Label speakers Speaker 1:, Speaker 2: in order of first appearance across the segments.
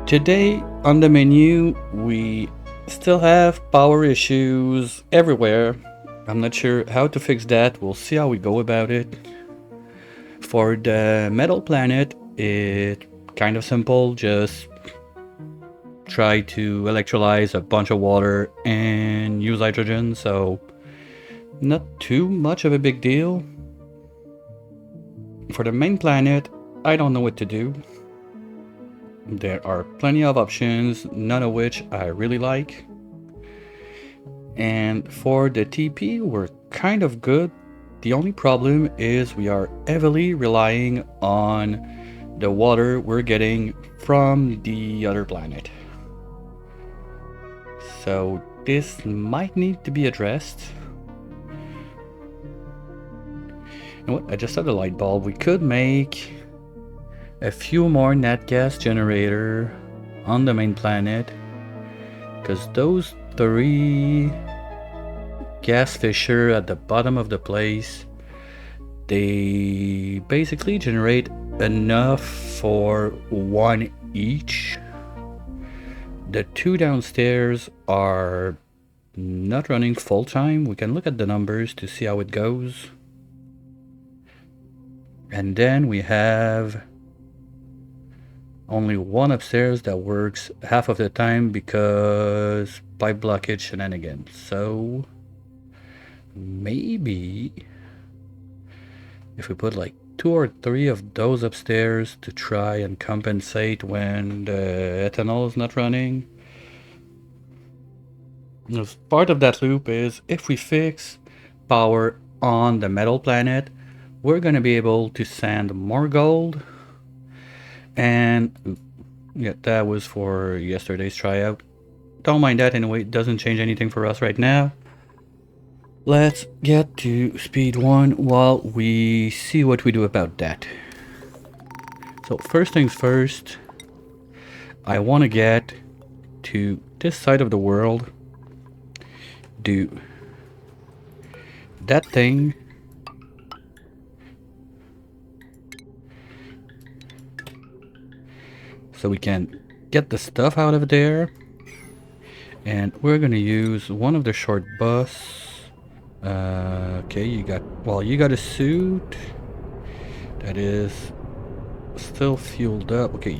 Speaker 1: Today on the menu, we still have power issues everywhere. I'm not sure how to fix that. We'll see how we go about it. For the metal planet, it's kind of simple. Just try to electrolyze a bunch of water and use hydrogen, so not too much of a big deal. For the main planet, I don't know what to do. There are plenty of options, none of which I really like. And for the TP, we're kind of good. The only problem is we are heavily relying on the water we're getting from the other planet. So this might need to be addressed. You know what? I just had a light bulb. We could make a few more nat gas generator on the main planet, because those 3 gas fissure at the bottom of the place, they basically generate enough for 1 each. The 2 downstairs are not running full time. We can look at the numbers to see how it goes. And then we have only 1 upstairs that works half of the time because pipe blockage shenanigans. So maybe if we put like 2 or 3 of those upstairs to try and compensate when the ethanol is not running. Part of that loop is if we fix power on the metal planet, we're going to be able to send more gold. And yeah, that was for yesterday's tryout. Don't mind that anyway, it doesn't change anything for us right now. Let's get to speed 1 while we see what we do about that. So first things first, I want to get to this side of the world, do that thing, so we can get the stuff out of there. And we're gonna use one of the short bus. Okay, you got a suit that is still fueled up. Okay,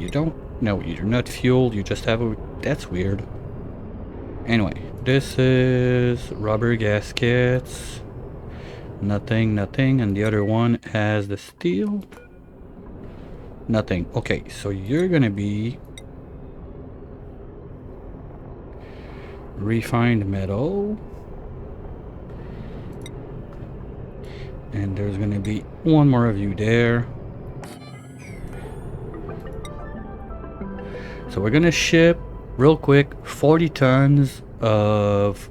Speaker 1: no, you're not fueled, you just have a, that's weird. Anyway, this is rubber gaskets. Nothing, and the other one has the steel. Nothing. Okay, so you're gonna be refined metal, and there's gonna be 1 more of you there. So we're gonna ship real quick 40 tons of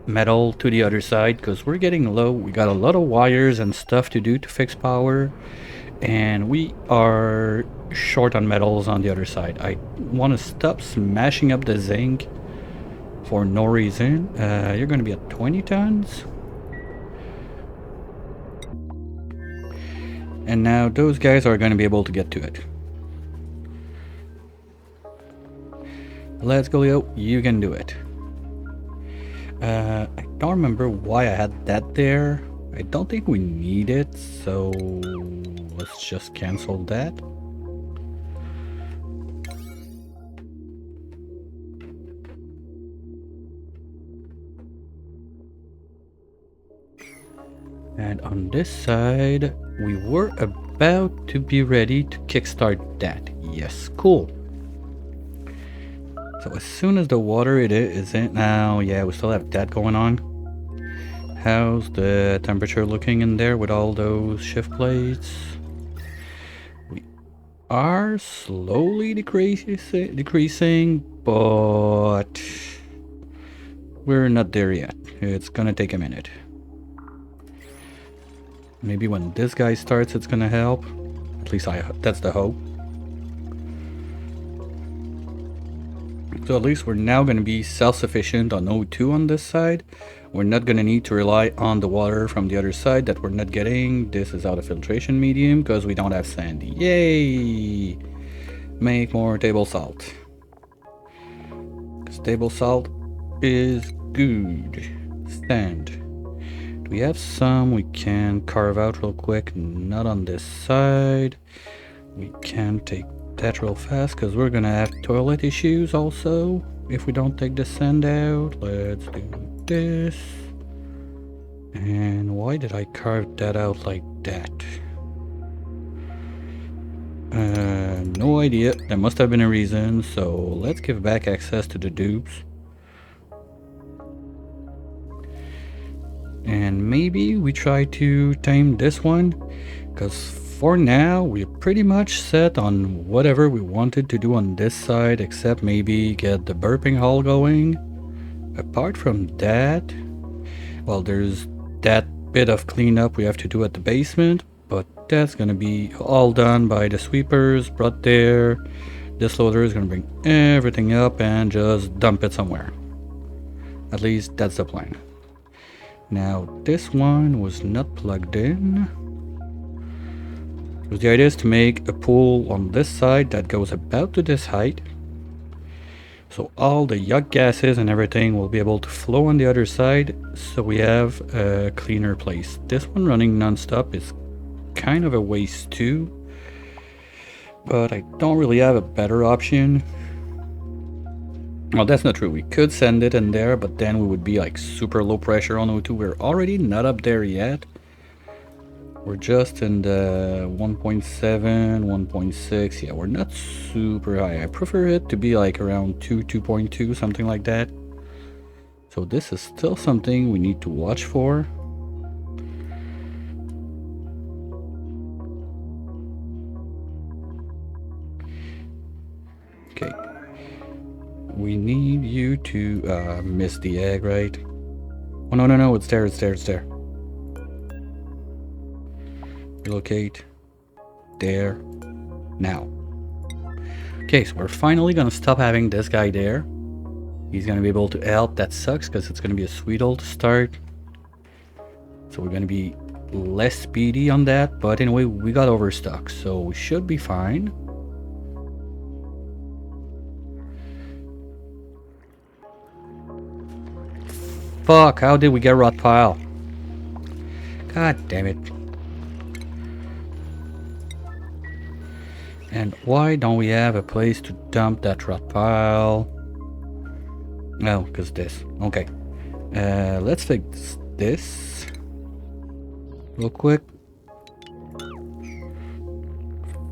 Speaker 1: metal to the other side because we're getting low. We got a lot of wires and stuff to do to fix power, and we are short on metals on the other side. I want to stop smashing up the zinc for no reason. You're going to be at 20 tons. And now those guys are going to be able to get to it. Let's go, Leo. You can do it. I don't remember why I had that there. I don't think we need it, so let's just cancel that. And on this side, we were about to be ready to kickstart that. Yes, cool. So as soon as the water is in now, yeah, we still have that going on. How's the temperature looking in there with all those shift plates? We are slowly decreasing, but we're not there yet. It's gonna take a minute. Maybe when this guy starts, it's gonna help. At least that's the hope. So at least we're now going to be self-sufficient on O2 on this side. We're not going to need to rely on the water from the other side that we're not getting. This is out of filtration medium because we don't have sand. Yay! Make more table salt. Stable salt is good. Sand. Do we have some we can carve out real quick? Not on this side. We can take that real fast because we're gonna have toilet issues also if we don't take the sand out. Let's do this. And why did I carve that out like that? No idea. There must have been a reason, so let's give back access to the dupes. And maybe we try to tame this one, because for now we're pretty much set on whatever we wanted to do on this side, except maybe get the burping hole going. Apart from that, well, there's that bit of cleanup we have to do at the basement, but that's gonna be all done by the sweepers brought there. This loader is gonna bring everything up and just dump it somewhere. At least that's the plan. Now this one was not plugged in. So the idea is to make a pool on this side that goes about to this height. So all the yuck gases and everything will be able to flow on the other side, so we have a cleaner place. This one running non-stop is kind of a waste too, but I don't really have a better option. Well, that's not true. We could send it in there, but then we would be like super low pressure on O2. We're already not up there yet. We're just in the 1.7, 1.6. Yeah, we're not super high. I prefer it to be like around 2.2, something like that. So this is still something we need to watch for. Okay. We need you to miss the egg, right? Oh, no, it's there, it's there, it's there. Relocate. There. Now. Okay, so we're finally gonna stop having this guy there. He's gonna be able to help. That sucks because it's gonna be a Speedo to start. So we're gonna be less speedy on that. But anyway, we got overstuck, so we should be fine. Fuck, how did we get rot pile? God damn it. And why don't we have a place to dump that rot pile? No, because this. Okay. Let's fix this real quick.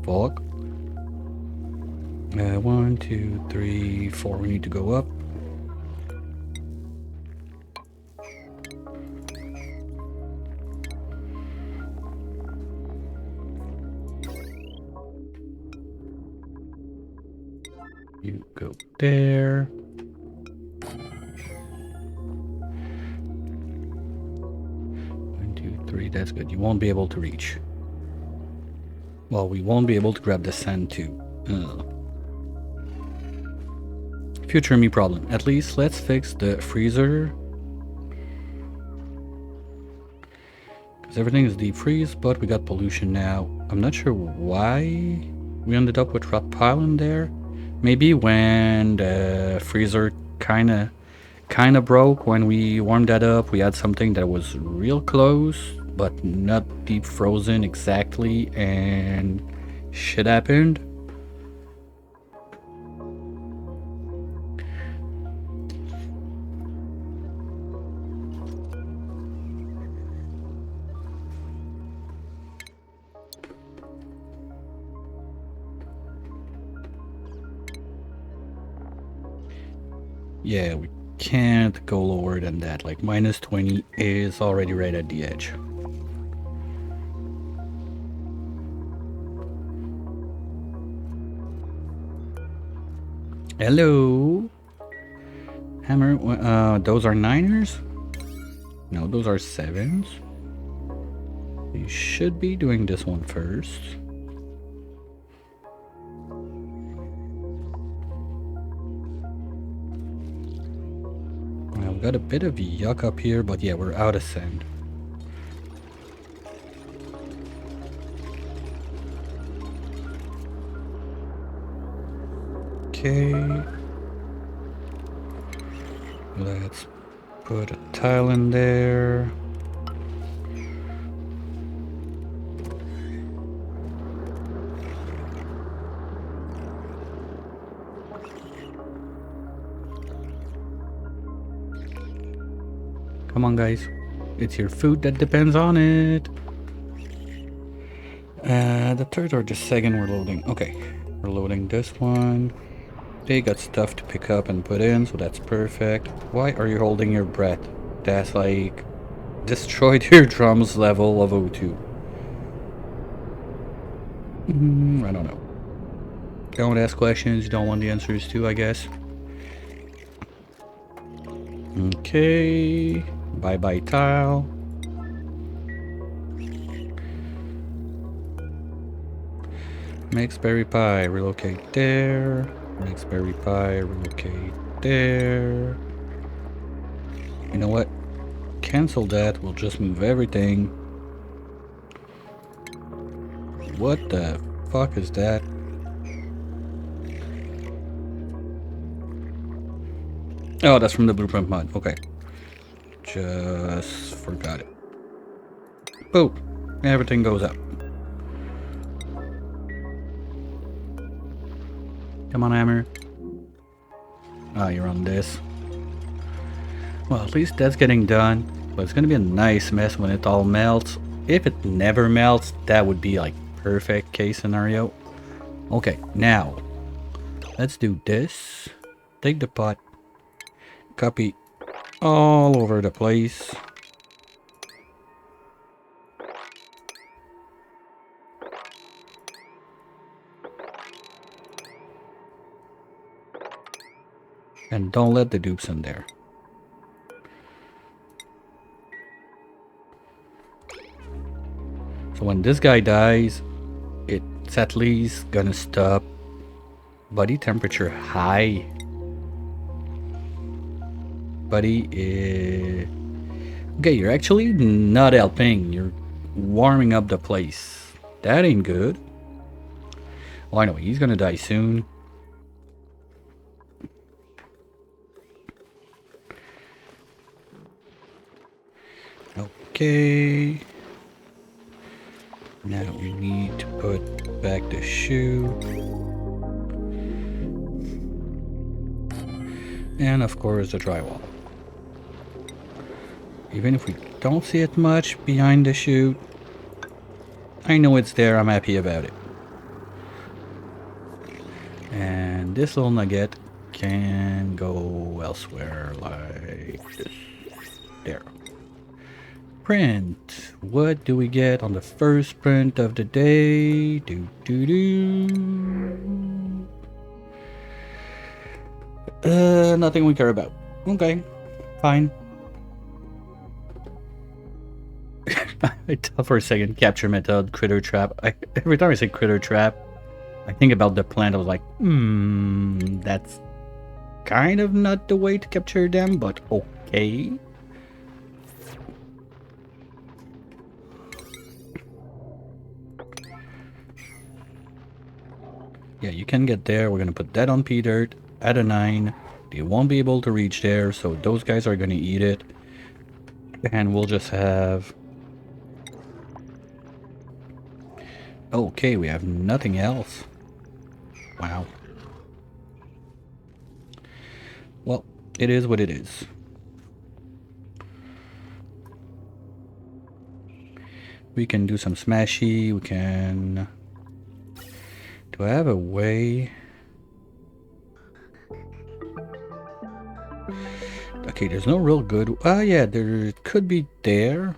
Speaker 1: Fuck. 1, 2, 3, 4. We need to go up. You go there. 1, 2, 3. That's good. You won't be able to reach. Well, we won't be able to grab the sand too. Ugh. Future me problem. At least let's fix the freezer. Because everything is deep freeze, but we got pollution now. I'm not sure why we ended up with rot pile in there. Maybe when the freezer kinda broke when we warmed that up, we had something that was real close, but not deep frozen exactly, and shit happened. Yeah, we can't go lower than that. Like -20 is already right at the edge. Hello. Hammer. Those are 9ers? No, those are 7s. You should be doing this one first. Now, we've got a bit of yuck up here, but yeah, we're out of sand. Okay. Let's put a tile in there. Come on, guys. It's your food that depends on it. The third or the second we're loading. Okay, we're loading this one. They got stuff to pick up and put in, so that's perfect. Why are you holding your breath? That's like destroyed your drums level of O2. I don't know. Don't ask questions you don't want the answers to, I guess. Okay. Bye-bye tile. Mixed berry pie, relocate there. Mixed berry pie, relocate there. You know what? Cancel that, we'll just move everything. What the fuck is that? Oh, that's from the blueprint mod. Okay. Just forgot it. Boom. Everything goes up. Come on, Hammer. Ah, you're on this. Well, at least that's getting done. But it's gonna be a nice mess when it all melts. If it never melts, that would be like perfect case scenario. Okay, now let's do this. Take the pot. Copy all over the place. And don't let the dupes in there. So when this guy dies, it's at least gonna stop body temperature high. Buddy, okay, you're actually not helping. You're warming up the place. That ain't good. Well, anyway, he's gonna die soon. Okay. Now we need to put back the shoe. And of course the drywall. Even if we don't see it much behind the chute, I know it's there, I'm happy about it. And this little nugget can go elsewhere like this. There. Print. What do we get on the first print of the day? Nothing we care about. Okay, fine. I thought for a second, capture method, critter trap. Every time I say critter trap, I think about the plant. I was like, that's kind of not the way to capture them, but okay. Yeah, you can get there. We're gonna put that on P dirt at a 9. They won't be able to reach there, so those guys are gonna eat it. And we'll just have... Okay, we have nothing else. Wow. Well, it is what it is. We can do some smashy, we can... Do I have a way? Okay, there's no real good... yeah, there could be there.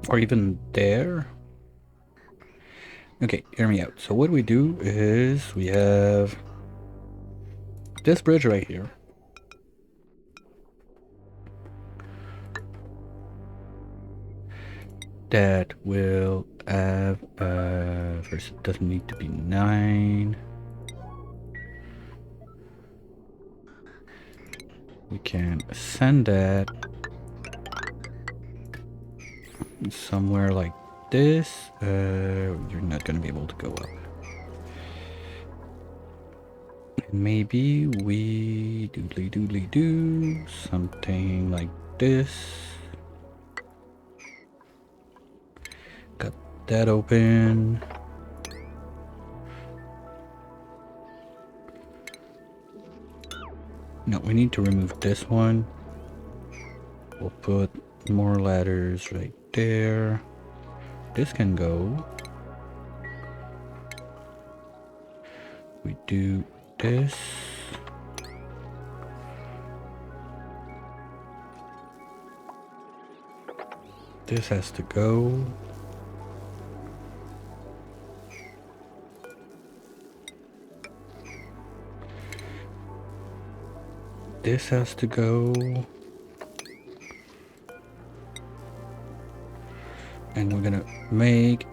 Speaker 1: Or even there. Okay, hear me out. So what we do is we have this bridge right here. That will have, first it doesn't need to be 9. We can send that somewhere like this. You're not going to be able to go up. And maybe we doodly doodly do something like this. Got that open. No, we need to remove this one. We'll put more ladders right there. This can go. We do this. This has to go. This has to go. And we're gonna make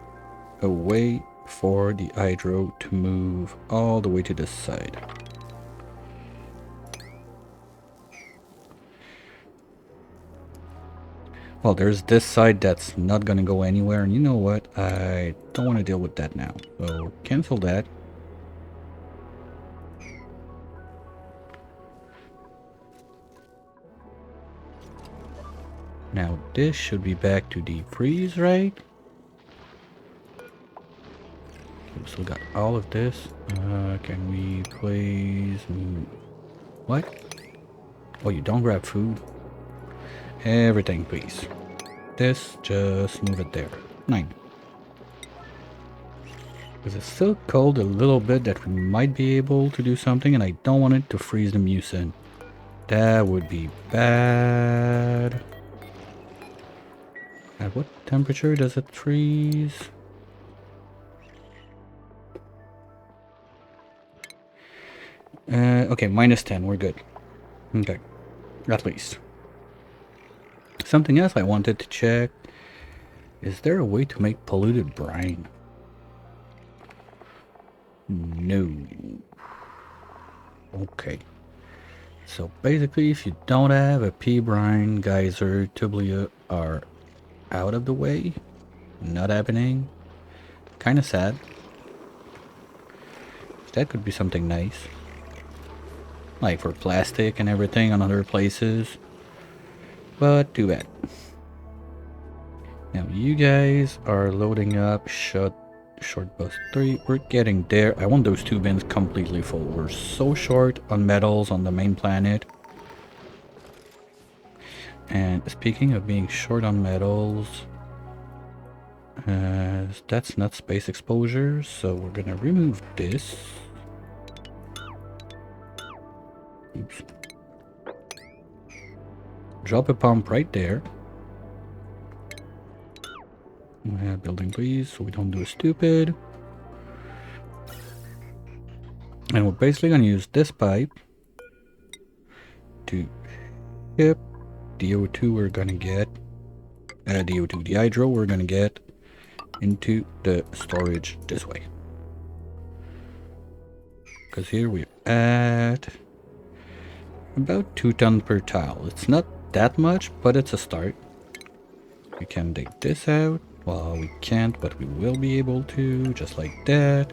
Speaker 1: a way for the hydro to move all the way to this side. Well, there's this side that's not gonna go anywhere, and you know what? I don't want to deal with that now. So cancel that. Now this should be back to deep freeze, right? We still got all of this. Can we please... What? Oh, you don't grab food? Everything, please. This, just move it there. 9. Because it's still cold a little bit that we might be able to do something, and I don't want it to freeze the mucin. That would be bad. At what temperature does it freeze? Okay, -10, we're good. Okay, at least. Something else I wanted to check. Is there a way to make polluted brine? No. Okay. So basically, if you don't have a pea brine, geyser, tubular are out of the way. Not happening. Kind of sad. That could be something nice. Like for plastic and everything on other places. But too bad. Now you guys are loading up short bus 3. We're getting there. I want those 2 bins completely full. We're so short on metals on the main planet. And speaking of being short on metals, that's not space exposure, so we're gonna remove this. Oops. Drop a pump right there. Building please, so we don't do a stupid. And we're basically gonna use this pipe to ship the O2 we're gonna get, the hydro we're gonna get into the storage this way. Because here we're at about 2 tons per tile. It's not that much, but it's a start. We can take this out. Well, we can't, but we will be able to, just like that.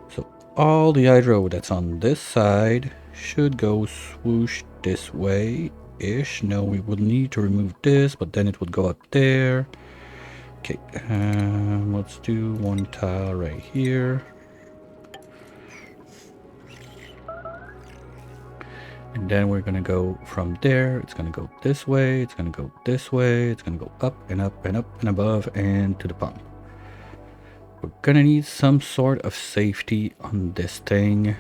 Speaker 1: So all the hydro that's on this side should go swoosh this way-ish. No, we would need to remove this, but then it would go up there. Okay, let's do 1 tile right here. And then we're gonna go from there. It's gonna go this way, it's gonna go this way, it's gonna go up and up and up and above and to the pump. We're gonna need some sort of safety on this thing,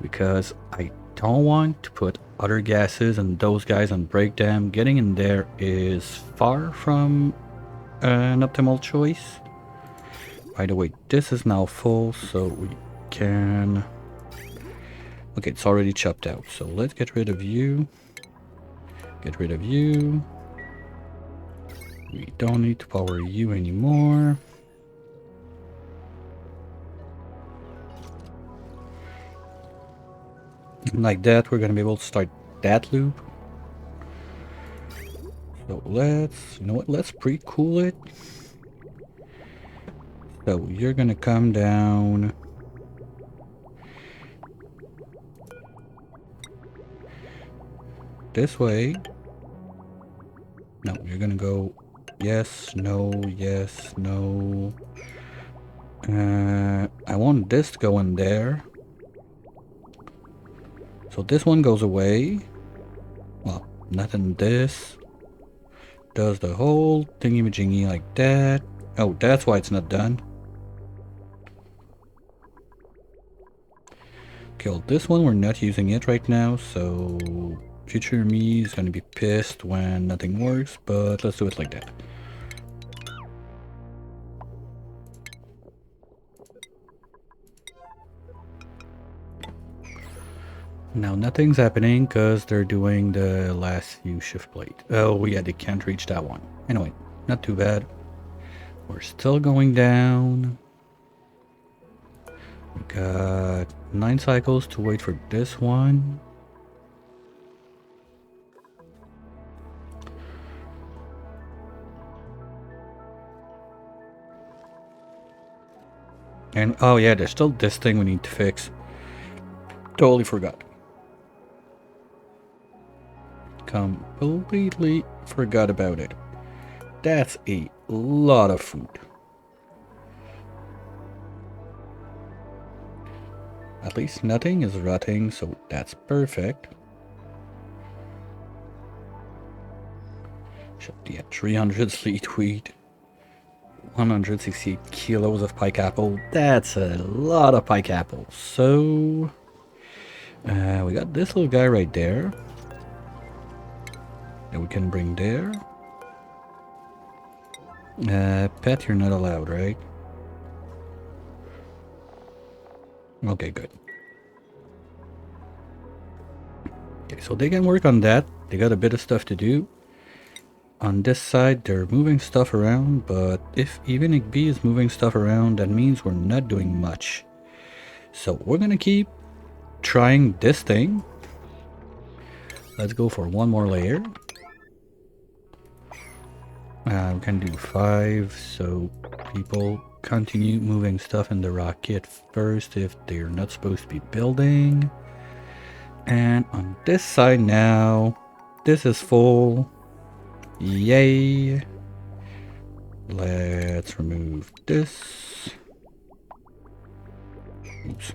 Speaker 1: because I don't want to put other gases and those guys and break them. Getting in there is far from an optimal choice. By the way, this is now full, so we can... Okay, it's already chopped out, so let's get rid of you. Get rid of you. We don't need to power you anymore. And like that, we're gonna be able to start that loop. So let's, you know what, let's pre-cool it. So you're gonna come down this way. No, you're gonna go yes, no, yes, no. I want this to go in there. So this one goes away. Well, not in this. Does the whole thingy-majingy like that. Oh, that's why it's not done. Okay, well, this one we're not using it right now, so future me is gonna be pissed when nothing works, but let's do it like that. Now nothing's happening because they're doing the last few shift plate. Oh yeah, they can't reach that one. Anyway, not too bad. We're still going down. We got 9 cycles to wait for this one. And oh yeah, there's still this thing we need to fix. Totally forgot. Completely forgot about it. That's a lot of food. At least nothing is rotting, so that's perfect. Should be at 300 sleet wheat. 168 kilos of pike apple. That's a lot of pike apples. So we got this little guy right there that we can bring there. Pet, you're not allowed, right? Okay, good. Okay, so they can work on that. They got a bit of stuff to do. On this side, they're moving stuff around, but if even Igby is moving stuff around, that means we're not doing much. So we're gonna keep trying this thing. Let's go for one more layer. We can do 5, so people continue moving stuff in the rocket first if they're not supposed to be building. And on this side now, this is full. Yay. Let's remove this. Oops.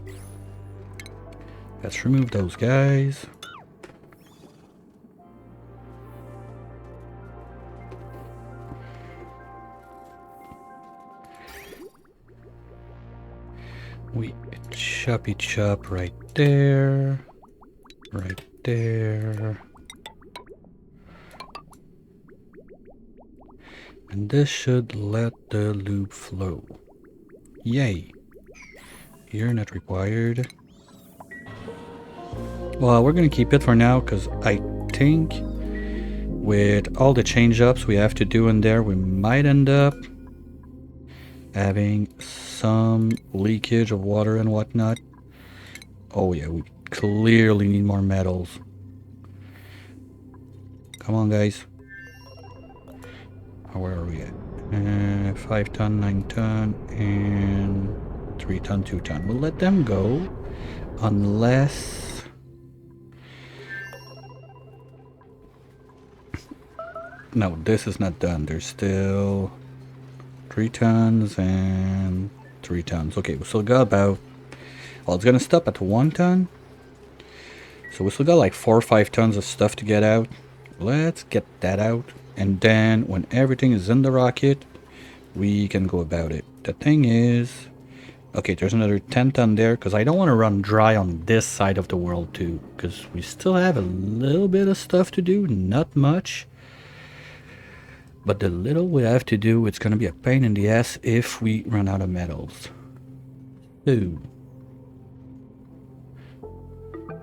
Speaker 1: Let's remove those guys. We choppy chop right there. Right there. And this should let the loop flow. Yay. You're not required. Well, we're gonna keep it for now because I think with all the change-ups we have to do in there, we might end up having some leakage of water and whatnot. Oh yeah, we clearly need more metals. Come on, guys. Where are we at? 5 ton, 9 ton, and 3 ton, 2 ton. We'll let them go unless... No, this is not done. There's still 3 tons and 3 tons. Okay, we still got about... Well, it's gonna stop at 1 ton. So we still got like 4 or 5 tons of stuff to get out. Let's get that out. And then when everything is in the rocket, we can go about it. The thing is... Okay, there's another 10 ton there because I don't want to run dry on this side of the world too. Because we still have a little bit of stuff to do. Not much. But the little we have to do, it's going to be a pain in the ass if we run out of metals. Ooh.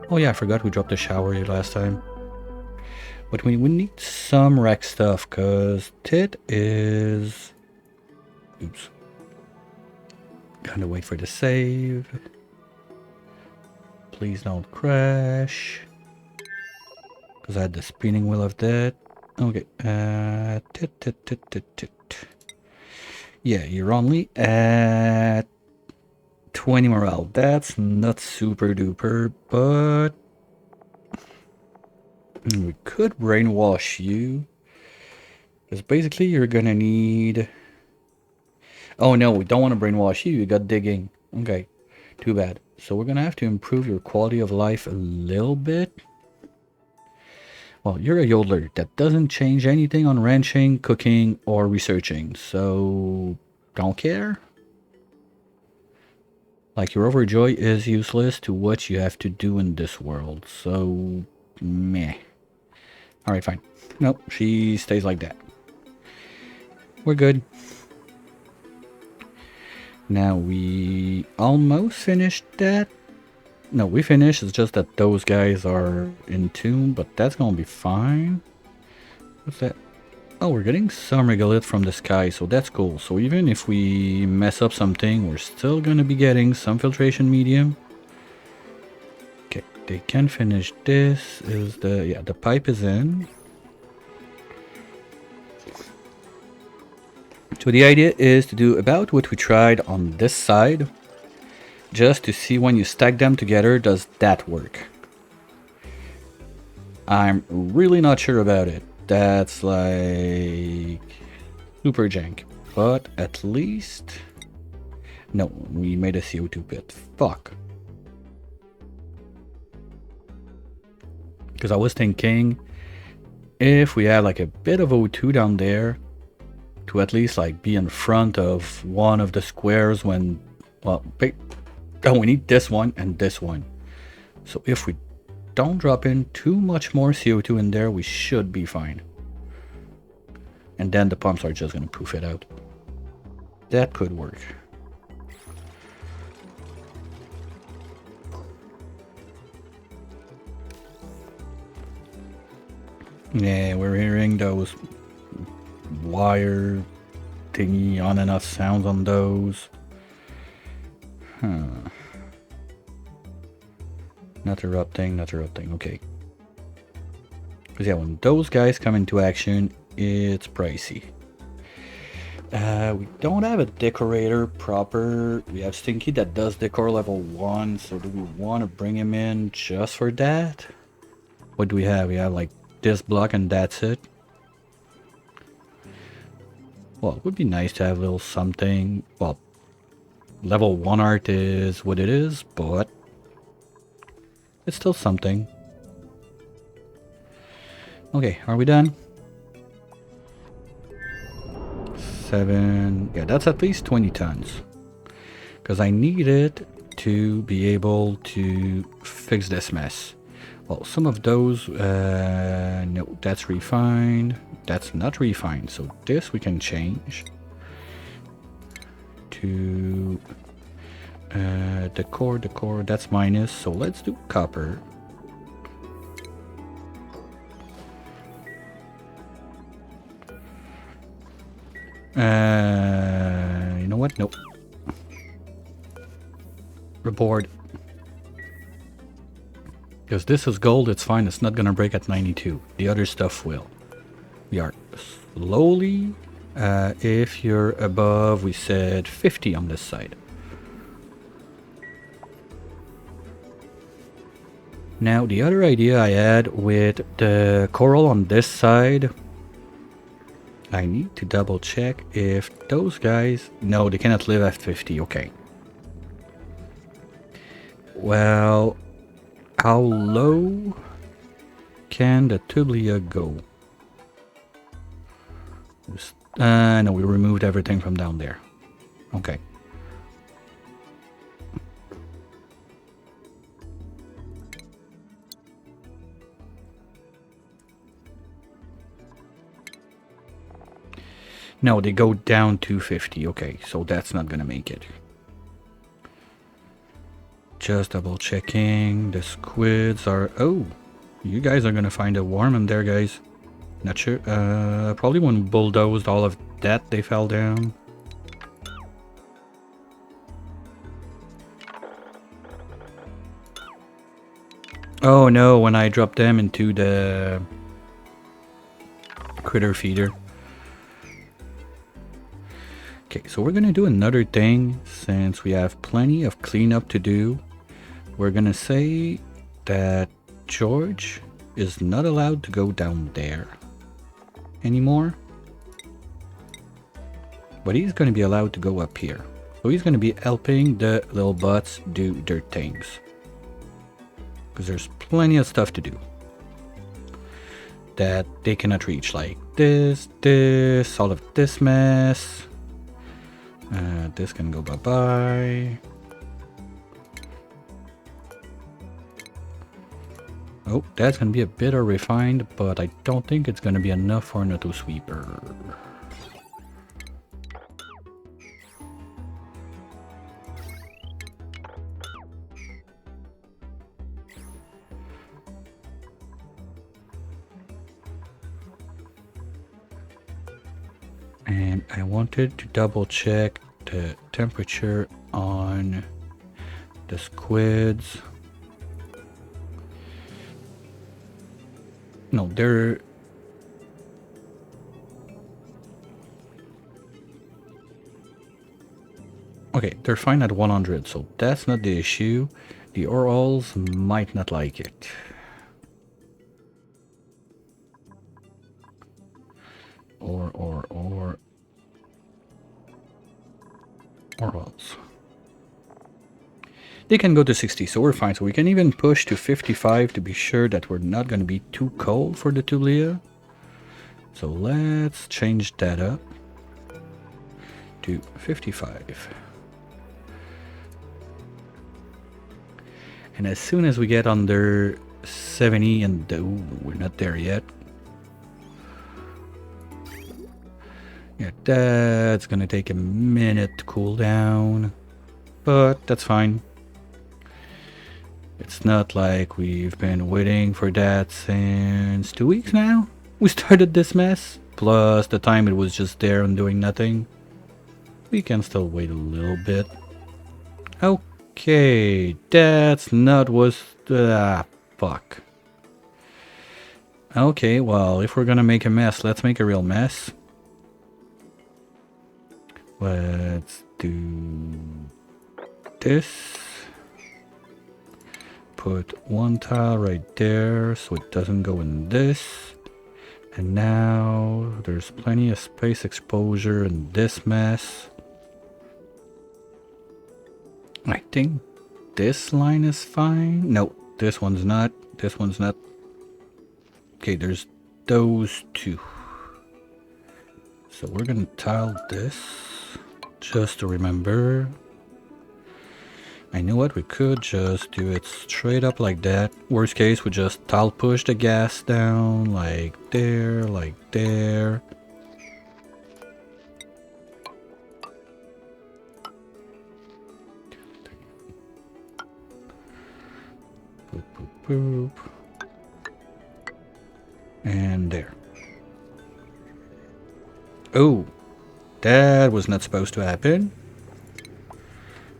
Speaker 1: Oh yeah, I forgot we dropped the shower here last time. But we need some wreck stuff, because it is... Oops. Gotta wait for the save. Please don't crash. Because I had the spinning wheel of that. Okay. Yeah, you're only at 20 morale. That's not super duper, but We could brainwash you. Because basically you're gonna need... Oh no, we don't want to brainwash you. You got digging. Okay, too bad. So we're gonna have to improve your quality of life a little bit. Well, you're a yodeler. That doesn't change anything on ranching, cooking, or researching. So, don't care. Like, your overjoy is useless to what you have to do in this world. So, meh. Alright, fine. Nope, she stays like that. We're good. Now, we almost finished that. No, we finished. It's just that those guys are in tune, but that's gonna be fine. What's that? Oh, we're getting some regolith from the sky, so that's cool. So even if we mess up something, we're still gonna be getting some filtration medium. Okay, they can finish this. Is the... yeah, the pipe is in. So the idea is to do about what we tried on this side. Just to see when you stack them together, does that work? I'm really not sure about it. That's like super jank. But at least... no, we made a CO2 pit. Fuck. Because I was thinking if we had like a bit of O2 down there to at least like be in front of one of the squares when... well, oh, we need this one and this one. So if we don't drop in too much more CO2 in there, we should be fine. And then the pumps are just gonna poof it out. That could work. Yeah, we're hearing those wire thingy on and off sounds on those. Huh. Not erupting, okay. Because yeah, when those guys come into action, it's pricey. We don't have a decorator proper. We have Stinky that does decor level 1, so do we want to bring him in just for that? What do we have? We have like this block and that's it. Well, it would be nice to have a little something. Well, level 1 art is what it is, but it's still something. Okay, are we done? 7. Yeah, that's at least 20 tons. Because I need it to be able to fix this mess. Well, some of those... no, that's refined. That's not refined. So this we can change to... decor, that's minus. So let's do copper. You know what? Nope. Reboard. Because this is gold, it's fine. It's not gonna break at 92. The other stuff will. We are slowly... if you're above, we said 50 on this side. Now, the other idea I had with the coral on this side... I need to double check if those guys... no, they cannot live at 50. Okay. Well, how low can the tublia go? No, we removed everything from down there. Okay. No, they go down to 50. Okay, so that's not gonna make it. Just double checking. The squids are... oh, you guys are gonna find a worm in there, guys. Not sure. Probably when we bulldozed all of that, they fell down. Oh no, when I dropped them into the critter feeder. Okay, so we're gonna do another thing since we have plenty of cleanup to do. We're gonna say that George is not allowed to go down there anymore. But he's going to be allowed to go up here. So he's going to be helping the little bots do their things. Because there's plenty of stuff to do that they cannot reach. Like this, all of this mess. This can go bye-bye. Oh, that's going to be a bit of refined, but I don't think it's going to be enough for an auto sweeper. And I wanted to double check the temperature on the squids. No, they're... Okay, they're fine at 100, so that's not the issue. The orals might not like it. Orals. They can go to 60, so we're fine. So we can even push to 55 to be sure that we're not going to be too cold for the Tulia. So let's change that up to 55. And as soon as we get under 70, and ooh, we're not there yet. Yeah, that's going to take a minute to cool down, but that's fine. It's not like we've been waiting for that since 2 weeks now. We started this mess, plus the time it was just there and doing nothing. We can still wait a little bit. Okay, that's not what's... fuck. Okay, well, if we're gonna make a mess, let's make a real mess. Let's do this. Put one tile right there so it doesn't go in this. And now there's plenty of space exposure in this mess. I think this line is fine. No, this one's not. This one's not. Okay, there's those two. So we're gonna tile this just to remember. I know what, we could just do it straight up like that. Worst case, we just tile push the gas down like there, like there. Boop, boop, boop. And there. Oh, that was not supposed to happen.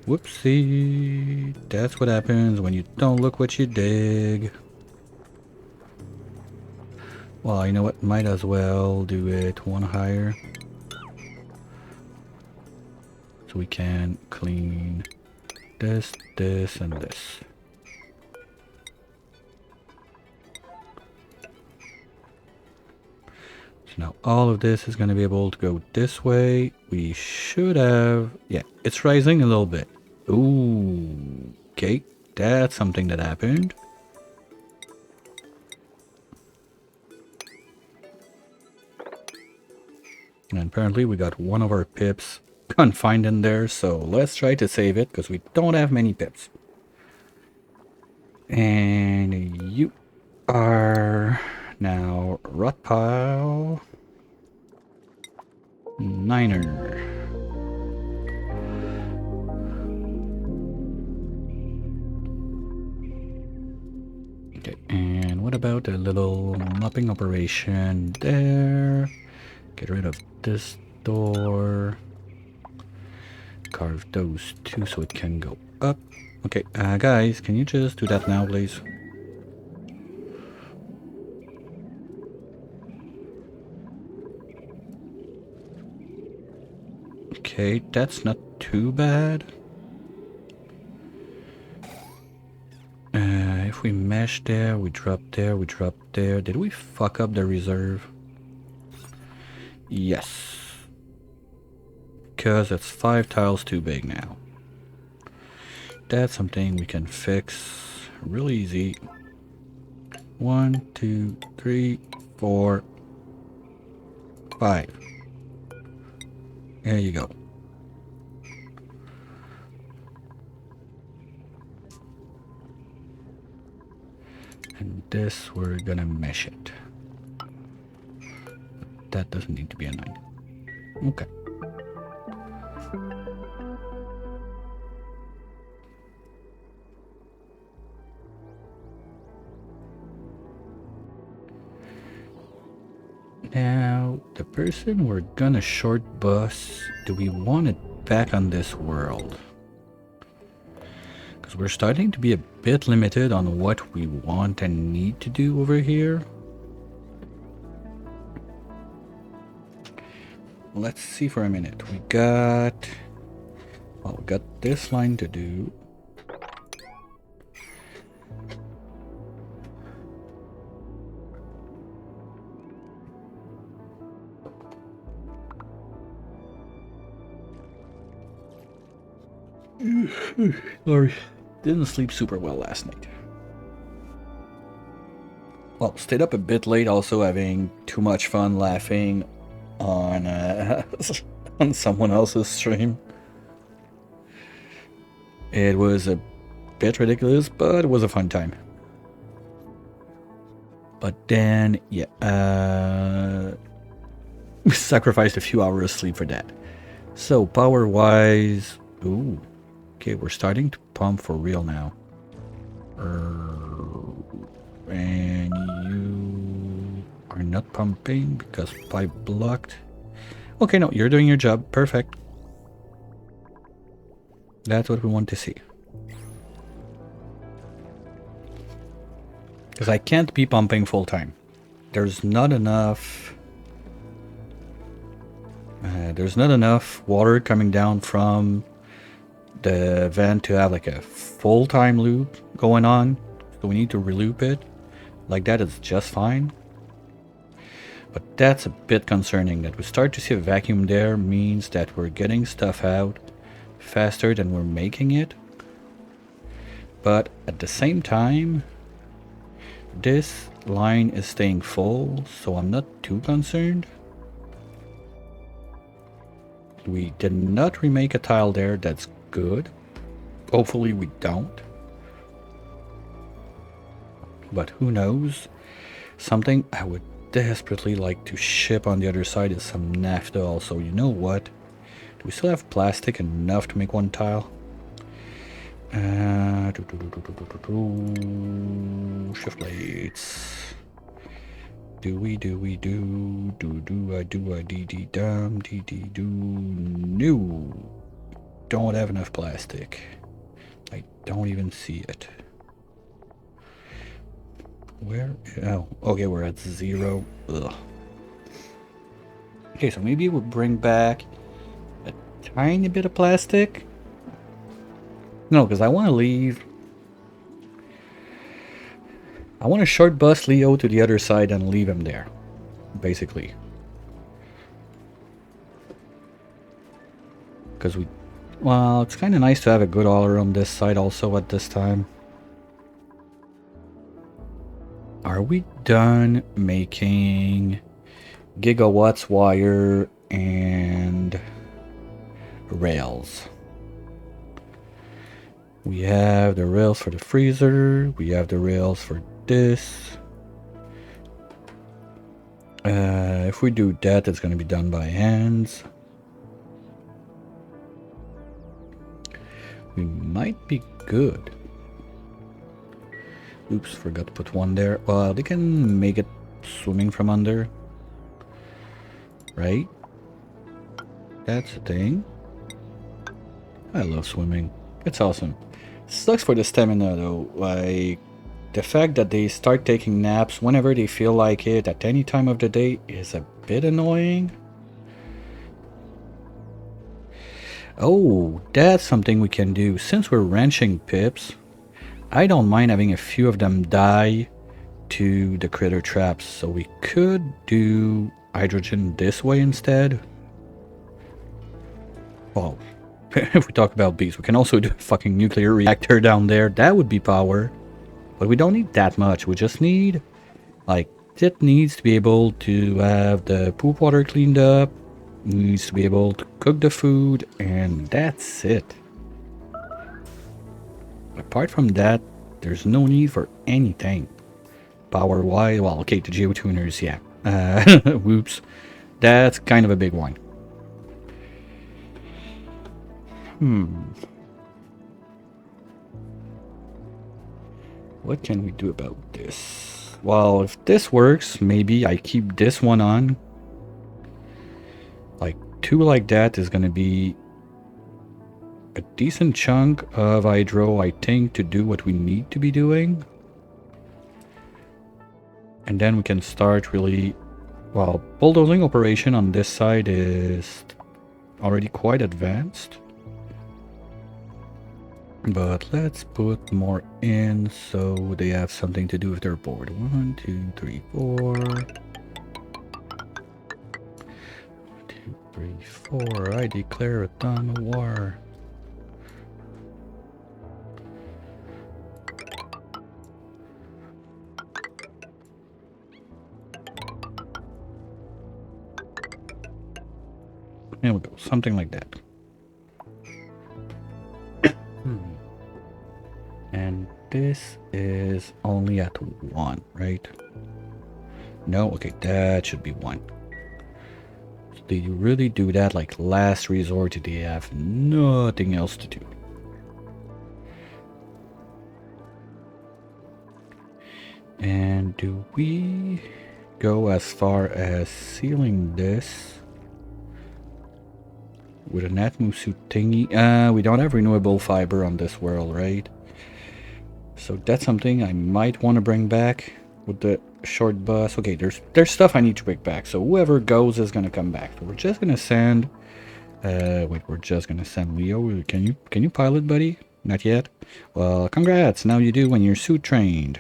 Speaker 1: Whoopsie. That's what happens when you don't look what you dig. Well, you know what? Might as well do it one higher. So we can clean this, this, and this. Now all of this is going to be able to go this way. We should have... Yeah, it's rising a little bit. Ooh, okay. That's something that happened. And apparently we got one of our pips confined in there. So let's try to save it because we don't have many pips. And you are... Now, rot pile 9er. Okay, and what about a little mopping operation there? Get rid of this door. Carve those two so it can go up. Okay, guys, can you just do that now, please? Okay, that's not too bad. If if we mesh there, we drop there, we drop there. Did we fuck up the reserve? Yes. Because it's 5 tiles too big now. That's something we can fix really easy. 1, 2, 3, 4, 5. There you go. And this, we're gonna mesh it. That doesn't need to be a 9. Okay. Now, the person we're gonna short bus, do we want it back on this world? Because we're starting to be a bit limited on what we want and need to do over here. Let's see for a minute. We got this line to do. Sorry, didn't sleep super well last night. Well, stayed up a bit late, also having too much fun laughing on on someone else's stream. It was a bit ridiculous, but it was a fun time. But then, yeah, we sacrificed a few hours of sleep for that. So power-wise, ooh. Okay, we're starting to pump for real now. And you are not pumping because pipe blocked. Okay, no, you're doing your job. Perfect. That's what we want to see. Because I can't be pumping full time. There's not enough... there's not enough water coming down from the vent to have like a full-time loop going on, so we need to reloop it. Like that is just fine, but that's a bit concerning. That we start to see a vacuum there means that we're getting stuff out faster than we're making it, but at the same time this line is staying full, so I'm not too concerned. We did not remake a tile there. That's good. Hopefully we don't. But who knows? Something I would desperately like to ship on the other side is some naphtha also. You know what? Do we still have plastic enough to make one tile? Shift blades. I do. No. Don't have enough plastic. I don't even see it. Where? Oh, okay, we're at 0. Ugh. Okay, so maybe we'll bring back a tiny bit of plastic. No, because I want to leave. I want to short bus Leo to the other side and leave him there, basically. Because well, it's kind of nice to have a good hauler on this side also at this time. Are we done making gigawatts wire and rails? We have the rails for the freezer. We have the rails for this. If we do that, it's going to be done by hands. We might be good. Oops, forgot to put one there. Well, they can make it swimming from under. Right? That's a thing. I love swimming. It's awesome. Sucks for the stamina though. Like, the fact that they start taking naps whenever they feel like it at any time of the day is a bit annoying. Oh, that's something we can do. Since we're wrenching pips, I don't mind having a few of them die to the critter traps, so we could do hydrogen this way instead. Well, if we talk about bees, we can also do a fucking nuclear reactor down there. That would be power. But we don't need that much. We just need, like, it needs to be able to have the poop water cleaned up. It needs to be able to cook the food, and that's it. Apart from that, there's no need for anything. Power-wise, well, okay, the geotuners, yeah. Whoops. That's kind of a big one. What can we do about this? Well, if this works, maybe I keep this one on. Like, 2 like that is gonna be a decent chunk of hydro, I think, to do what we need to be doing. And then we can start really... Well, bulldozing operation on this side is already quite advanced. But let's put more in so they have something to do with their board. 1, 2, 3, 4. 1, 2, 3, 4. I declare a dawn of war. There we go, something like that. And this is only at 1, right? No, okay, that should be 1. So they really do that like last resort? They have nothing else to do. And do we go as far as sealing this with an atmosuit thingy? We don't have renewable fiber on this world, right? So that's something I might want to bring back with the short bus. Okay, there's stuff I need to bring back. So whoever goes is gonna come back. So we're just gonna send. Wait, we're just gonna send Leo. Can you pilot, buddy? Not yet. Well, congrats. Now you do when you're suit trained.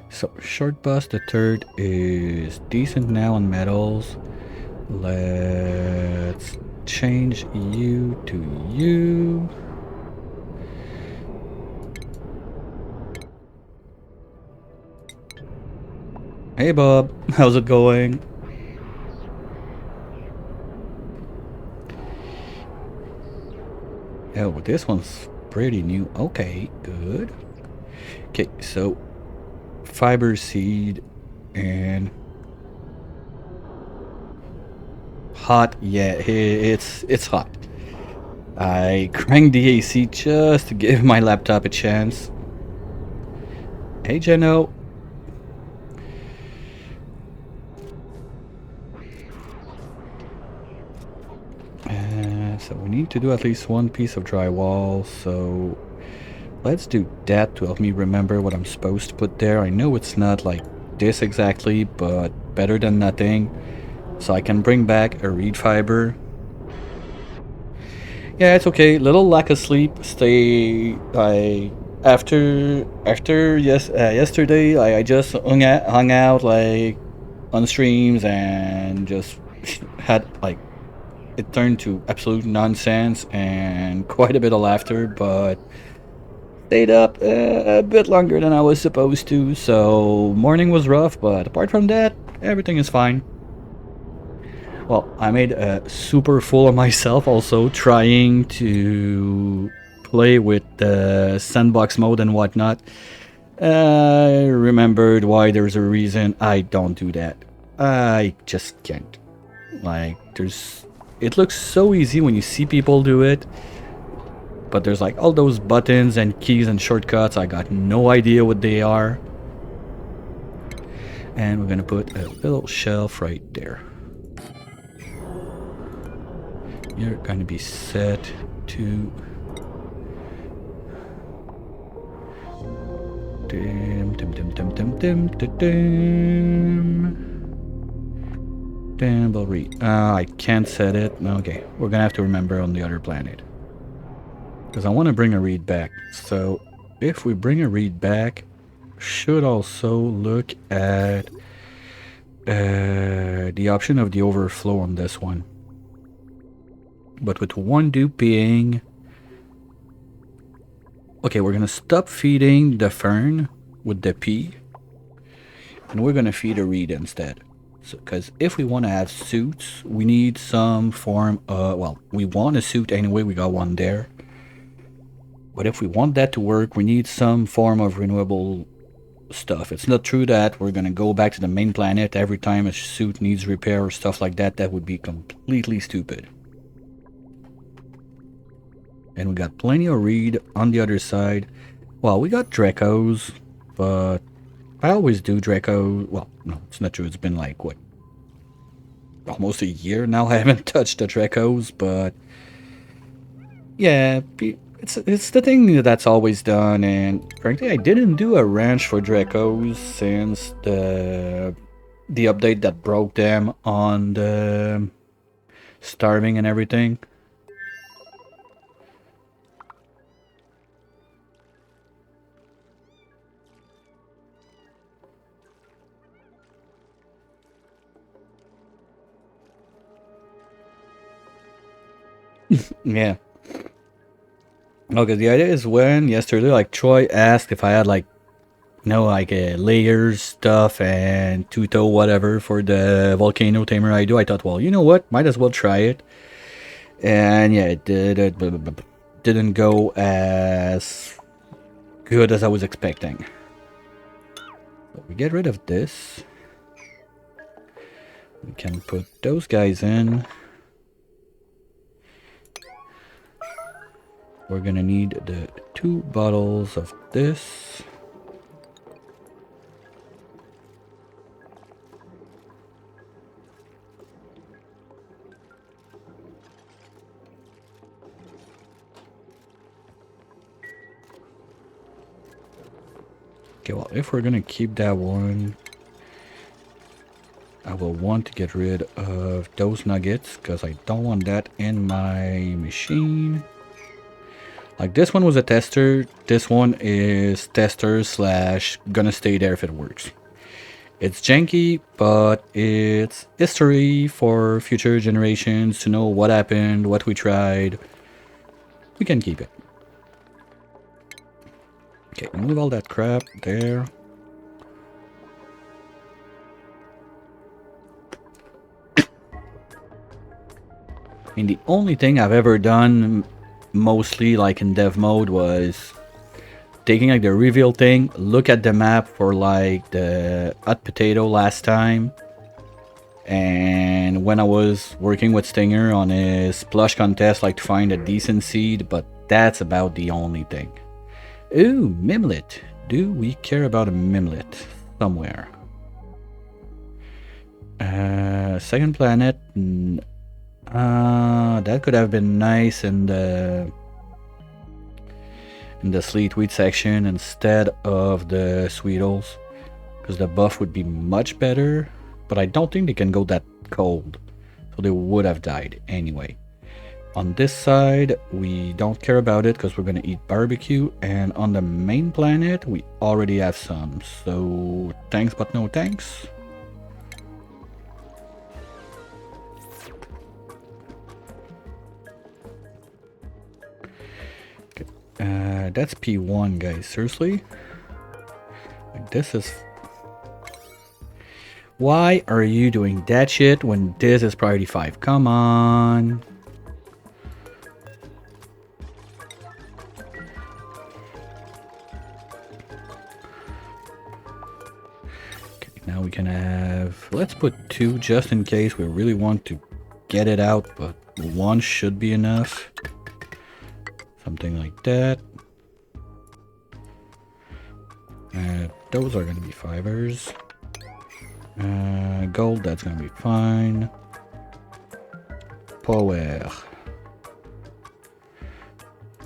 Speaker 1: So short bus, the third is decent now on metals. Let's change you to you. Hey Bob, how's it going? Oh, this one's pretty new. Okay, good. Okay, so fiber seed and hot. Yeah, it's hot. I cranked the AC just to give my laptop a chance. Hey Geno. So we need to do at least 1 piece of drywall, so let's do that to help me remember what I'm supposed to put there. I know it's not like this exactly, but better than nothing. So I can bring back a reed fiber. Yeah, it's okay. Little lack of sleep. Yesterday I just hung out like on streams and just had like it turned to absolute nonsense and quite a bit of laughter, but stayed up a bit longer than I was supposed to. So morning was rough, but apart from that, everything is fine. Well, I made a super fool of myself also trying to play with the sandbox mode and whatnot. I remembered why there's a reason I don't do that. I just can't. Like, it looks so easy when you see people do it, but there's like all those buttons and keys and shortcuts. I got no idea what they are. And we're gonna put a little shelf right there. You're going to be set to Damn, I can't set it. Okay, we're gonna have to remember on the other planet. because I want to bring a reed back. So if we bring a reed back, should also look at the option of the overflow on this one. But with one dupe being... Okay, we're gonna stop feeding the fern with the P, and we're gonna feed a reed instead. So, because if we want to have suits, we need some form of... Well, we want a suit anyway, we got one there. But if we want that to work, we need some form of renewable stuff. It's not true that we're gonna go back to the main planet every time a suit needs repair or stuff like that. That would be completely stupid. And we got plenty of reed on the other side. Well, we got Dracos, but I always do Draco. Well, no, it's not true. It's been like, what, almost a year now I haven't touched the Dracos, but yeah, it's the thing that's always done. And frankly, I didn't do a ranch for Dracos since the update that broke them on the starving and everything. Yeah. Okay, the idea is when yesterday, like, Troy asked if I had, like, you know, like layers stuff and tuto whatever for the volcano tamer I do. I thought, well, you know what, might as well try it. And yeah, it didn't go as good as I was expecting. So we get rid of this. We can put those guys in. We're gonna need the 2 bottles of this. Okay, well, if we're gonna keep that one, I will want to get rid of those nuggets because I don't want that in my machine. Like, this one was a tester. This one is tester slash gonna stay there if it works. It's janky, but it's history for future generations to know what happened, what we tried. We can keep it. Okay, move all that crap there. I mean, the only thing I've ever done, mostly like in dev mode, was taking like the reveal thing, look at the map for like the hot potato last time, and when I was working with Stinger on his plush contest, like to find a decent seed, but that's about the only thing. Ooh, Mimlet. Do we care about a Mimlet somewhere? Second planet. That could have been nice in the sleet wheat section instead of the Sweetles, because the buff would be much better, but I don't think they can go that cold, so they would have died anyway. On this side, we don't care about it because we're gonna eat barbecue, and on the main planet, we already have some, so thanks but no thanks. That's P1, guys. Seriously? Like, this is... Why are you doing that shit when this is priority 5? Come on. Okay, now we can have... Let's put 2 just in case we really want to get it out, but 1 should be enough. Something like that. Those are going to be 5ers. Gold, that's going to be fine. Power.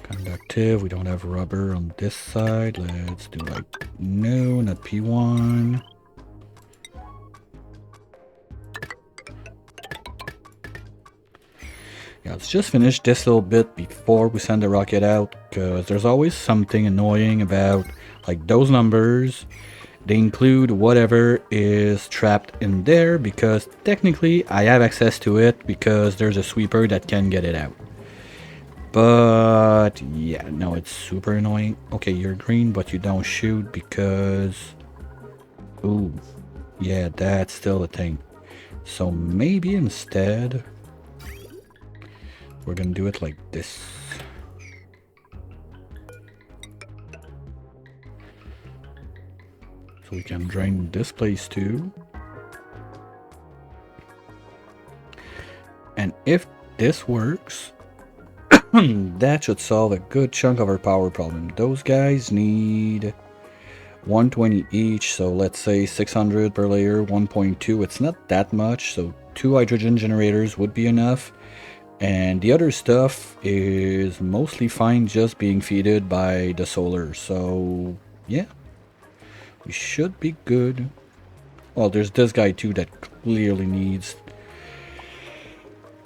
Speaker 1: Conductive, we don't have rubber on this side. Let's do like, no, not P1. Yeah, let's just finish this little bit before we send the rocket out, because there's always something annoying about like those numbers. They include whatever is trapped in there, because technically I have access to it because there's a sweeper that can get it out. But yeah, no, it's super annoying. Okay, you're green, but you don't shoot because... Ooh, yeah, that's still a thing. So maybe instead we're gonna do it like this. So we can drain this place too. And if this works, that should solve a good chunk of our power problem. Those guys need 120 each, so let's say 600 per layer, 1.2. It's not that much, so 2 hydrogen generators would be enough. And the other stuff is mostly fine just being feeded by the solar. So yeah, we should be good. Well, there's this guy too that clearly needs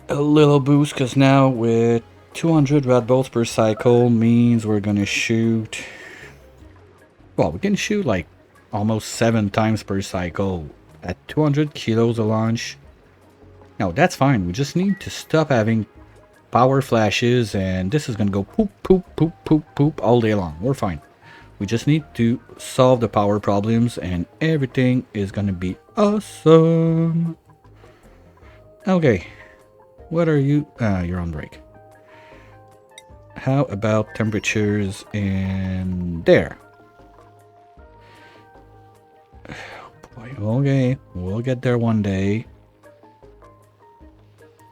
Speaker 1: a little boost, because now with 200 red bolts per cycle means we're gonna shoot... Well, we can shoot like almost 7 times per cycle at 200 kilos a launch. No, that's fine. We just need to stop having power flashes, and this is gonna go poop, poop, poop, poop, poop all day long. We're fine. We just need to solve the power problems, and everything is gonna be awesome. Okay, what are you? You're on break. How about temperatures in there? Boy, okay, we'll get there one day.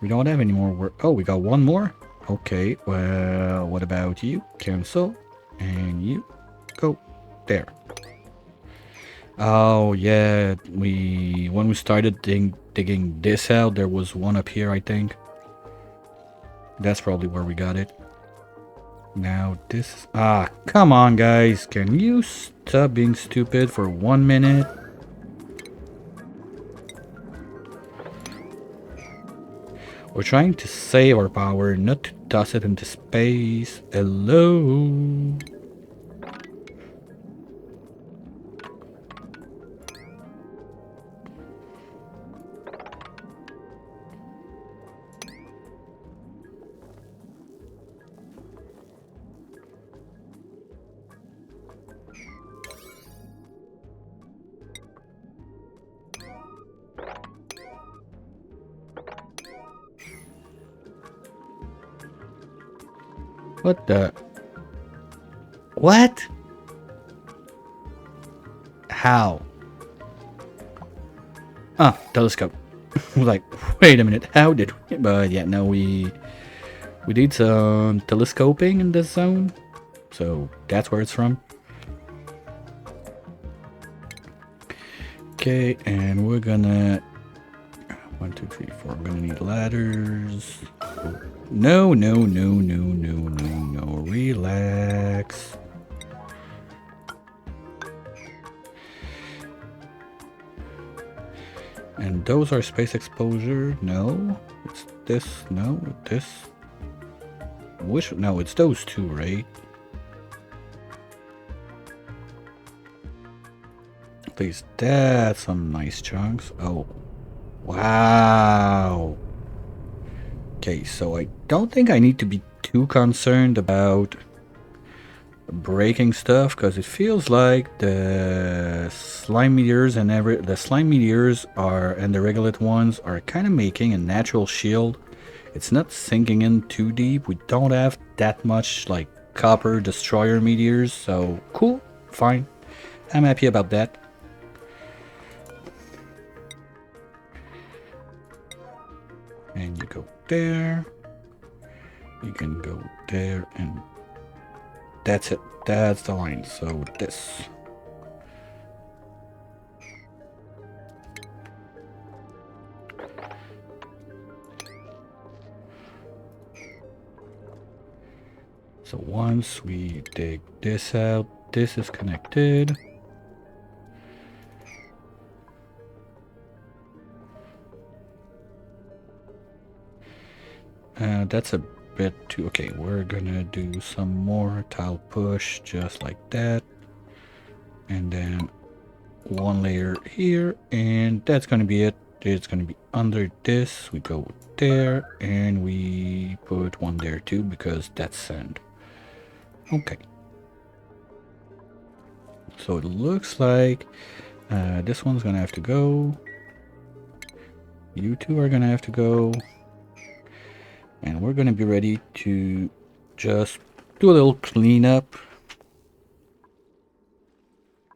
Speaker 1: We don't have any more work. Oh, we got one more? Okay, well, what about you? Cancel. And you go there. Oh, yeah, when we started digging this out, there was one up here, I think. That's probably where we got it. Now this... Ah, come on, guys. Can you stop being stupid for 1 minute? We're trying to save our power, not to toss it into space. Hello? What the... What? How? Ah, telescope. Like, wait a minute, how did we... But yeah, no, we did some telescoping in this zone. So that's where it's from. Okay, and we're gonna... 1, 2, 3, 4. We're gonna need ladders. No, no, no, no, no, no, no. Relax. And those are space exposure. No, it's this. No, this. Which? No, it's those two, right? Please, that's some nice chunks. Oh, wow. Okay, so I don't think I need to be too concerned about breaking stuff, because it feels like the slime meteors and the slime meteors and the regolith ones are kind of making a natural shield. It's not sinking in too deep. We don't have that much like copper destroyer meteors, so cool, fine. I'm happy about that. And you go there. You can go there, and that's it. That's the line. So this. So once we dig this out, this is connected. That's a bit too... Okay, we're gonna do some more tile push just like that. And then one layer here, and that's gonna be it. It's gonna be under this. We go there, and we put one there too because that's sand. Okay. So it looks like this one's gonna have to go. You two are gonna have to go. And we're gonna be ready to just do a little cleanup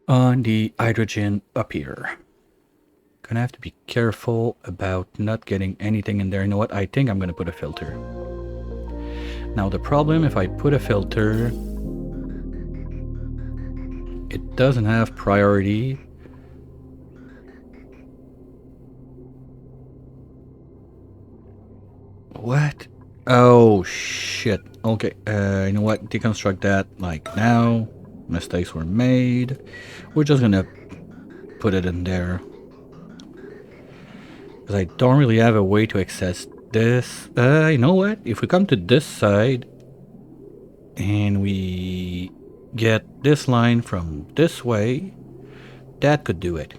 Speaker 1: on the hydrogen up here. Gonna have to be careful about not getting anything in there. You know what? I think I'm gonna put a filter. Now the problem, if I put a filter, it doesn't have priority. What? Oh shit. Okay, you know what? Deconstruct that like now. Mistakes were made. We're just gonna put it in there. Because I don't really have a way to access this. You know what? If we come to this side and we get this line from this way, that could do it.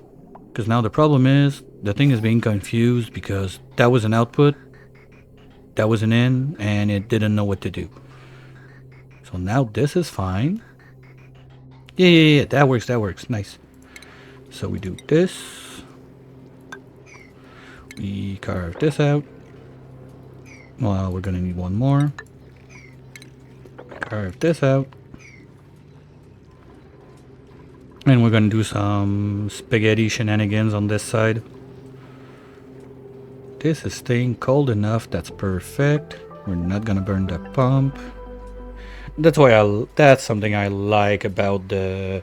Speaker 1: Because now the problem is the thing is being confused because that was an output, that was an in, and it didn't know what to do. So now this is fine. Yeah, that works, nice. So we do this. We carve this out. Well, we're gonna need one more. Carve this out. And we're gonna do some spaghetti shenanigans on this side. This is staying cold enough, that's perfect. We're not gonna burn the pump. That's something I like about the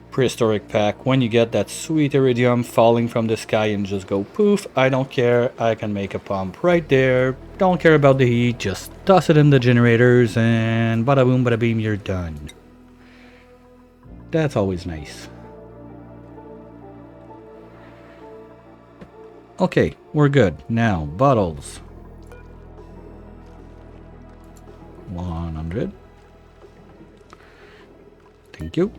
Speaker 1: prehistoric pack. When you get that sweet iridium falling from the sky and just go poof, I don't care, I can make a pump right there. Don't care about the heat, just toss it in the generators and bada boom bada beam, you're done. That's always nice. Okay, we're good. Now, bottles. 100. Thank you.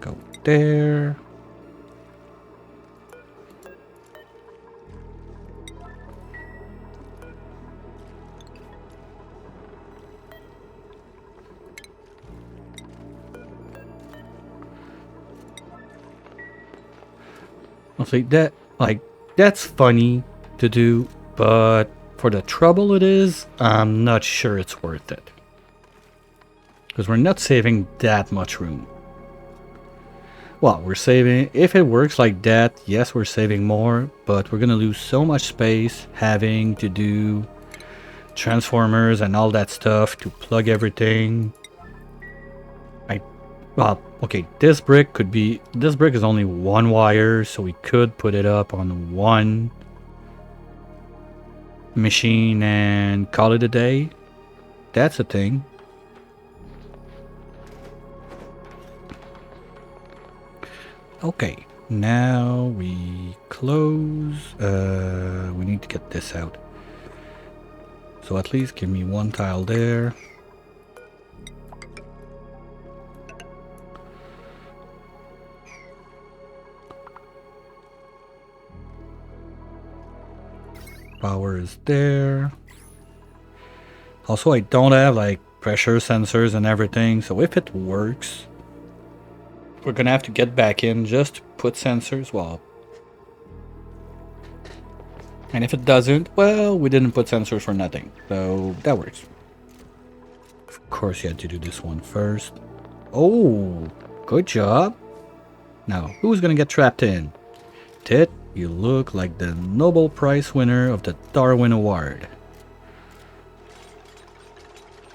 Speaker 1: Go there. I'll say that, that's funny to do, but for the trouble it is, I'm not sure it's worth it. Because we're not saving that much room. Well, we're saving, if it works like that, yes, we're saving more, but we're gonna lose so much space having to do transformers and all that stuff to plug everything. Well, okay, this brick is only one wire, so we could put it up on one machine and call it a day. That's a thing. Okay, now we close. We need to get this out. So at least give me one tile there. Power is there. Also, I don't have like pressure sensors and everything, so if it works, we're gonna have to get back in just to put sensors. Well, and if it doesn't, well, we didn't put sensors for nothing, so that works. Of course, you had to do this one first. Oh, good job. Now, who's gonna get trapped in? Tit, you look like the Nobel Prize winner of the Darwin Award.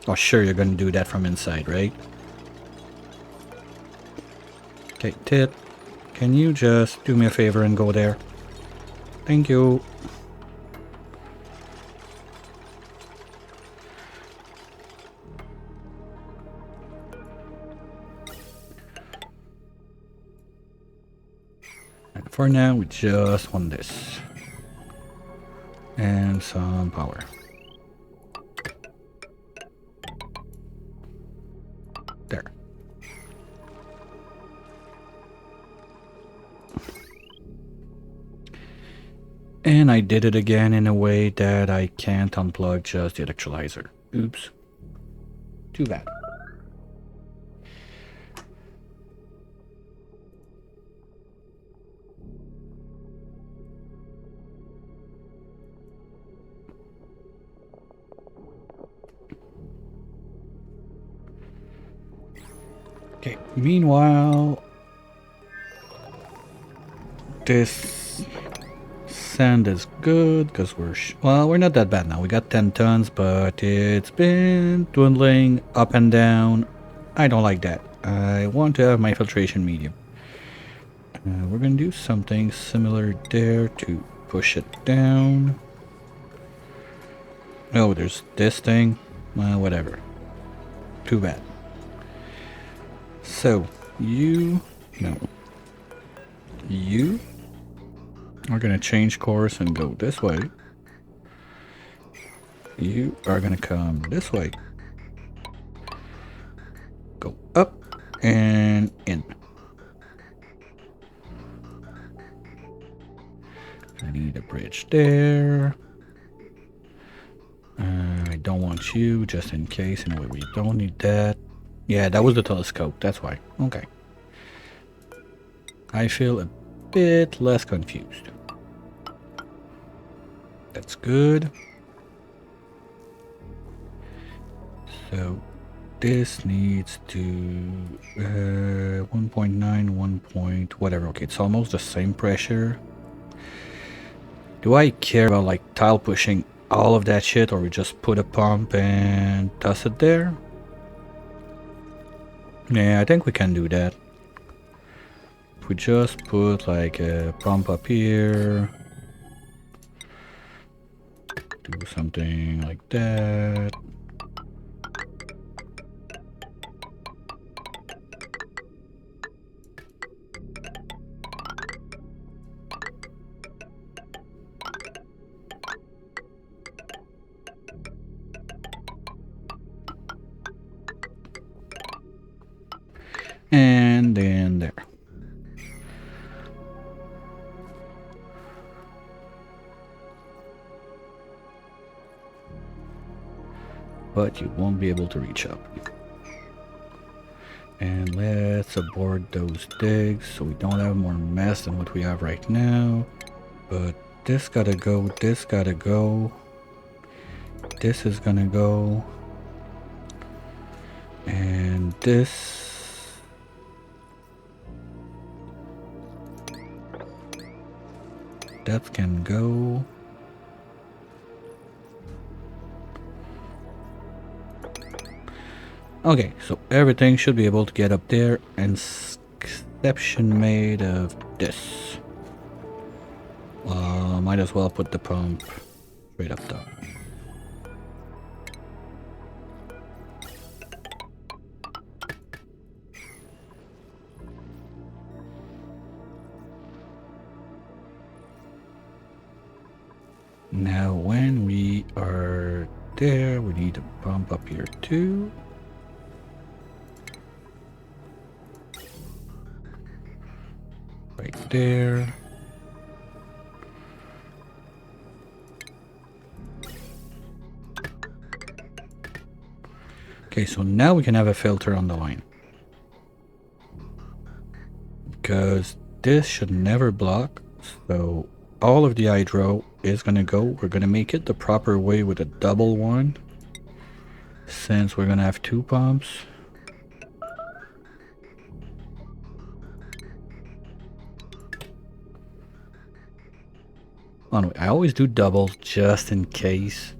Speaker 1: Oh, sure, you're gonna do that from inside, right? Okay, Tit, can you just do me a favor and go there? Thank you. And for now, we just want this. and some power. There. And I did it again in a way that I can't unplug just the electrolyzer. Oops. Too bad. Okay, meanwhile, this sand is good because we're not that bad now. We got 10 tons, but it's been dwindling up and down. I don't like that. I want to have my filtration medium. We're gonna do something similar there to push it down. Oh, there's this thing. Whatever. Too bad. So, you are gonna change course and go this way. You are gonna come this way. Go up and in. I need a bridge there. I don't want you, just in case. Anyway, we don't need that. Yeah, that was the telescope, that's why. Okay. I feel a bit less confused. That's good. So this needs to 1.9, 1 point, whatever. Okay, it's almost the same pressure. Do I care about like tile pushing all of that shit, or we just put a pump and toss it there? Yeah, I think we can do that. If we just put like a pump up here, do something like that. And then there. But you won't be able to reach up. And let's abort those digs so we don't have more mess than what we have right now. But this gotta go, this gotta go. This is gonna go. And this... that can go. Okay, so everything should be able to get up there, and exception made of this. Might as well put the pump straight up top. Now when we are there, we need a pump up here too. Right there. Okay, so now we can have a filter on the line. Because this should never block, so all of the hydro is gonna go. We're gonna make it the proper way with a double one, since we're gonna have two pumps. Anyway, I always do doubles just in case,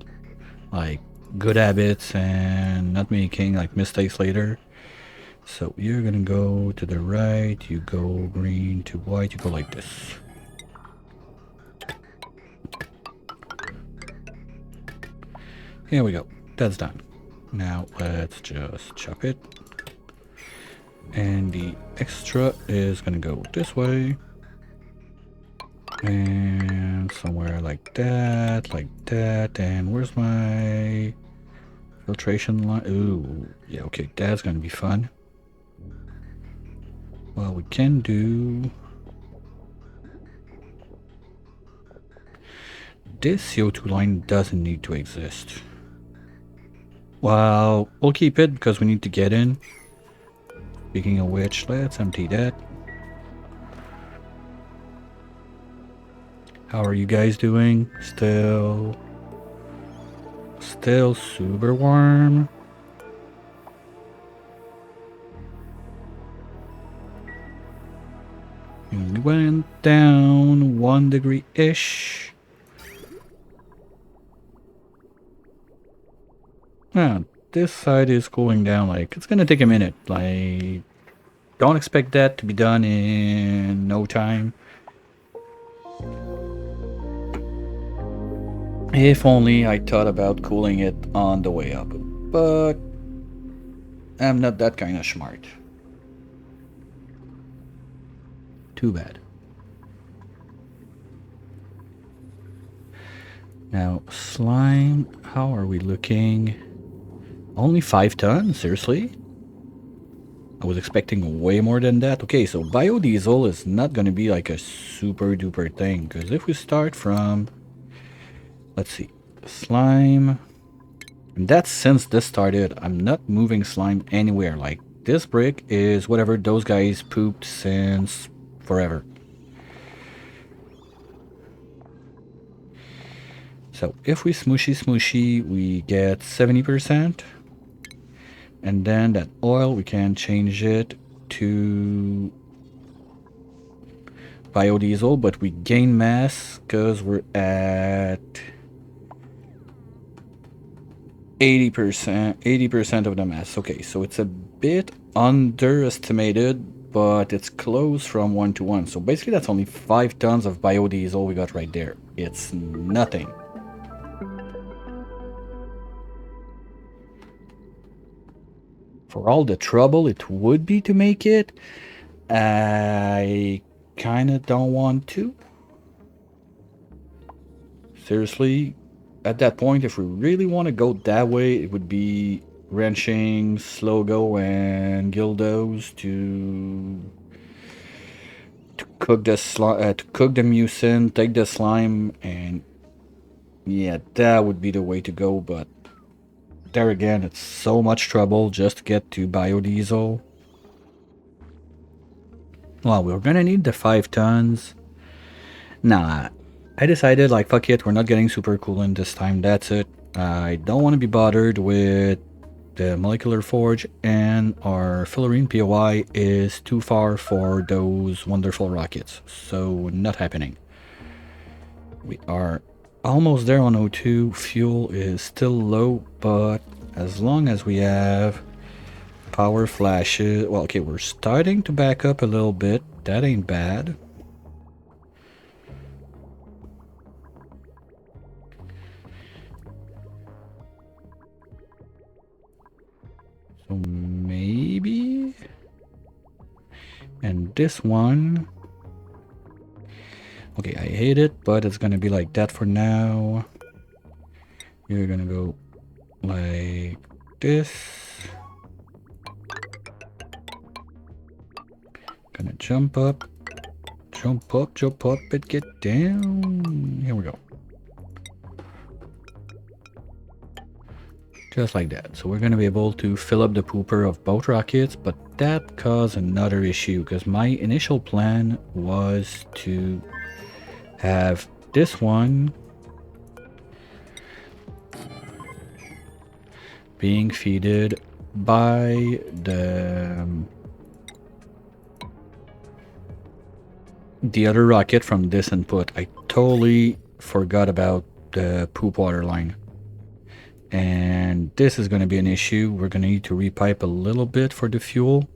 Speaker 1: like good habits and not making like mistakes later. So you're gonna go to the right, you go green to white, you go like this. Here we go, that's done. Now let's just chop it. And the extra is gonna go this way. And And somewhere like that, and where's my filtration line? Ooh, yeah, okay, that's gonna be fun. Well, we can do... This CO2 line doesn't need to exist. Well, we'll keep it because we need to get in. Speaking of which, let's empty that. How are you guys doing? Still super warm. It went down 1 degree-ish. Ah, this side is cooling down, like, it's gonna take a minute. Like, don't expect that to be done in no time. If only I thought about cooling it on the way up. But I'm not that kind of smart. Too bad. Now, slime, how are we looking? Only 5 tons? Seriously? I was expecting way more than that. Okay, so biodiesel is not going to be like a super duper thing. Because if we start from... Let's see. Slime. And that's since this started. I'm not moving slime anywhere. Like, this brick is whatever those guys pooped since forever. So if we smooshy, we get 70%. And then that oil, we can change it to biodiesel, but we gain mass because we're at 80% of the mass. Okay, so it's a bit underestimated, but it's close from 1 to 1. So basically that's only 5 tons of biodiesel we got right there. It's nothing. For all the trouble it would be to make it, I kinda don't want to. Seriously, at that point, if we really want to go that way, it would be wrenching, Slogo, and Gildos to cook the mucin, take the slime, and yeah, that would be the way to go. But there again, it's so much trouble just to get to biodiesel. Well, we're gonna need the 5 tons. Nah, I decided, like, fuck it, we're not getting super coolant this time, that's it. I don't want to be bothered with the molecular forge, and our fluorine POI is too far for those wonderful rockets, so not happening. We are almost there on O2, fuel is still low, but as long as we have power flashes, well, okay, we're starting to back up a little bit, that ain't bad. So maybe... And this one... Okay, I hate it, but it's gonna be like that for now. You're gonna go like this. Gonna jump up, and get down. Here we go. Just like that. So we're gonna be able to fill up the pooper of both rockets, but that caused another issue because my initial plan was to have this one being feeded by the other rocket from this input. I totally forgot about the poop water line. And this is going to be an issue. We're going to need to repipe a little bit for the fuel,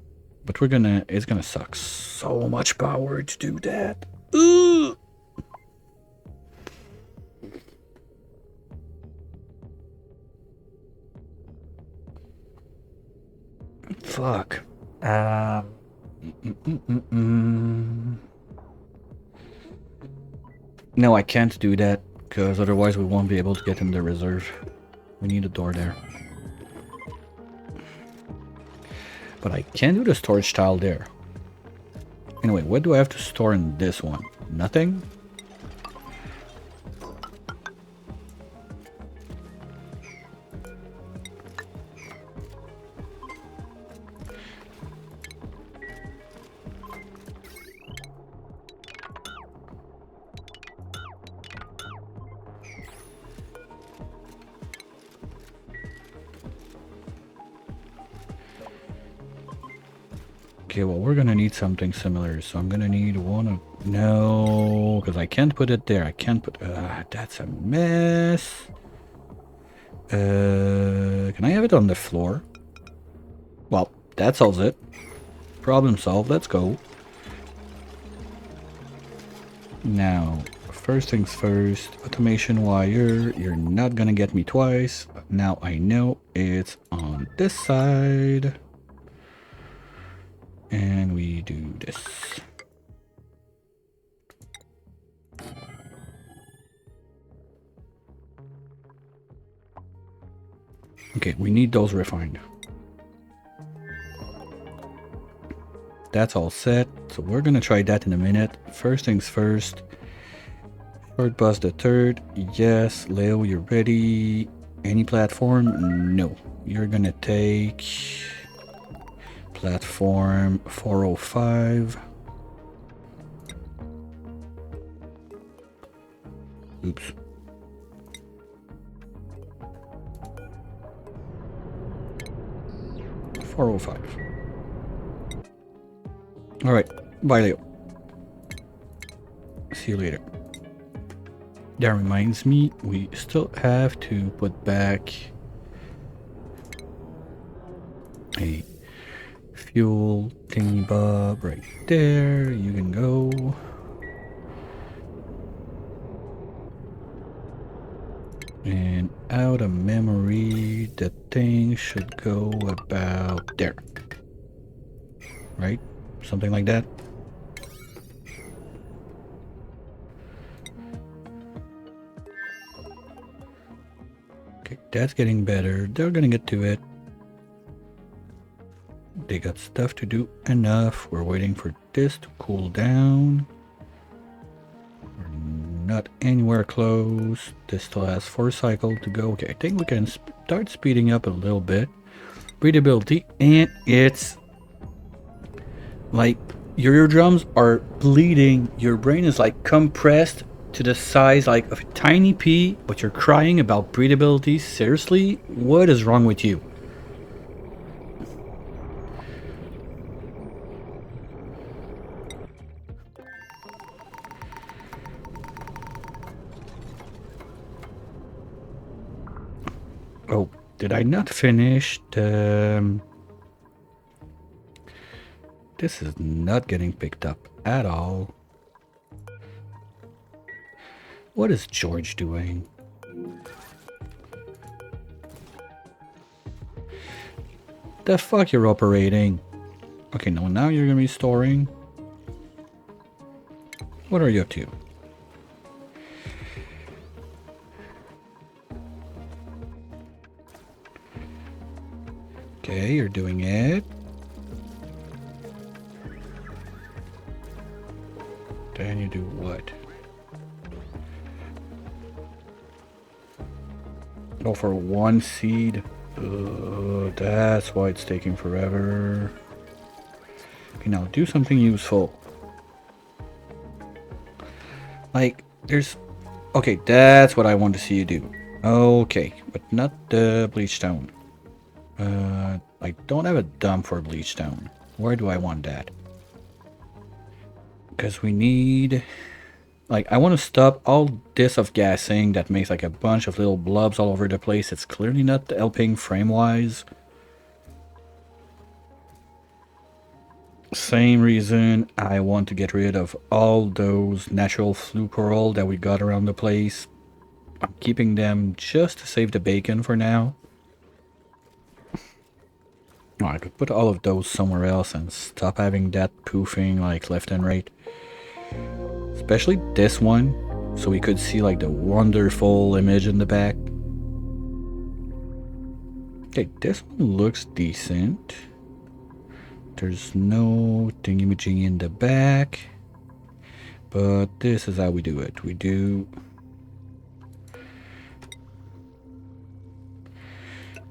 Speaker 1: but it's going to suck so much power to do that. Ugh. Fuck. No, I can't do that, because otherwise we won't be able to get in the reserve. We need a door there. But I can do the storage tile there. Anyway, what do I have to store in this one? Nothing? Okay, well, we're gonna need something similar, so I'm gonna need one of... No, because I can't put it there. I can't put... that's a mess. Can I have it on the floor? Well, that solves it. Problem solved. Let's go. Now, first things first, automation wire. You're not gonna get me twice. Now I know it's on this side. And we do this. Okay, we need those refined. That's all set. So we're gonna try that in a minute. First things first. Short bus the third. Yes, Leo, you're ready. Any platform? No. You're gonna take platform 405. Oops. $405. Alright, bye Leo. See you later. That reminds me, we still have to put back a fuel thingy bob right there. You can go. And out of memory, the thing should go about there. Right? Something like that. Okay, that's getting better. They're gonna get to it. They got stuff to do enough. We're waiting for this to cool down. We're not anywhere close. This still has 4 cycles to go. Okay, I think we can start speeding up a little bit. Breathability, and it's like your eardrums are bleeding. Your brain is like compressed to the size like of a tiny pea, but you're crying about breathability. Seriously, what is wrong with you? Oh, did I not finish the... This is not getting picked up at all. What is George doing? The fuck you're operating? Okay, no, now you're gonna be storing. What are you up to? Okay, you're doing it. Then you do what? Oh, for 1 seed? That's why it's taking forever. Okay, now do something useful. Like, there's... Okay, that's what I want to see you do. Okay, but not the bleach stone. I don't have a dump for bleach stone. Where do I want that? Because we need... Like, I want to stop all this of gassing that makes like a bunch of little blobs all over the place. It's clearly not helping frame-wise. Same reason I want to get rid of all those natural flue pearl that we got around the place. I'm keeping them just to save the bacon for now. Oh, I could put all of those somewhere else and stop having that poofing like left and right. Especially this one. so we could see like the wonderful image in the back. Okay, this one looks decent. There's no thingy-majiggy in the back, but this is how we do it. We do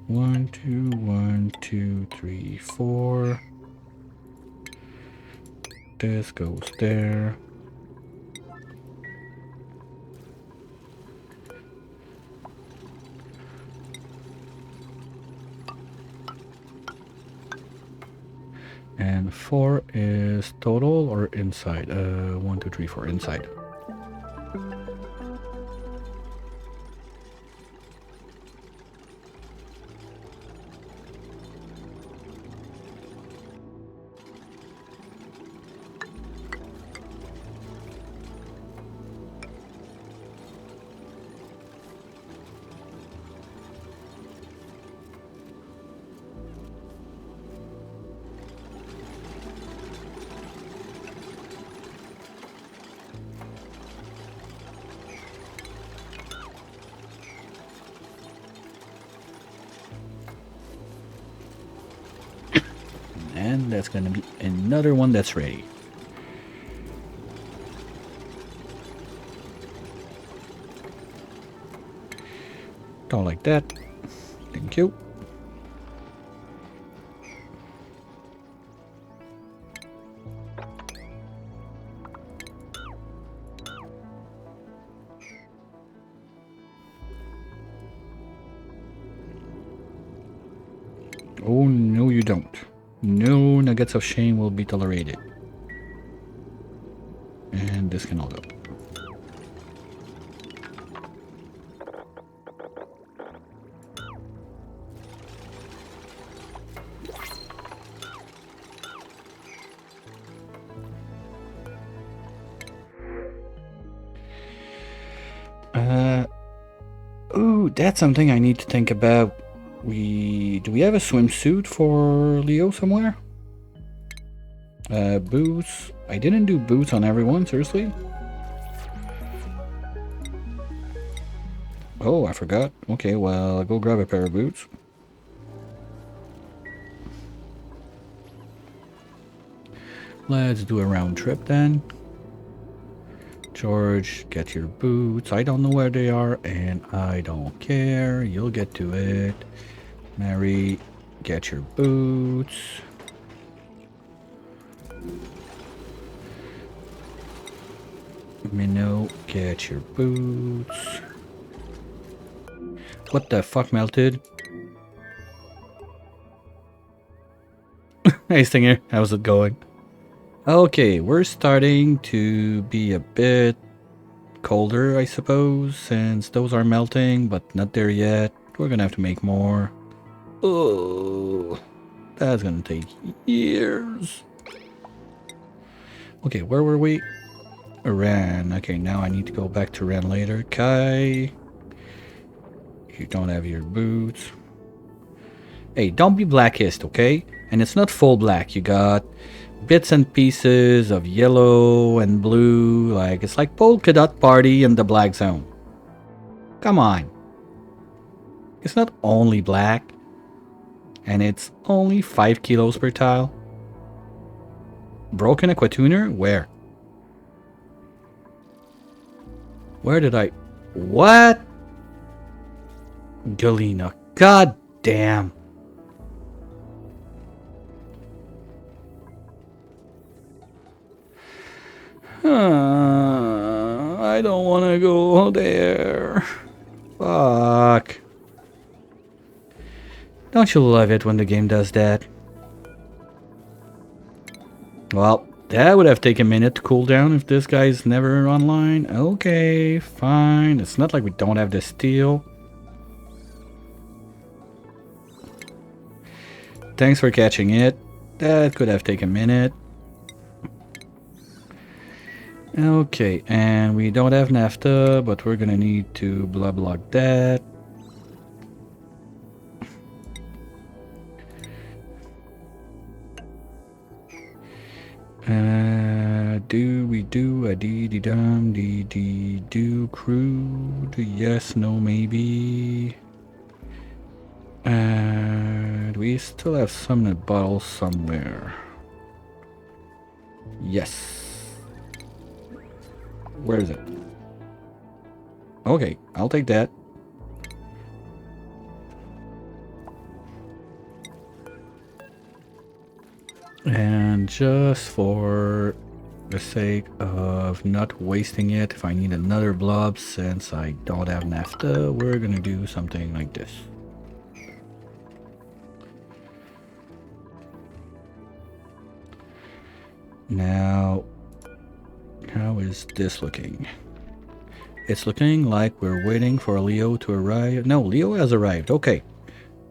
Speaker 1: 1, 2, 1, 2, 3, 4. This goes there. And 4 is total or inside? 1, 2, 3, 4 inside. And that's gonna be another one that's ready. Don't like that. Thank you. Oh, no you don't. No nuggets of shame will be tolerated. And this can all go. Ooh, that's something I need to think about. Do we have a swimsuit for Leo somewhere? Boots. I didn't do boots on everyone, seriously? Oh, I forgot. Okay, well, I'll go grab a pair of boots. Let's do a round trip then. George, get your boots. I don't know where they are, and I don't care. You'll get to it. Mary, get your boots. Minnow, get your boots. What the fuck melted? Hey Stinger, how's it going? Okay, we're starting to be a bit colder, I suppose, since those are melting, but not there yet. We're gonna have to make more. Oh, that's gonna take years. Okay, where were we? Ren. Okay, now I need to go back to Ren later. Kai, you don't have your boots. Hey, don't be blackist, okay? And it's not full black. You got bits and pieces of yellow and blue. Like, it's like polka dot party in the black zone. Come on. It's not only black. And it's only 5 kilos per tile. Broken Aquatuner? Where? Where did I... What? Galena. God damn. I don't want to go there. Fuck. Don't you love it when the game does that? Well, that would have taken a minute to cool down if this guy's never online. Okay, fine. It's not like we don't have the steel. Thanks for catching it. That could have taken a minute. Okay, and we don't have naphtha, but we're gonna need to block that. do we do a dee dee dum dee dee do crude? Yes, no, maybe. And we still have some in a bottle somewhere. Yes. Where is it? Okay, I'll take that. And just for the sake of not wasting it, if I need another blob since I don't have naphtha, we're gonna do something like this. Now, how is this looking? It's looking like we're waiting for Leo to arrive. No, Leo has arrived. Okay,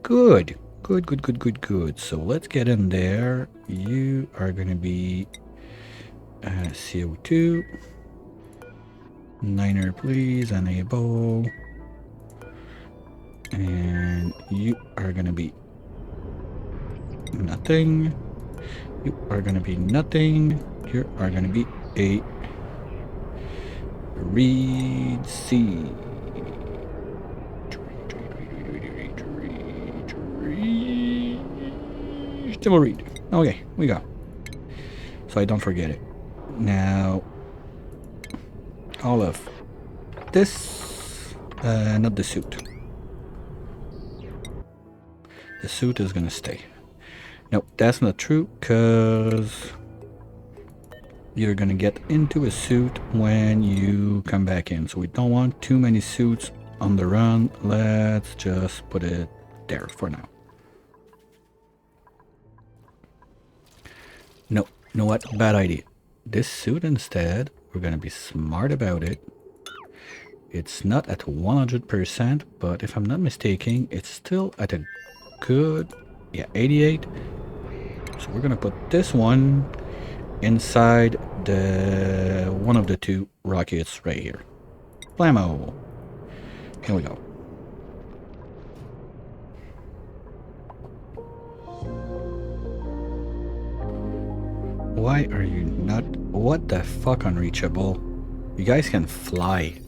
Speaker 1: good. Good. So let's get in there. You are gonna be CO2. Niner, please, enable. And you are gonna be nothing. You are gonna be nothing. You are gonna be a reed seed. Still a reed. Okay, we go. So I don't forget it. Now, all of this, not the suit. The suit is gonna stay. No, that's not true, because you're gonna get into a suit when you come back in. So we don't want too many suits on the run. Let's just put it there for now. No, you know what? Bad idea. This suit instead, we're gonna be smart about it. It's not at 100%, but if I'm not mistaken, it's still at a good, yeah, 88. So we're gonna put this one inside the one of the two rockets right here. Blammo! Here we go. Why are you not? What the fuck, unreachable? You guys can fly.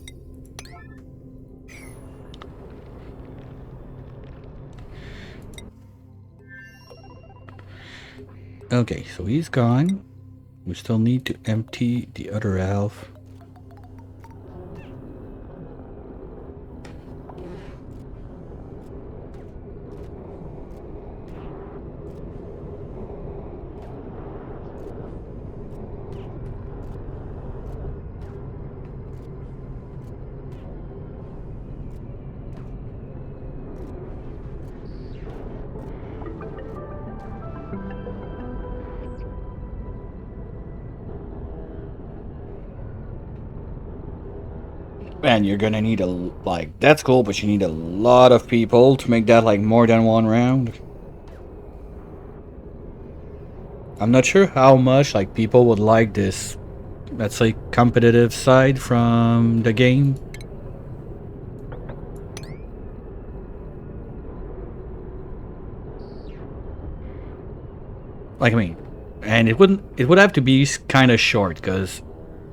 Speaker 1: Okay, so he's gone. We still need to empty the other half. Man, you're gonna need like, that's cool, but you need a lot of people to make that like more than one round. I'm not sure how much like people would like this, let's say, competitive side from the game. Like, I mean, and it would have to be kind of short, because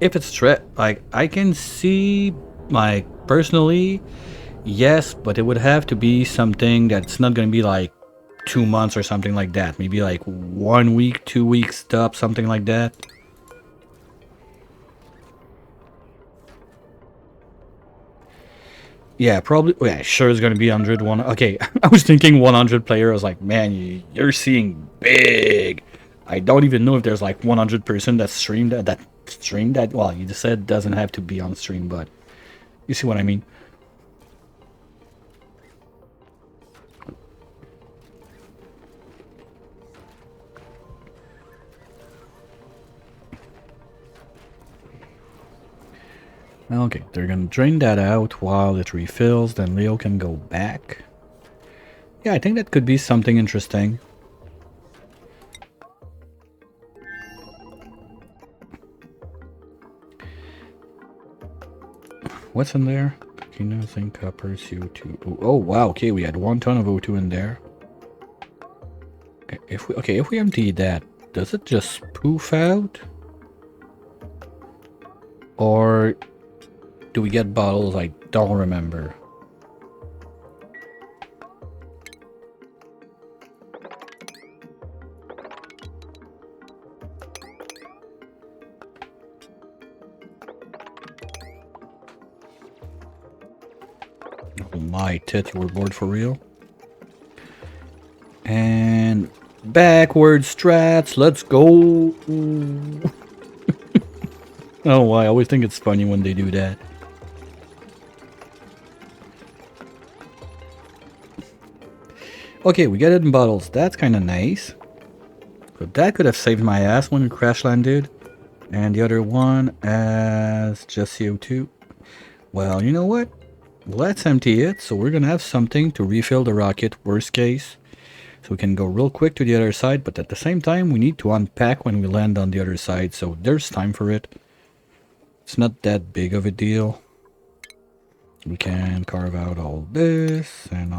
Speaker 1: if it's like, I can see, like, personally, yes, but it would have to be something that's not gonna be like 2 months or something like that. Maybe like 1 week, 2 weeks stop, something like that. Yeah, probably. Yeah, sure, it's gonna be 101. Okay, I was thinking 100 player. I was like, man, you're seeing big. I don't even know if there's like 100% that streamed that. Well, you just said doesn't have to be on stream, but you see what I mean. Okay, they're gonna drain that out while it refills, then Leo can go back. Yeah, I think that could be something interesting. What's in there? Kino, zinc, copper, CO2. Oh wow, okay, we had 1 ton of O2 in there. If we empty that, does it just poof out? Or do we get bottles? I don't remember. Oh my tit, you were bored for real? And backward strats, let's go. Oh, I always think it's funny when they do that. Okay, we got it in bottles. That's kind of nice. But that could have saved my ass when we crash landed. And the other one as just CO2. Well, you know what? Let's empty it. So we're going to have something to refill the rocket, worst case. So we can go real quick to the other side. But at the same time, we need to unpack when we land on the other side. So there's time for it. It's not that big of a deal. We can carve out all this, and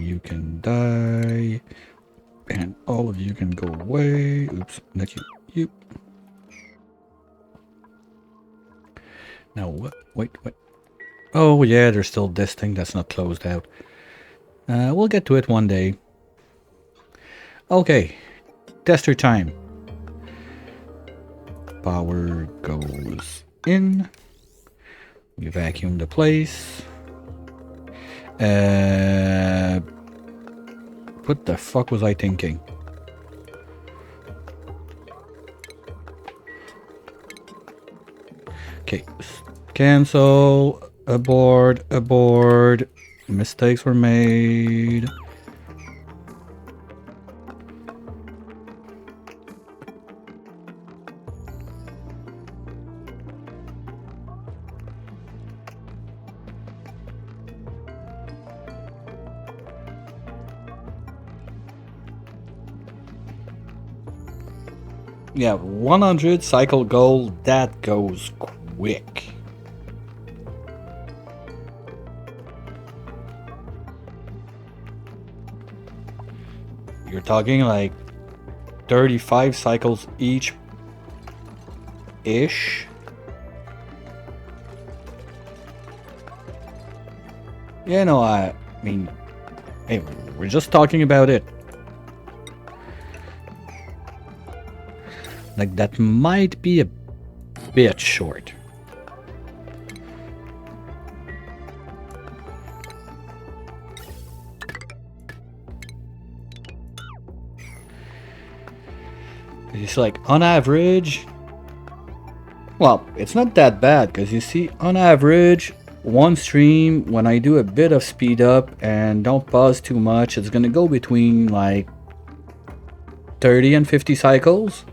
Speaker 1: you can die. And all of you can go away. Oops, not you. You. Now what? Wait. Oh yeah, there's still this thing that's not closed out. We'll get to it one day. Okay, tester time. Power goes in. We vacuum the place. What the fuck was I thinking? Okay, cancel, abort, mistakes were made. Yeah, 100 cycle goal, that goes quick. You're talking like 35 cycles each ish. Yeah, no, I mean, hey, we're just talking about it. Like, that might be a bit short. It's like, on average... Well, it's not that bad, because you see, on average, one stream, when I do a bit of speed up and don't pause too much, it's gonna go between, like, 30 and 50 cycles.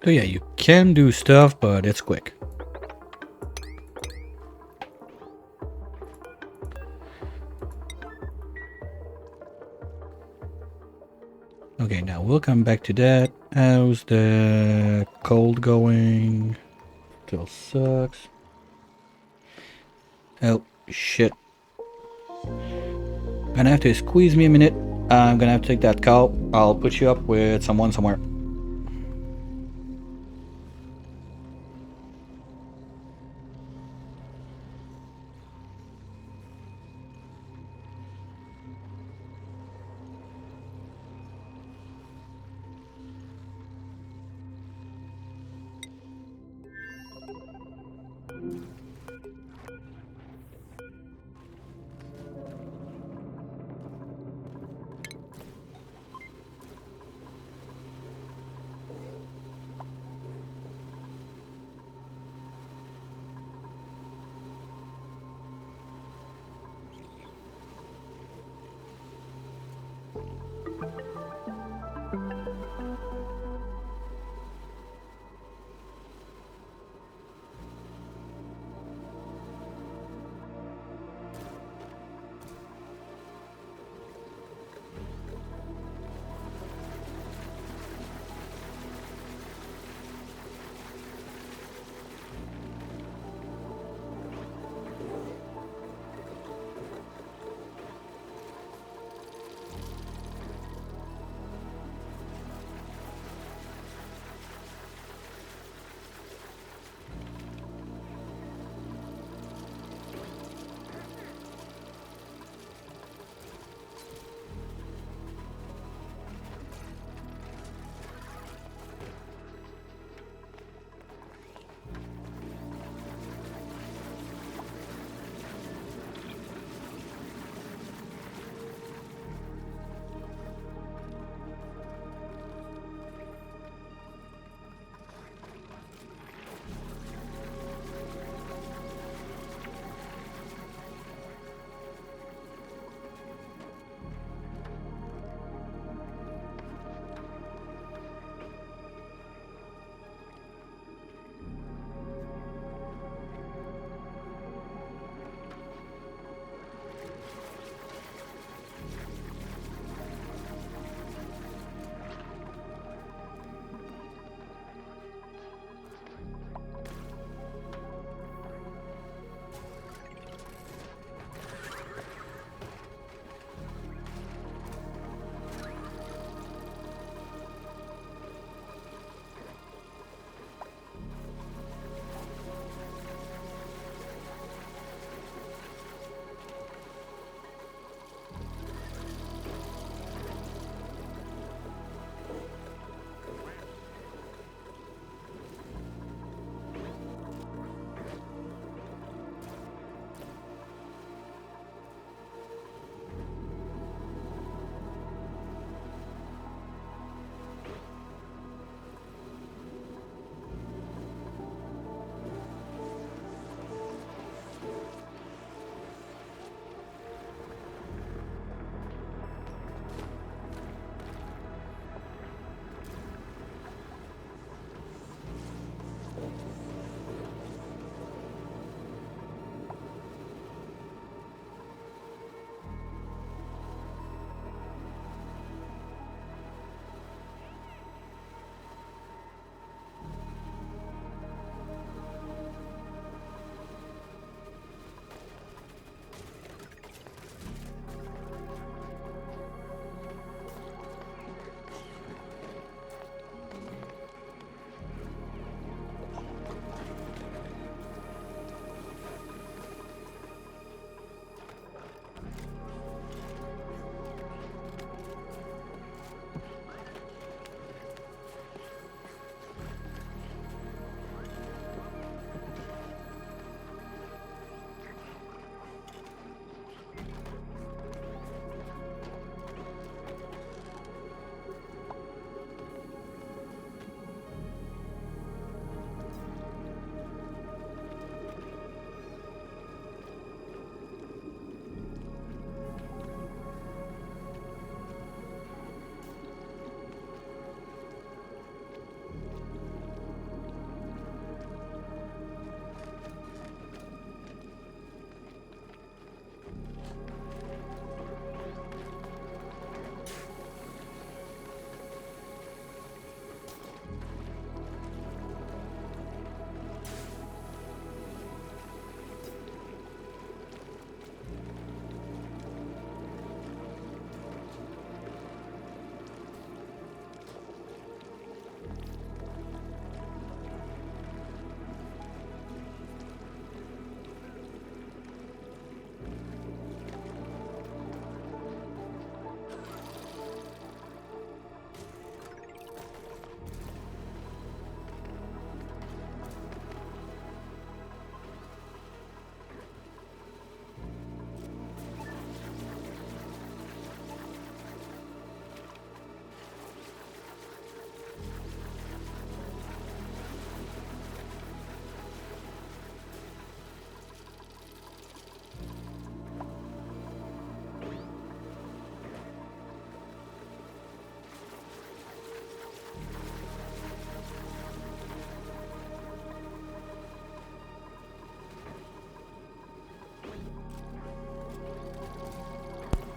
Speaker 1: So yeah, you can do stuff, but it's quick. Okay, now we'll come back to that. How's the cold going? Still sucks. Oh, shit. Gonna have to squeeze me a minute. I'm gonna have to take that call. I'll put you up with someone somewhere.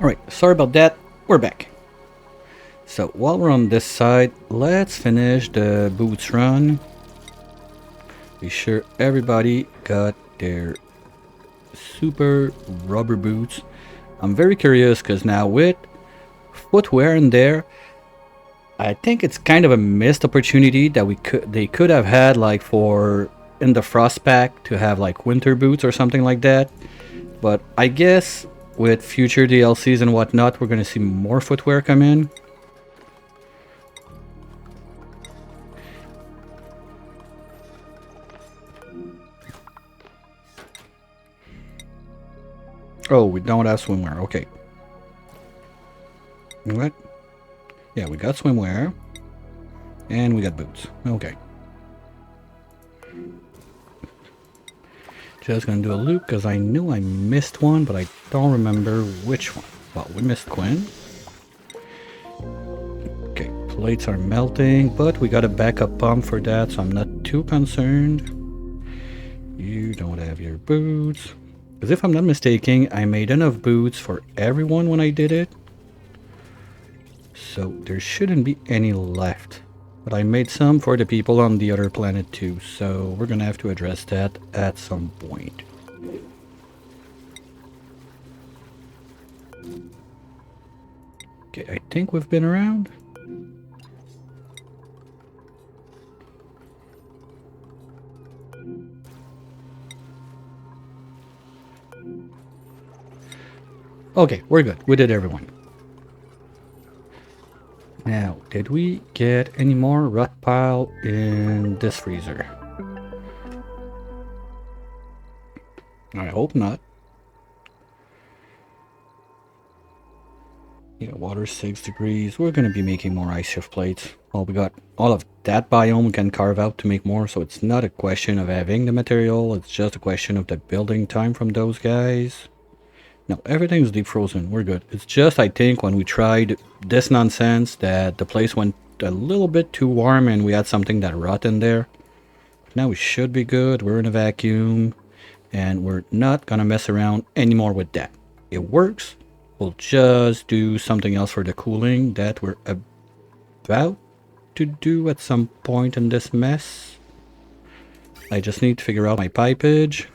Speaker 1: Alright, sorry about that. We're back. So while we're on this side, let's finish the boots run. Be sure everybody got their super rubber boots. I'm very curious because now with footwear in there, I think it's kind of a missed opportunity that they could have had like for in the frost pack to have like winter boots or something like that. But I guess with future DLCs and whatnot, we're gonna see more footwear come in. Oh, we don't have swimwear. Okay. What? Yeah, we got swimwear. And we got boots. Okay. Just gonna do a loop because I knew I missed one, but I don't remember which one. Well, we missed Quinn. Okay, plates are melting, but we got a backup pump for that, so I'm not too concerned. You don't have your boots. Because if I'm not mistaken, I made enough boots for everyone when I did it. So there shouldn't be any left. But I made some for the people on the other planet too, so we're gonna have to address that at some point. Okay, I think we've been around. Okay, we're good. We did everyone. Now, did we get any more rot pile in this freezer? I hope not. Yeah, water 6 degrees. We're gonna be making more ice shift plates. Well, we got all of that biome we can carve out to make more, so it's not a question of having the material, it's just a question of the building time from those guys. No, everything's deep frozen. We're good. It's just, I think, when we tried this nonsense that the place went a little bit too warm and we had something that rot in there. Now we should be good. We're in a vacuum and we're not gonna mess around anymore with that. It works. We'll just do something else for the cooling that we're about to do at some point in this mess. I just need to figure out my pipage.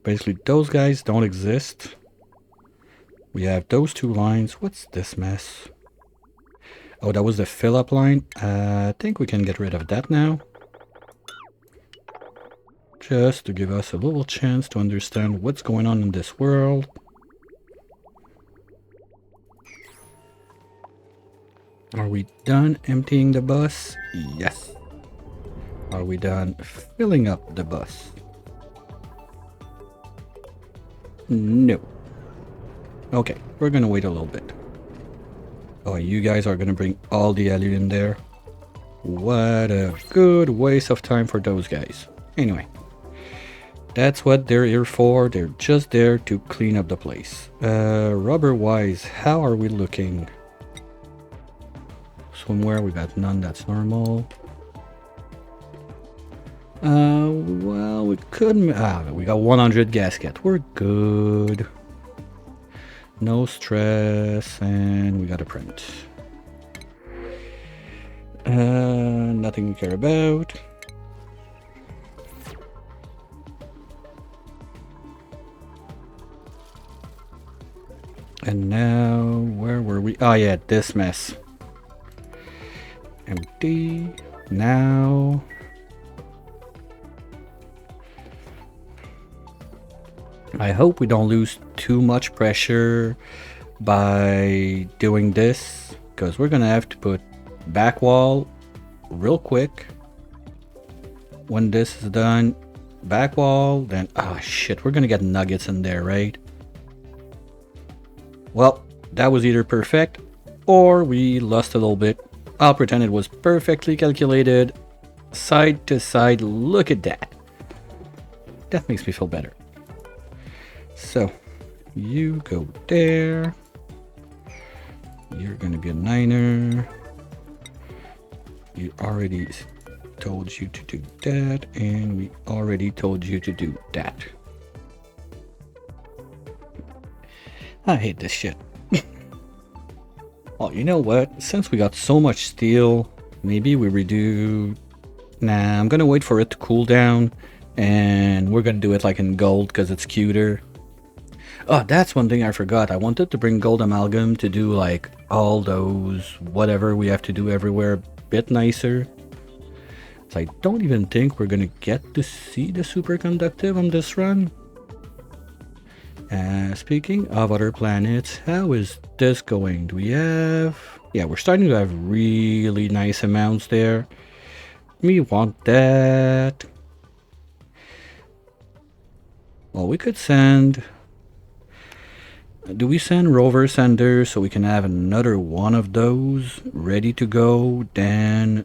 Speaker 1: Basically, those guys don't exist. We have those two lines. What's this mess? Oh, that was the fill-up line. I think we can get rid of that now. Just to give us a little chance to understand what's going on in this world. Are we done emptying the bus? Yes. Are we done filling up the bus? No. Okay, we're gonna wait a little bit. Oh, you guys are gonna bring all the alu in there? What a good waste of time for those guys. Anyway, that's what they're here for. They're just there to clean up the place. Rubber-wise, how are we looking? Swimwear, we got none, that's normal. Well, we couldn't... we got 100 gasket. We're good. No stress, and we got a print. Nothing we care about. And now, where were we? Oh yeah, this mess. Empty. Now... I hope we don't lose too much pressure by doing this, because we're gonna have to put back wall real quick. When this is done, back wall, then shit, we're gonna get nuggets in there, right? Well, that was either perfect or we lost a little bit. I'll pretend it was perfectly calculated, side to side. Look at that. That makes me feel better. So, you go there. You're gonna be a 9er. You already told you to do that, and we already told you to do that. I hate this shit. Well, you know what? Since we got so much steel, maybe we redo... Nah, I'm gonna wait for it to cool down, and we're gonna do it like in gold because it's cuter. Oh, that's one thing I forgot. I wanted to bring gold amalgam to do like all those whatever we have to do everywhere a bit nicer. So I don't even think we're gonna get to see the superconductive on this run. Speaking of other planets, how is this going? Do we have... Yeah, we're starting to have really nice amounts there. We want that. Well, we could send... Do we send rover senders so we can have another one of those ready to go? Then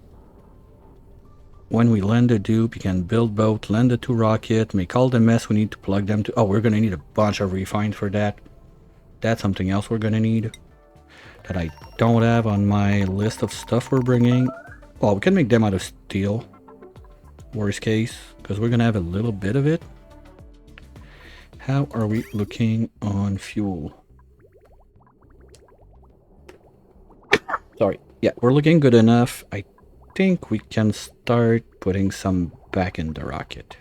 Speaker 1: when we land the dupe, you can build both, land the 2 rocket, make all the mess we need to plug them to... Oh, we're gonna need a bunch of refined for that. That's something else we're gonna need that I don't have on my list of stuff we're bringing. Well, we can make them out of steel, worst case, because we're gonna have a little bit of it. How are we looking on fuel? Sorry. Yeah, we're looking good enough. I think we can start putting some back in the rocket.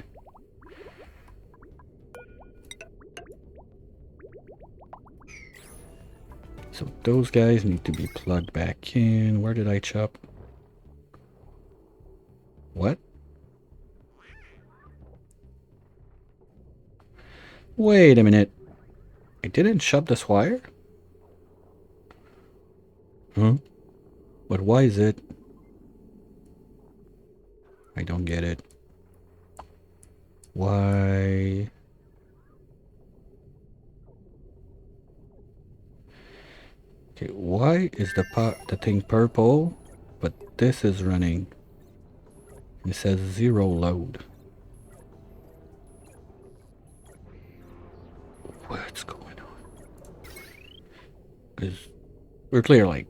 Speaker 1: So those guys need to be plugged back in. Where did I chop? What? Wait a minute. I didn't chop this wire? Huh? But why is it? I don't get it. Why? Okay, why is the thing purple, but this is running? It says 0 load. What's going on? Because we're clear, like,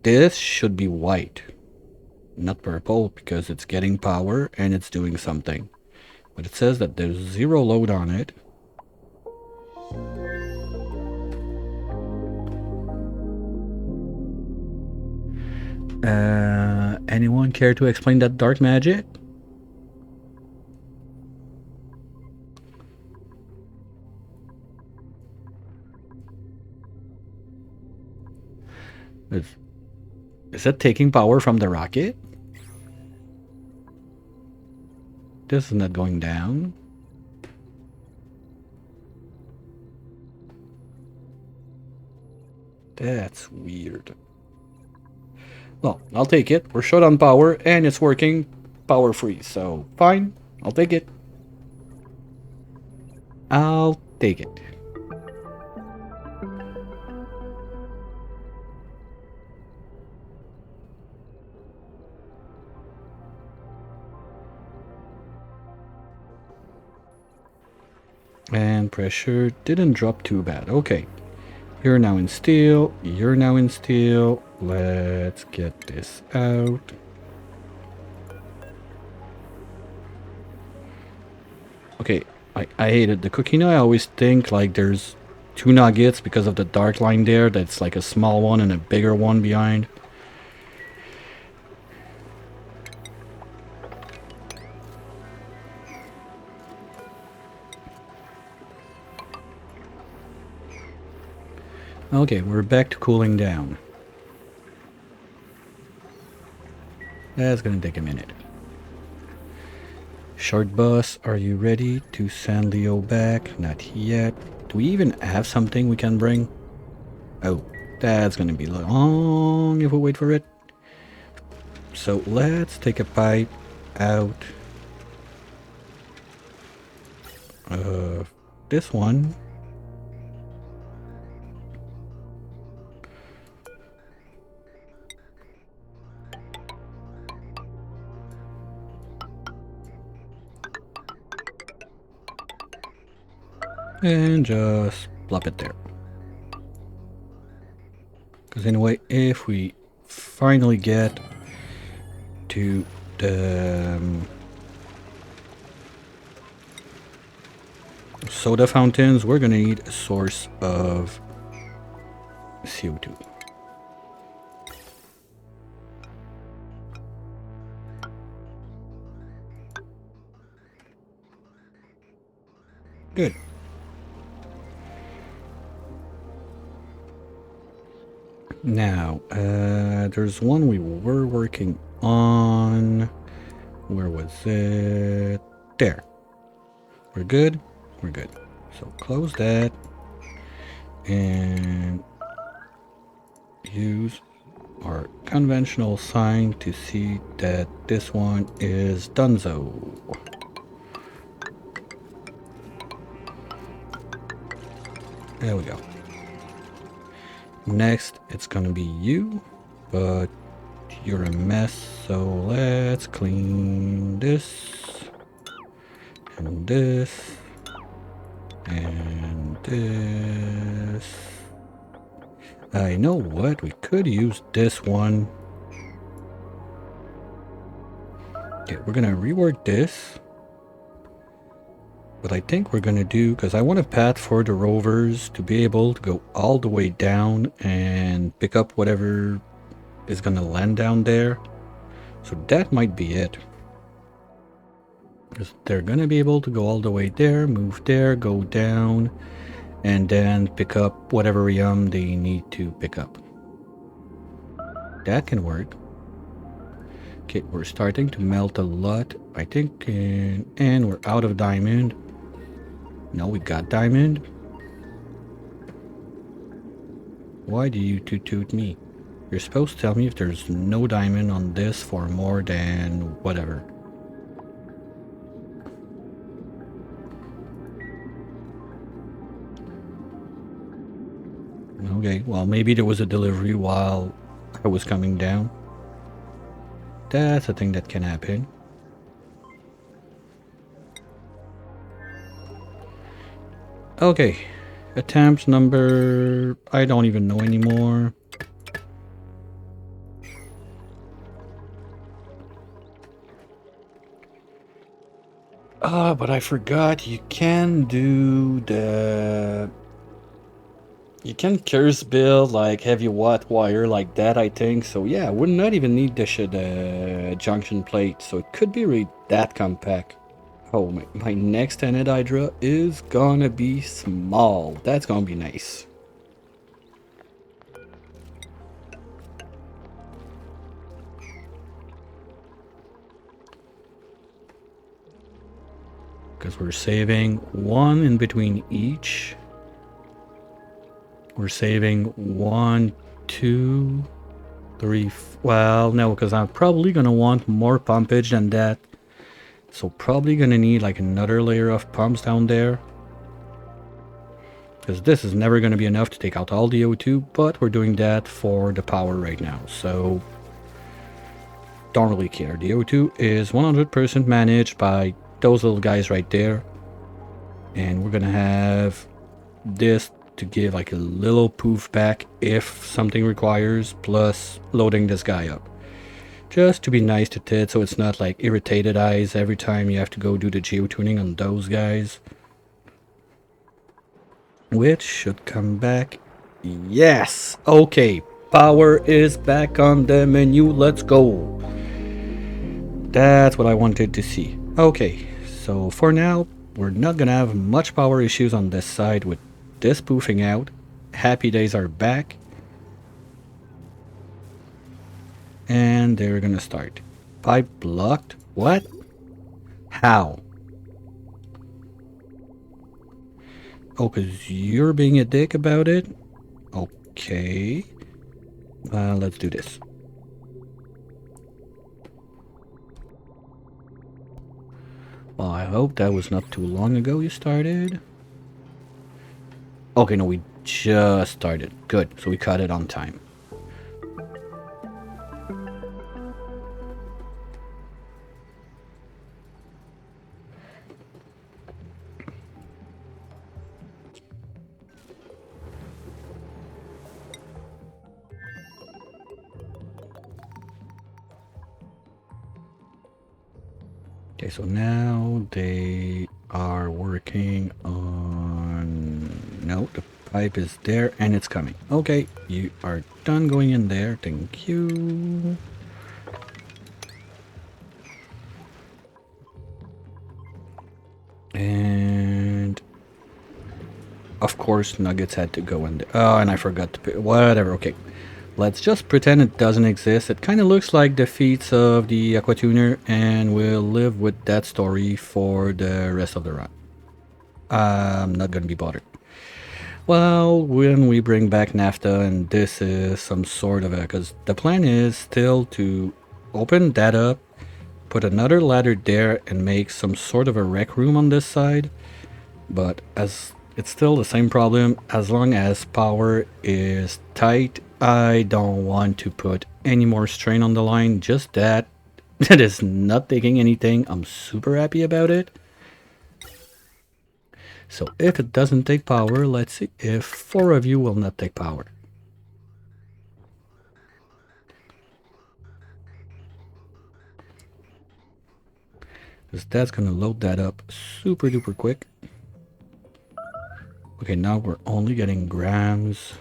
Speaker 1: this should be white, not purple, because it's getting power and it's doing something. But it says that there's 0 load on it. Anyone care to explain that dark magic? Is that taking power from the rocket? This is not going down. That's weird. Well, I'll take it. We're short on power and it's working power free, so fine. I'll take it. I'll take it. And pressure didn't drop too bad. Okay. You're now in steel. You're now in steel. Let's get this out. Okay. I hate it. The cookina, I always think like there's 2 nuggets because of the dark line there. That's like a small one and a bigger one behind. Okay, we're back to cooling down. That's gonna take a minute. Short bus, are you ready to send Leo back? Not yet. Do we even have something we can bring? Oh, that's gonna be long if we wait for it. So let's take a pipe out. This one. And just plop it there. Because anyway, if we finally get to the soda fountains, we're gonna need a source of CO2. Good. Now, there's one we were working on. Where was it? There. We're good? We're good. So close that. And use our conventional sign to see that this one is donezo. There we go. Next, it's gonna be you, but you're a mess, so let's clean this, and this, and this. I know what, we could use this one. Okay, we're gonna rework this. What I think we're gonna do, because I want a path for the rovers to be able to go all the way down and pick up whatever is gonna land down there. So that might be it. Because they're gonna be able to go all the way there, move there, go down, and then pick up whatever yum they need to pick up. That can work. Okay, we're starting to melt a lot, I think, and we're out of diamond. No, we got diamond. Why do you toot me? You're supposed to tell me if there's no diamond on this for more than whatever. Okay, well, maybe there was a delivery while I was coming down. That's a thing that can happen. Okay, attempt number... I don't even know anymore. But I forgot you can do the... You can curse build like heavy watt wire like that, I think. So yeah, would not even need the junction plate. So it could be really that compact. Oh, my next Tened Hydra is gonna be small. That's gonna be nice. Because we're saving one in between each. We're saving 1, 2, 3. Well, no, because I'm probably gonna want more pumpage than that. So probably gonna need like another layer of pumps down there. Because this is never gonna be enough to take out all the O2, but we're doing that for the power right now. So don't really care. The O2 is 100% managed by those little guys right there. And we're gonna have this to give like a little poof back if something requires, plus loading this guy up. Just to be nice to Ted, so it's not like irritated eyes every time you have to go do the geotuning on those guys. Which should come back. Yes! Okay, power is back on the menu, let's go! That's what I wanted to see. Okay, so for now, we're not gonna have much power issues on this side with this poofing out. Happy days are back. And they're gonna start. Pipe blocked? What? How? Oh, because you're being a dick about it? Okay. Let's do this. Well, I hope that was not too long ago you started. Okay, no, we just started. Good, so we cut it on time. Okay, so now they are working on... No, the pipe is there and it's coming. Okay, you are done going in there. Thank you. And Of course, nuggets had to go in there. Oh, and I forgot to put... Whatever, okay. Let's just pretend it doesn't exist. It kind of looks like the feats of the Aquatuner, and we'll live with that story for the rest of the run. I'm not gonna be bothered. Well, when we bring back NAFTA, and this is some sort of a... Because the plan is still to open that up, put another ladder there, and make some sort of a rec room on this side. But as it's still the same problem, as long as power is tight, I don't want to put any more strain on the line. Just that. It is not taking anything. I'm super happy about it. So if it doesn't take power, let's see if 4 of you will not take power. Because that's going to load that up super duper quick. Okay, now we're only getting grams.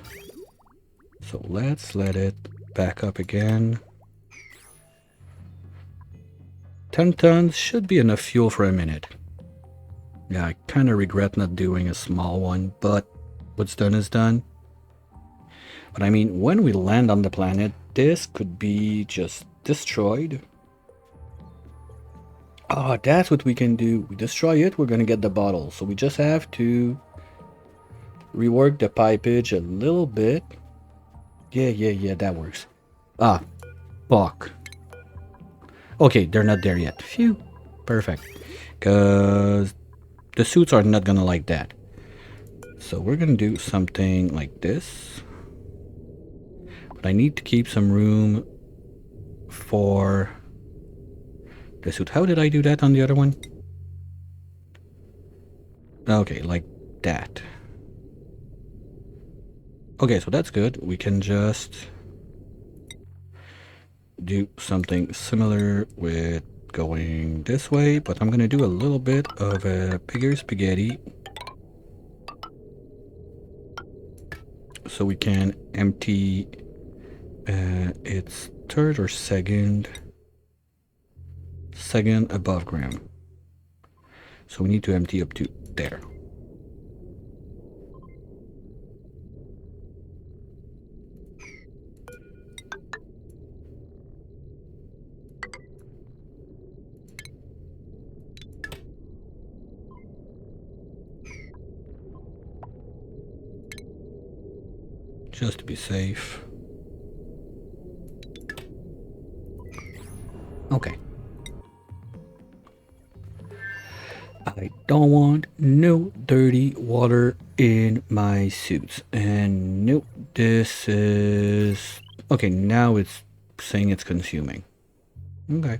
Speaker 1: So let's let it back up again. 10 tons should be enough fuel for a minute. Yeah, I kind of regret not doing a small one, but what's done is done. But I mean, when we land on the planet, this could be just destroyed. Oh, that's what we can do. We destroy it, we're gonna get the bottle. So we just have to rework the pipage a little bit. Yeah, that works. Ah, fuck. Okay, they're not there yet. Phew. Perfect. Because the suits are not gonna like that. So we're gonna do something like this. But I need to keep some room for the suit. How did I do that on the other one? Okay, like that. Okay, so that's good. We can just do something similar with going this way, but I'm gonna do a little bit of a bigger spaghetti so we can empty its third or second above ground. So we need to empty up to there. Just to be safe. Okay. I don't want no dirty water in my suits. And nope, this is... Okay, now it's saying it's consuming. Okay.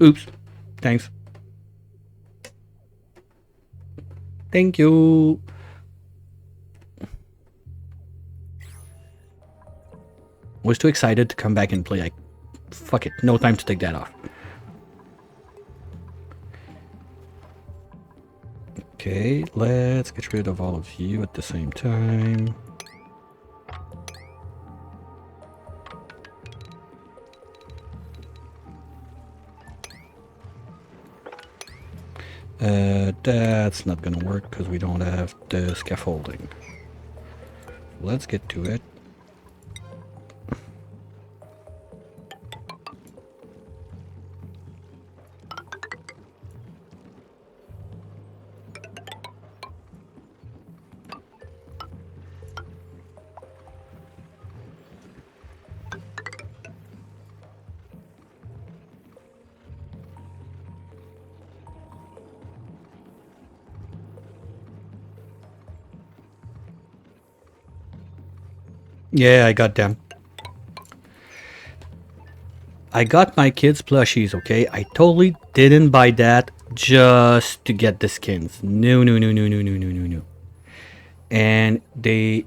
Speaker 1: Oops. Thanks. Thank you. Was too excited to come back and play. Like, fuck it. No time to take that off. Okay, let's get rid of all of you at the same time. That's not gonna work because we don't have the scaffolding. Let's get to it. Yeah, I got them. I got my kids' plushies, okay? I totally didn't buy that just to get the skins. No. And they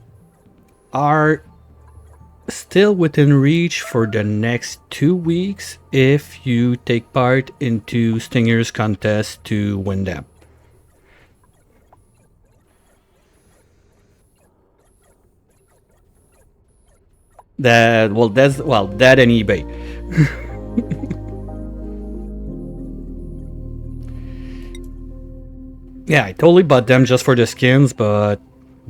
Speaker 1: are still within reach for the next 2 weeks if you take part into Stinger's contest to win them. That and eBay. Yeah, I totally bought them just for the skins, but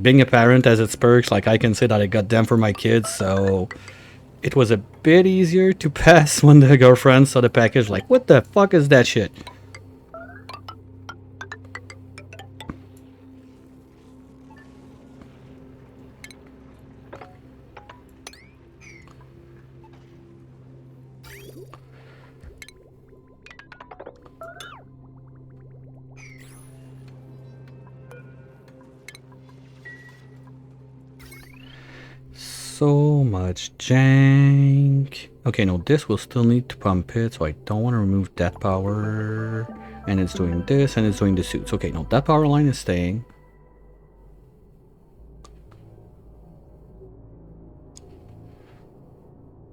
Speaker 1: being a parent has its perks. Like, I can say that I got them for my kids, so it was a bit easier to pass when the girlfriend saw the package. Like, what the fuck is that shit? So much jank. Okay, no, this will still need to pump it, so I don't want to remove that power. And it's doing this, and it's doing the suits. Okay, no, that power line is staying.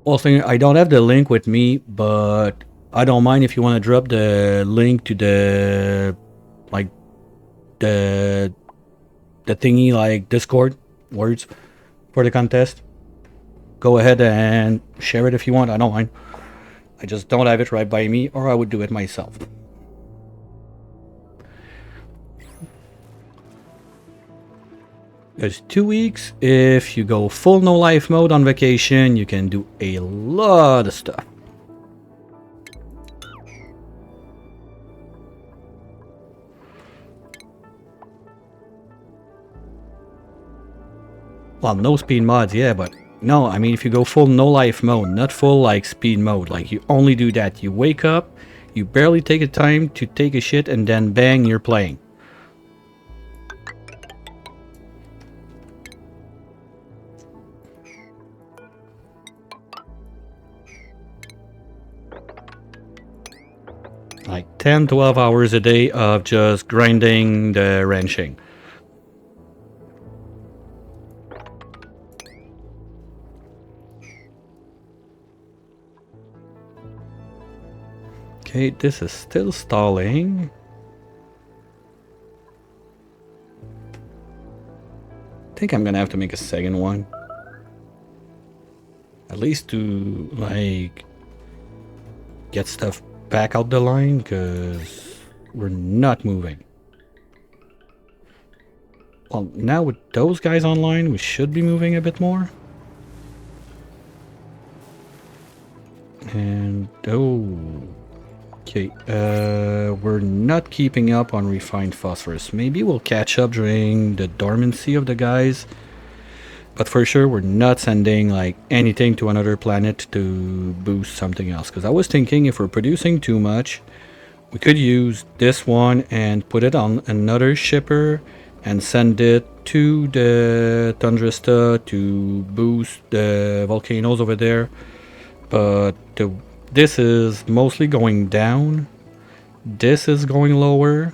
Speaker 1: Also, I don't have the link with me, but I don't mind if you want to drop the link to the, like, the thingy, like Discord words for the contest. Go ahead and share it if you want. I don't mind. I just don't have it right by me, or I would do it myself. There's 2 weeks. If you go full no life mode on vacation, you can do a lot of stuff. Well, no speed mods, yeah, but no, I mean, if you go full no life mode, not full like speed mode, like you only do that. You wake up, you barely take a time to take a shit, and then bang, you're playing. Like 10-12 hours a day of just grinding the wrenching. Okay, this is still stalling. I think I'm gonna have to make a second one. At least to, like, get stuff back out the line, because we're not moving. Well, now with those guys online, we should be moving a bit more. And, oh... Okay, we're not keeping up on refined phosphorus. Maybe we'll catch up during the dormancy of the guys. But for sure, we're not sending like anything to another planet to boost something else. Because I was thinking if we're producing too much, we could use this one and put it on another shipper and send it to the Tundrasta to boost the volcanoes over there. But this is mostly going down. This is going lower.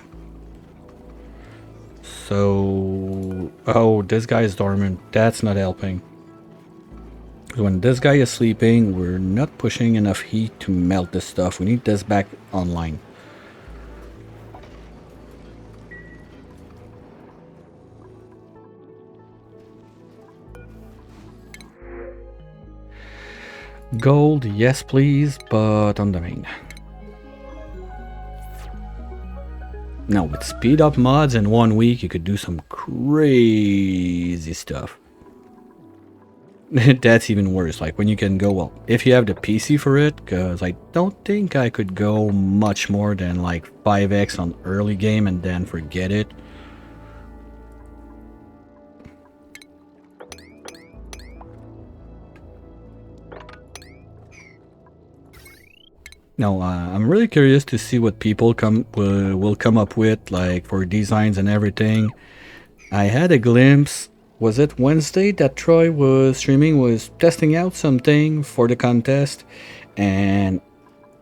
Speaker 1: So, oh, this guy is dormant. That's not helping. When this guy is sleeping, we're not pushing enough heat to melt this stuff. We need this back online. Gold, yes please, but on the main. Now, with speed up mods in 1 week, you could do some crazy stuff. That's even worse, like when you can go, well, if you have the PC for it, because I don't think I could go much more than like 5x on early game and then forget it. No, I'm really curious to see what people will come up with, like for designs and everything. I had a glimpse. Was it Wednesday that Troy was streaming, was testing out something for the contest, and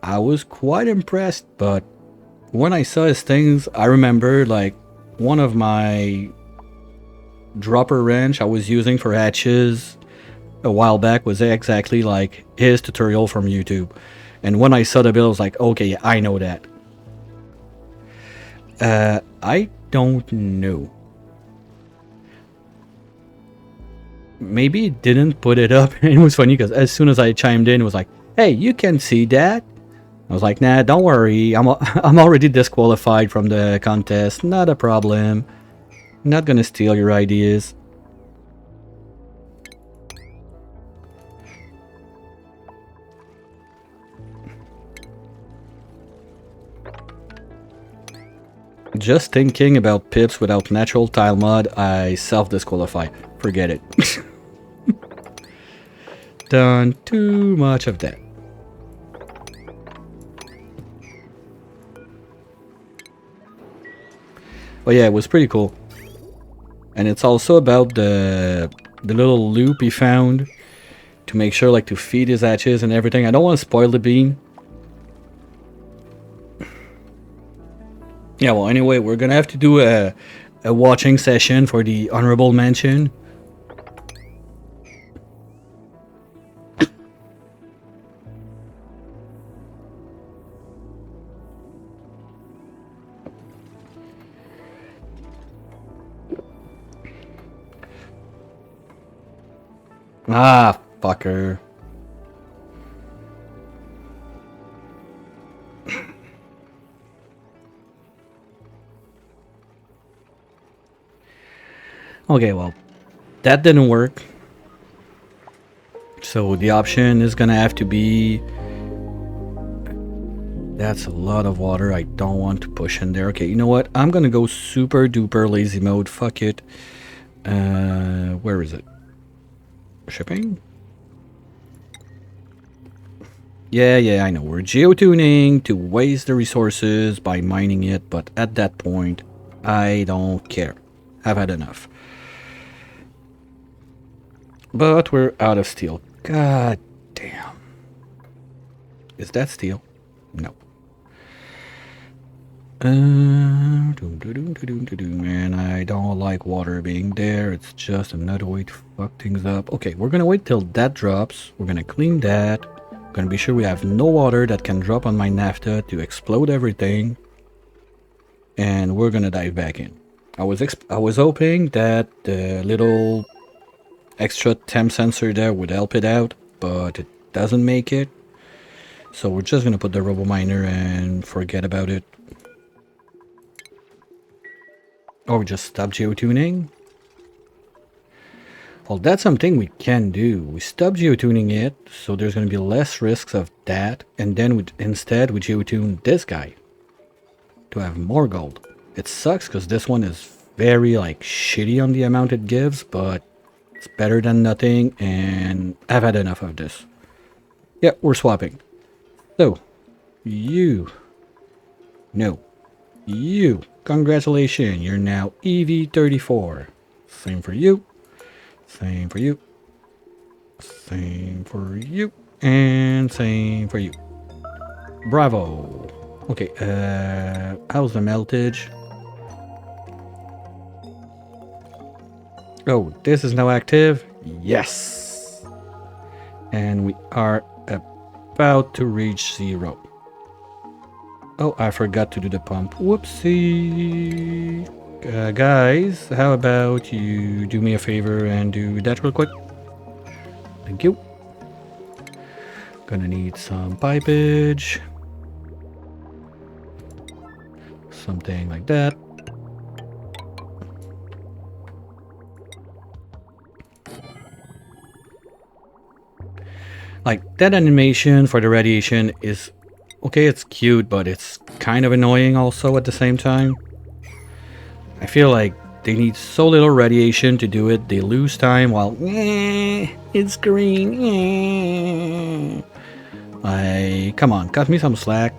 Speaker 1: I was quite impressed. But when I saw his things, I remember like one of my dropper wrench I was using for hatches a while back was exactly like his tutorial from YouTube. And when I saw the bill, I was like, okay, I know that. I don't know. Maybe it didn't put it up. It was funny because as soon as I chimed in, it was like, hey, you can see that. I was like, nah, don't worry. I'm already disqualified from the contest. Not a problem. Not gonna steal your ideas. Just thinking about pips without natural tile mod, I self-disqualify. Forget it. Done too much of that. But yeah, it was pretty cool. And it's also about the little loop he found to make sure, like, to feed his hatches and everything. I don't want to spoil the bean. Yeah, well, anyway, we're gonna have to do a watching session for the honorable mention. Ah, fucker. Okay, well, that didn't work. So the option is gonna have to be... That's a lot of water. I don't want to push in there. Okay, you know what? I'm gonna go super duper lazy mode. Fuck it. Where is it? Shipping? Yeah, I know. We're geotuning to waste the resources by mining it, but at that point, I don't care. I've had enough. But we're out of steel. God damn. Is that steel? No. Man, I don't like water being there. It's just another way to fuck things up. Okay, we're gonna wait till that drops. We're gonna clean that. Gonna be sure we have no water that can drop on my naphtha to explode everything. And we're gonna dive back in. I was hoping that the little extra temp sensor there would help it out, but it doesn't make it. So we're just gonna put the robo miner and forget about it. Or we just stop geotuning. Well, that's something we can do. We stop geotuning it, so there's gonna be less risks of that, and then instead we geotune this guy to have more gold. It sucks because this one is very like shitty on the amount it gives, but it's better than nothing, and I've had enough of this. Yeah, we're swapping. So, you. No. You. Congratulations, you're now EV34. Same for you. Same for you. Same for you. And same for you. Bravo. Okay, how's the meltage? Oh, this is now active? Yes! And we are about to reach 0. Oh, I forgot to do the pump. Whoopsie! Guys, how about you do me a favor and do that real quick? Thank you. Gonna need some pipage. Something like that. Like, that animation for the radiation is... Okay, it's cute, but it's kind of annoying also at the same time. I feel like they need so little radiation to do it, they lose time while... it's green. Come on, cut me some slack.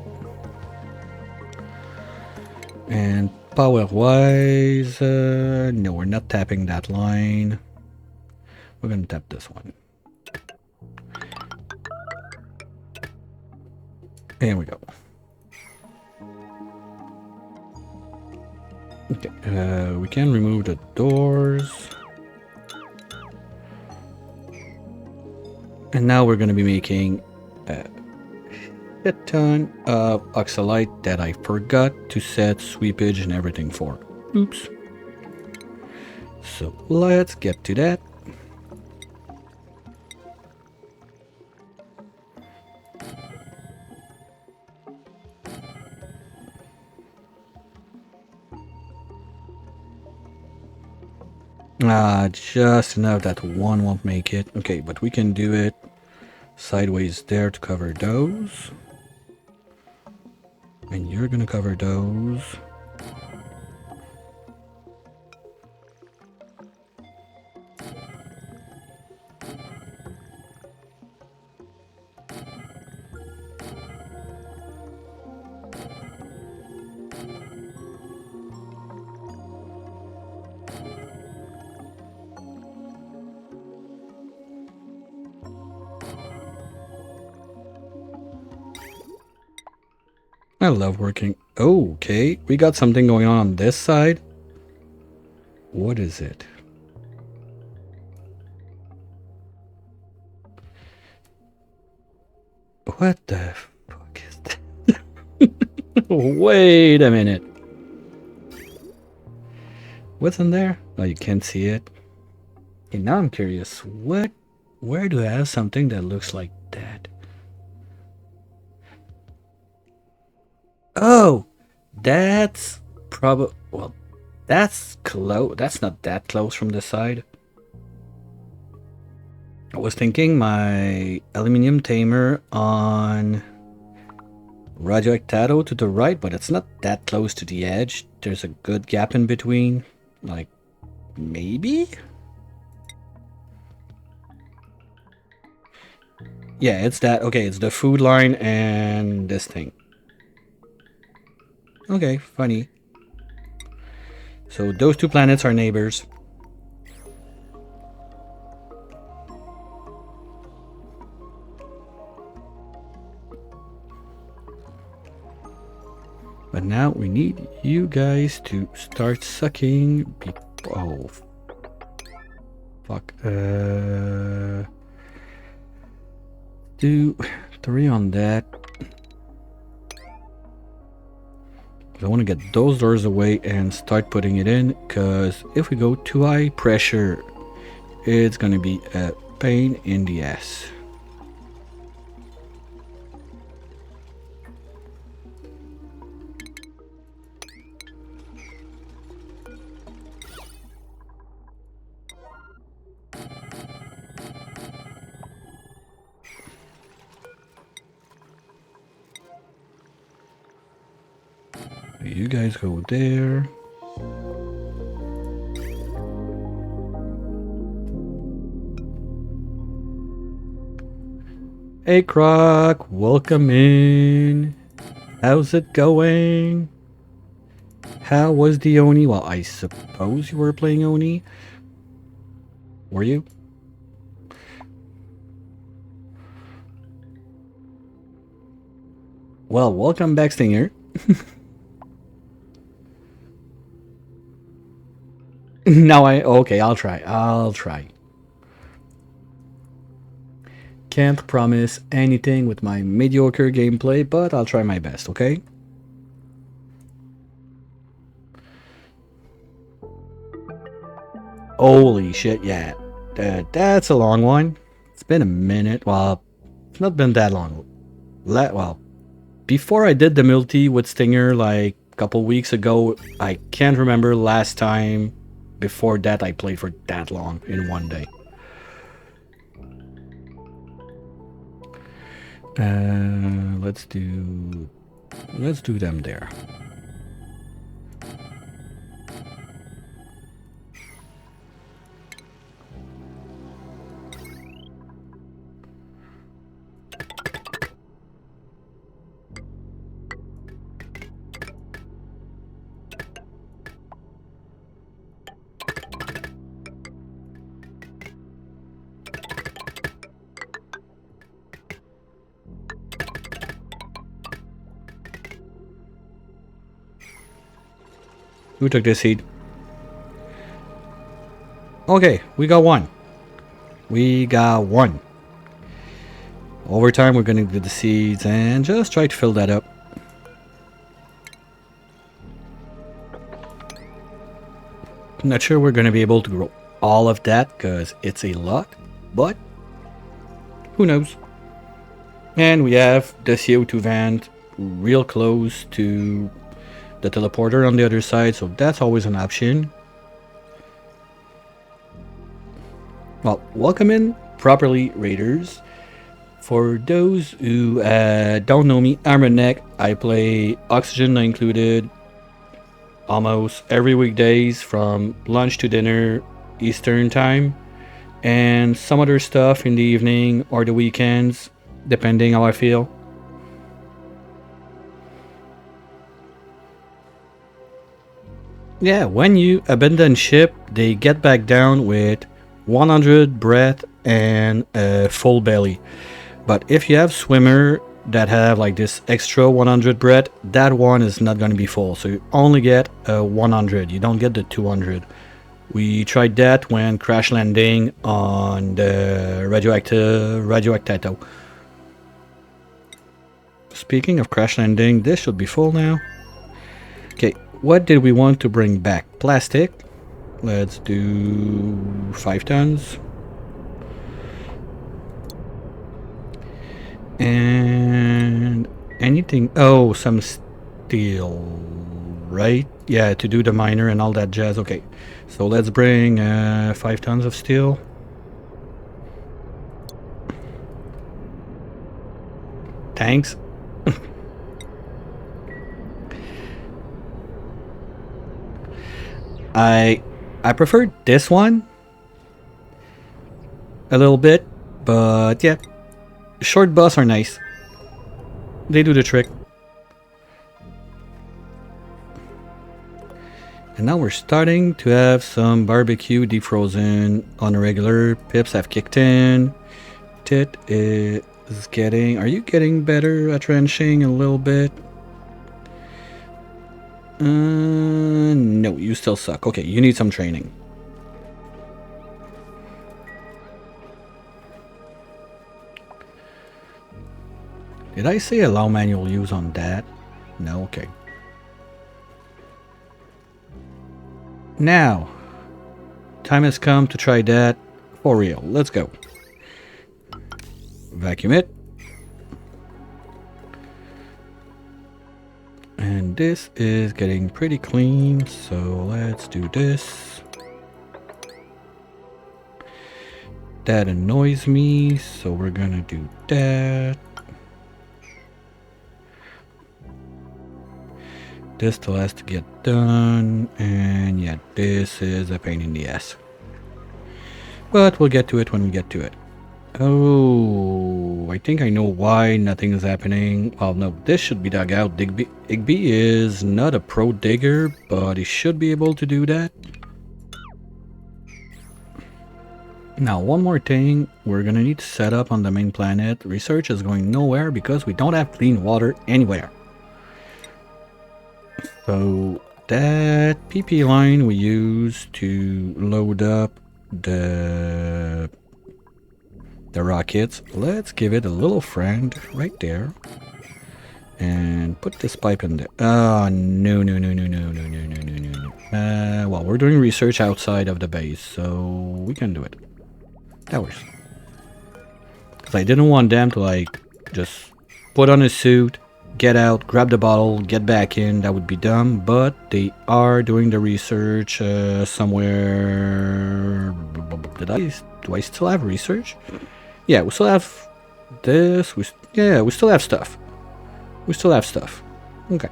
Speaker 1: And power-wise... no, we're not tapping that line. We're gonna tap this one. There we go. Okay, we can remove the doors. And now we're going to be making a ton of oxalite that I forgot to set sweepage and everything for. Oops. So let's get to that. Just enough that one won't make it. Okay, but we can do it sideways there to cover those. And you're gonna cover those. I love working. Oh, okay, we got something going on this side. What is it? What the fuck is that? Wait a minute. What's in there? Oh, you can't see it. Okay, now I'm curious. Where do I have something that looks like that? Oh, that's probably, well, that's close. That's not that close from the side. I was thinking my aluminium tamer on Radioactado to the right, but it's not that close to the edge. There's a good gap in between. Like, maybe? Yeah, it's that. Okay, it's the food line and this thing. Okay, funny. So those two planets are neighbors. But now we need you guys to start sucking. Oh, fuck. Do 3 on that. I want to get those doors away and start putting it in, because if we go too high pressure, it's going to be a pain in the ass. You guys go there. Hey Croc, welcome in. How's it going? How was the Oni? Well, I suppose you were playing Oni. Were you? Well, welcome back, Stinger. Now okay, I'll try. Can't promise anything with my mediocre gameplay, but I'll try my best, okay? Holy shit, yeah. That's a long one. It's been a minute. Well, it's not been that long. Well, before I did the multi with Stinger like a couple weeks ago, I can't remember last time before that I played for that long in one day. Let's do them there. Who took this seed? Okay, we got one. We got one. Over time, we're going to do the seeds and just try to fill that up. Not sure we're going to be able to grow all of that because it's a lot, but who knows? And we have the CO2 vent real close to the teleporter on the other side, so that's always an option. Well, welcome in properly, Raiders. For those who don't know me, I'm Redneck. I play Oxygen Not Included almost every weekdays from lunch to dinner Eastern time, and some other stuff in the evening or the weekends, depending how I feel. Yeah, when you abandon ship, they get back down with 100 breath and a full belly. But if you have swimmer that have like this extra 100 breath, that one is not going to be full. So you only get a 100. You don't get the 200. We tried that when crash landing on the radioactive. Speaking of crash landing, this should be full now. Okay, what did we want to bring back? Plastic. Let's do 5 tons. And anything. Oh, some steel, right? Yeah, to do the miner and all that jazz. Okay, so let's bring 5 tons of steel. Thanks. I prefer this one a little bit, but yeah, short bus are nice. They do the trick. And now we're starting to have some barbecue defrozen on a regular. Pips have kicked in. Tit is getting... Are you getting better at wrenching a little bit? No, you still suck. Okay, you need some training. Did I say allow manual use on that? No, okay. Now, time has come to try that for real. Let's go. Vacuum it. And this is getting pretty clean, so let's do this. That annoys me, so we're gonna do that. This still has to get done, and yeah, this is a pain in the ass. But we'll get to it when we get to it. Oh, I think I know why nothing is happening. Well, no, this should be dug out. Igby is not a pro digger, but he should be able to do that. Now, one more thing. We're gonna need to set up on the main planet. Research is going nowhere because we don't have clean water anywhere. So, that PP line we use to load up the rockets, let's give it a little friend right there and put this pipe in there. Oh, no. Well, we're doing research outside of the base, so we can do it. That works. Because I didn't want them to like just put on a suit, get out, grab the bottle, get back in. That would be dumb, but they are doing the research somewhere. Do I still have research? Yeah, we still have this. We still have stuff. We still have stuff. Okay.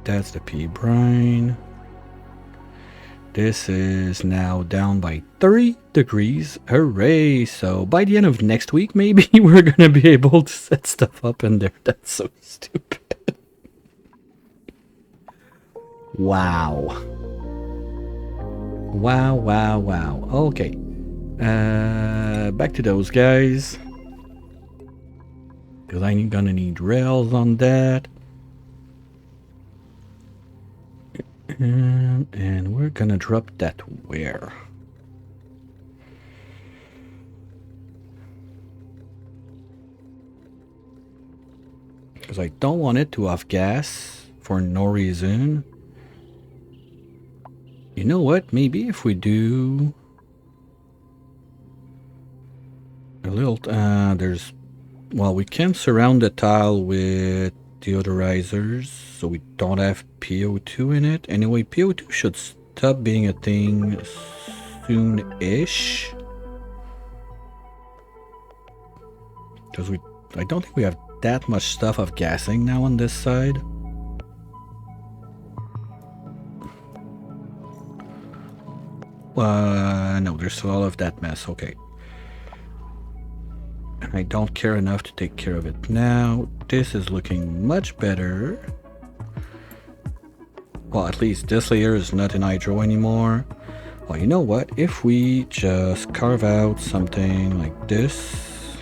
Speaker 1: That's the pea brine. This is now down by 3 degrees. Hooray! So by the end of next week, maybe we're gonna be able to set stuff up in there. That's so stupid. Wow. Wow. Okay. Back to those guys. Because I'm gonna need rails on that. And we're gonna drop that where? Because I don't want it to off gas for no reason. You know what? Maybe if we do a little, Well, we can surround the tile with deodorizers so we don't have PO2 in it. Anyway, PO2 should stop being a thing soon-ish. Because I don't think we have that much stuff of gassing now on this side. No, there's still all of that mess, okay. And I don't care enough to take care of it now. This is looking much better. Well, at least this layer is not in hydro anymore. Well, you know what? If we just carve out something like this,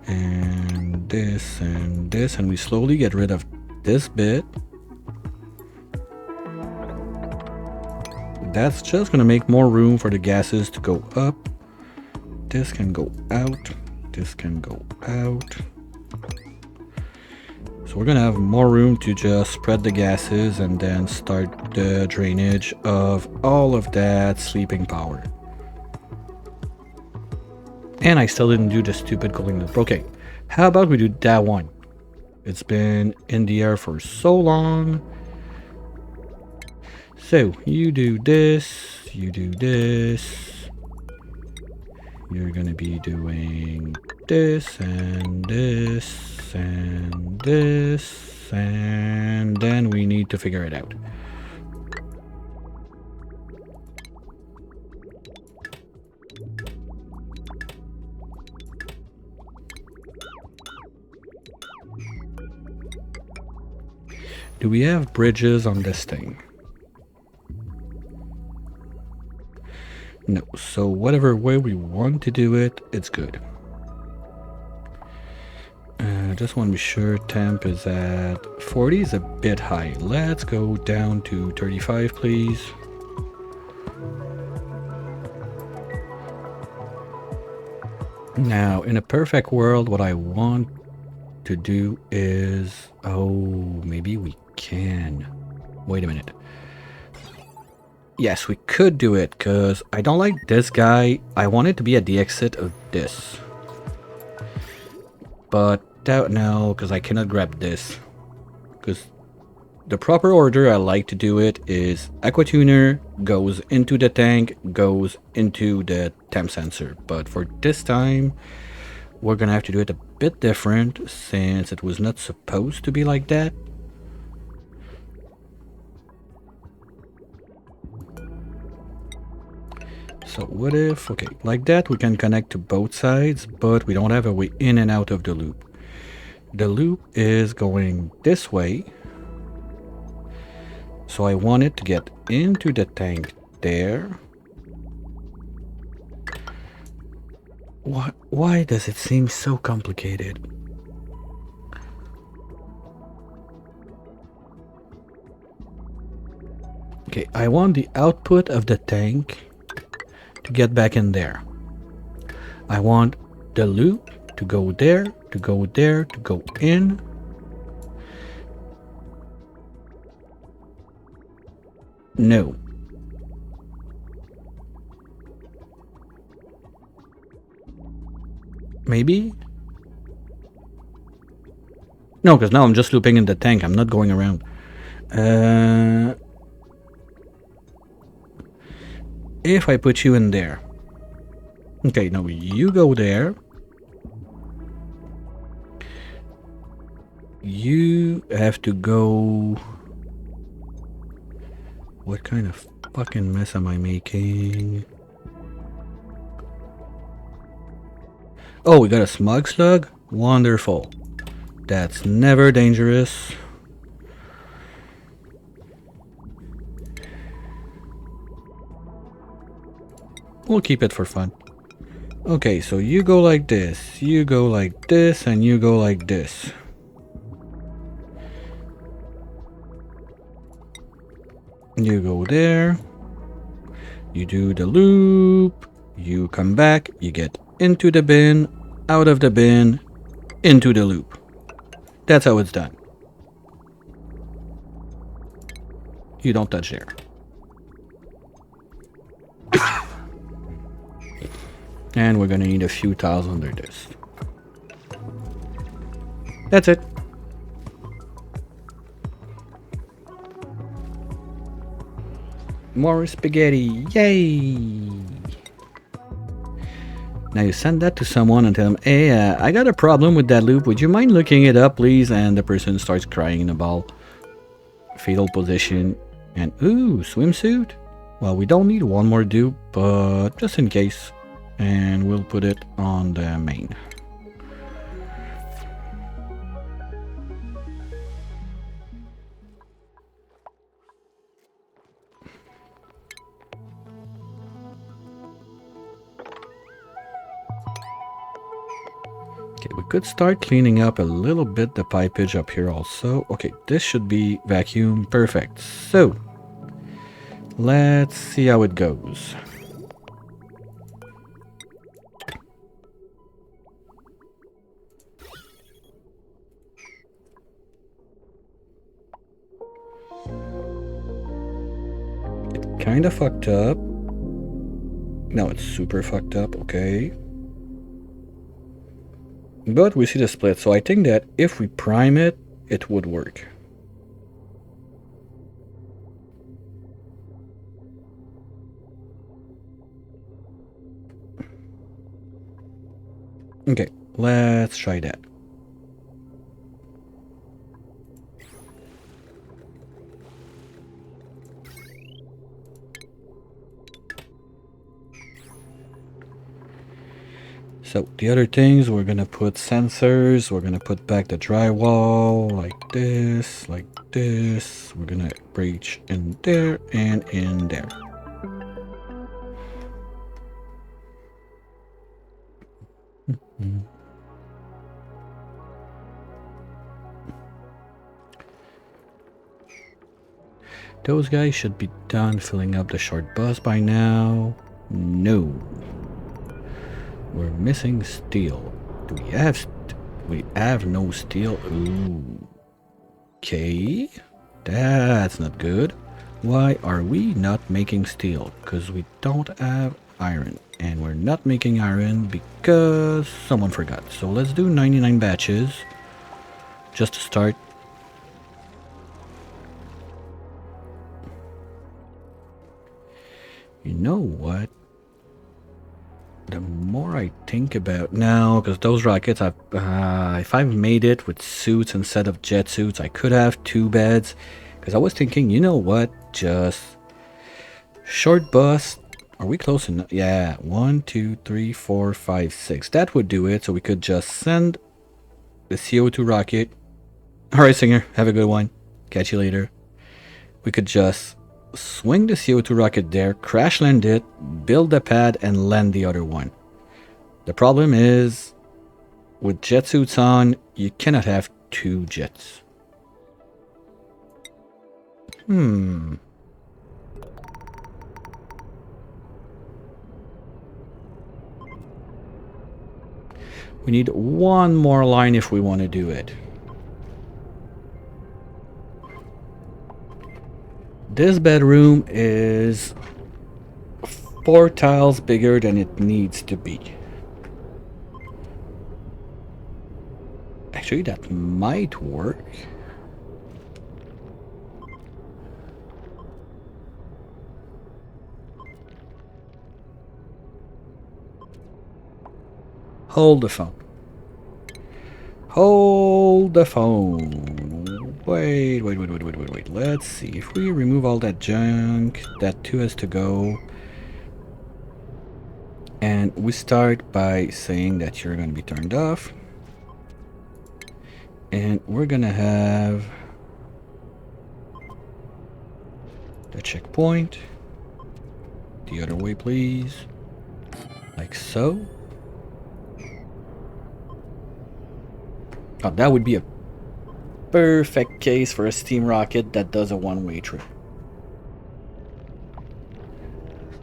Speaker 1: and this, and we slowly get rid of this bit, that's just gonna make more room for the gases to go up. This can go out, this can go out. So we're gonna have more room to just spread the gases and then start the drainage of all of that sleeping power. And I still didn't do the stupid cooling loop. Okay, how about we do that one? It's been in the air for so long. So you do this, you do this. You're gonna be doing this and this and this, and then we need to figure it out. Do we have bridges on this thing? No, so whatever way we want to do it, it's good. Just want to be sure temp is at 40 is a bit high. Let's go down to 35, please. Now, in a perfect world, what I want to do is... Oh, maybe we can. Wait a minute. Yes, we could do it, because I don't like this guy. I want it to be at the exit of this. But no, because I cannot grab this. Because the proper order I like to do it is aqua tuner goes into the tank, goes into the temp sensor. But for this time, we're gonna have to do it a bit different since it was not supposed to be like that. So what if, okay, like that we can connect to both sides, but we don't have a way in and out of the loop. The loop is going this way. So I want it to get into the tank there. Why does it seem so complicated? Okay, I want the output of the tank to get back in there. I want the loop to go there, to go there, to go in. No. Maybe? No, because now I'm just looping in the tank. I'm not going around. If I put you in there. Okay, no, you go there. You have to go... What kind of fucking mess am I making? Oh, we got a smug slug? Wonderful. That's never dangerous. We'll keep it for fun. Okay, so you go like this, you go like this, and you go like this. You go there. You do the loop. You come back. You get into the bin, out of the bin, into the loop. That's how it's done. You don't touch there. And we're gonna need a few tiles under this. That's it. More spaghetti. Yay! Now you send that to someone and tell them, hey, I got a problem with that loop. Would you mind looking it up, please? And the person starts crying in the ball. Fetal position. And ooh, swimsuit? Well, we don't need one more dupe, but just in case. And we'll put it on the main. Okay, we could start cleaning up a little bit the pipage up here also. Okay, this should be vacuum. Perfect. So, let's see how it goes. It kind of fucked up. No, it's super fucked up. Okay. But we see the split, so I think that if we prime it, it would work. Okay, let's try that. So the other things, we're gonna put sensors, we're gonna put back the drywall like this, like this. We're gonna breach in there and in there. Those guys should be done filling up the short bus by now. No. We're missing steel. Do we have we have no steel? Ooh. Okay. That's not good. Why are we not making steel? Because we don't have iron. And we're not making iron because someone forgot. So let's do 99 batches. Just to start. You know what? The more I think about now, because those rockets, if I've made it with suits instead of jet suits, I could have 2 beds. Because I was thinking, you know what? Just short bus. Are we close enough? Yeah, 1, 2, 3, 4, 5, 6. That would do it. So we could just send the CO2 rocket. All right, Singer, have a good one. Catch you later. We could just swing the CO2 rocket there, crash land it, build the pad, and land the other one. The problem is, with jet suits on, you cannot have 2 jets. We need one more line if we want to do it. This bedroom is 4 tiles bigger than it needs to be. Actually, that might work. Hold the phone. Hold the phone. Wait. Let's see. If we remove all that junk, that 2 has to go. And we start by saying that you're going to be turned off. And we're going to have the checkpoint. The other way, please. Like so. Oh, that would be a perfect case for a steam rocket that does a one-way trip.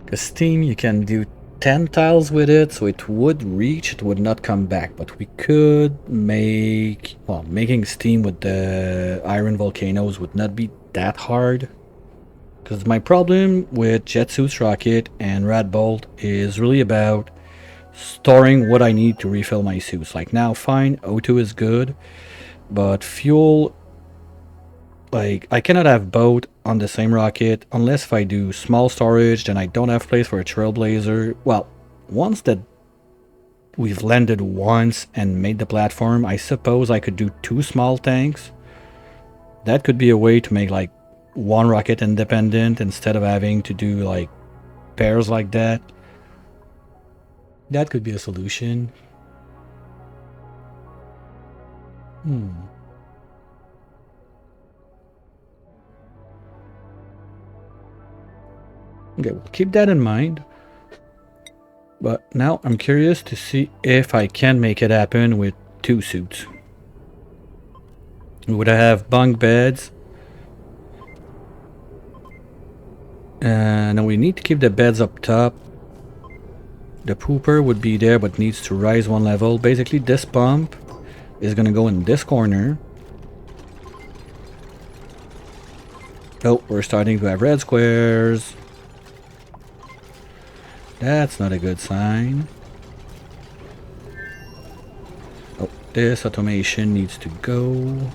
Speaker 1: Because steam, you can do 10 tiles with it, so it would reach, it would not come back. But we could make... Well, making steam with the iron volcanoes would not be that hard. Because my problem with Jet Suits Rocket and Rat Bolt is really about storing what I need to refill my suits. Like now, fine, O2 is good. But fuel, like, I cannot have both on the same rocket unless if I do small storage, then I don't have place for a trailblazer. Well, once that we've landed once and made the platform, I suppose I could do 2 small tanks. That could be a way to make like one rocket independent instead of having to do like pairs like that. That could be a solution. Okay, we'll keep that in mind. But now I'm curious to see if I can make it happen with 2 suits. We would have bunk beds. And we need to keep the beds up top. The pooper would be there but needs to rise 1 level. Basically this pump is gonna go in this corner. Oh, we're starting to have red squares. That's not a good sign. Oh, this automation needs to go.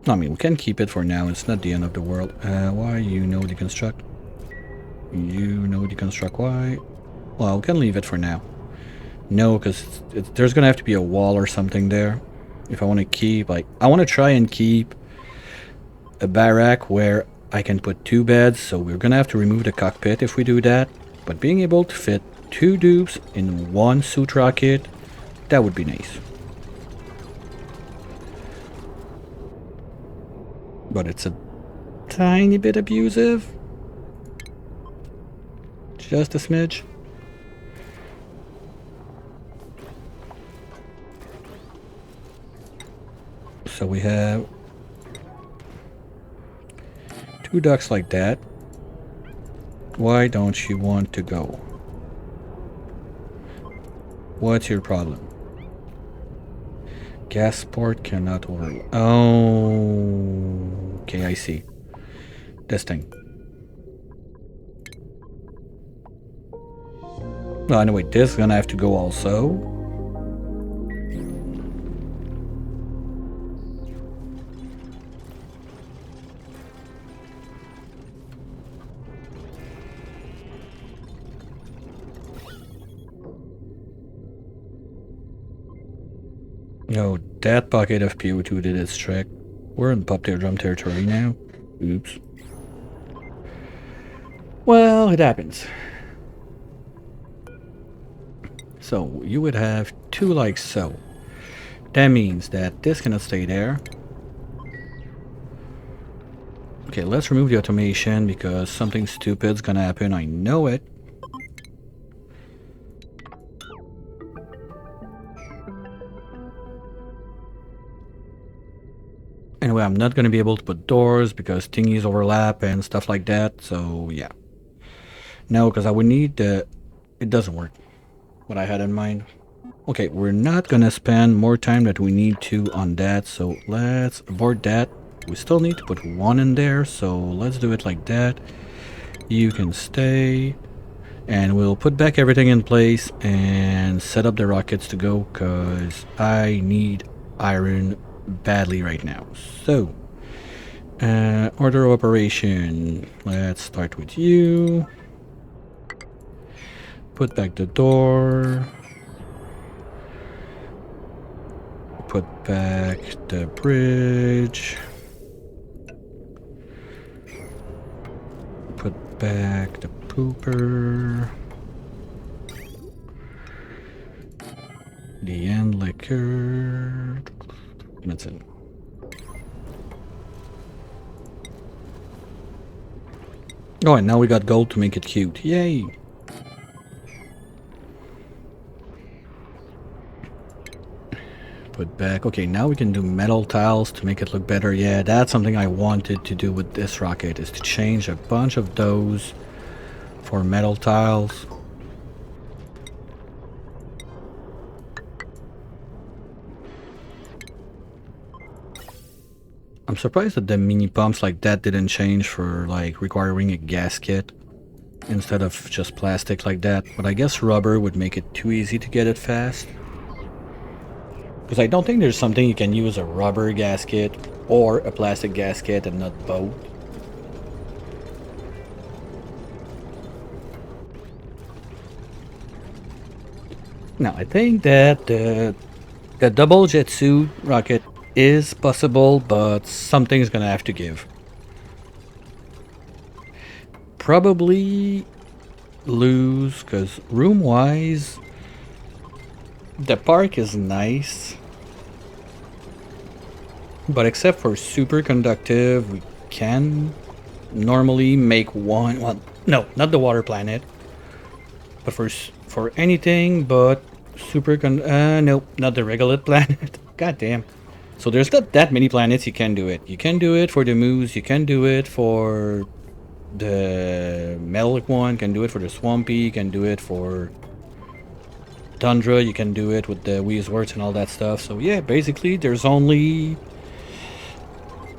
Speaker 1: I mean, we can keep it for now. It's not the end of the world. Why you know deconstruct? You know deconstruct why? Well, we can leave it for now. No, because there's gonna have to be a wall or something there. If I want to keep, like, I want to try and keep a barrack where I can put 2 beds, so we're gonna have to remove the cockpit if we do that. But being able to fit 2 dupes in 1 suit rocket, that would be nice. But it's a tiny bit abusive. Just a smidge. So we have 2 ducks like that. Why don't you want to go? What's your problem? Gas port cannot over... Oh, okay, I see. This thing. Well, anyway, this is gonna have to go also. No, that bucket of PO2 did its trick. We're in pop drum territory now. Oops. Well, it happens. So, you would have 2 like so. That means that this cannot stay there. Okay, let's remove the automation because something stupid's gonna happen. I know it. Anyway, I'm not gonna be able to put doors because thingies overlap and stuff like that. So, yeah. No, because I would need the... It doesn't work. What I had in mind. Okay, we're not gonna spend more time that we need to on that, so let's abort that. We still need to put 1 in there, so let's do it like that. You can stay, and we'll put back everything in place and set up the rockets to go, because I need iron badly right now. So, order of operation. Let's start with you. Put back the door. Put back the bridge. Put back the pooper. The end liquor. That's it. Oh, and now we got gold to make it cute. Yay! Put back. Okay, now we can do metal tiles to make it look better. Yeah, that's something I wanted to do with this rocket, is to change a bunch of those for metal tiles. I'm surprised that the mini pumps like that didn't change for like requiring a gasket. instead of just plastic like that. But I guess rubber would make it too easy to get it fast. Because I don't think there's something you can use a rubber gasket or a plastic gasket and not both. Now, I think that the double jet suit rocket is possible, but something's gonna have to give. Probably lose, because room-wise, the park is nice. But except for superconductive, we can normally make one... Well, no, not the water planet. But for anything but nope, not the regolith planet. God damn. So there's not that many planets you can do it. You can do it for the moose, you can do it for the metallic one, can do it for the swampy, you can do it for tundra, you can do it with the Weezeworts and all that stuff. So yeah, basically there's only...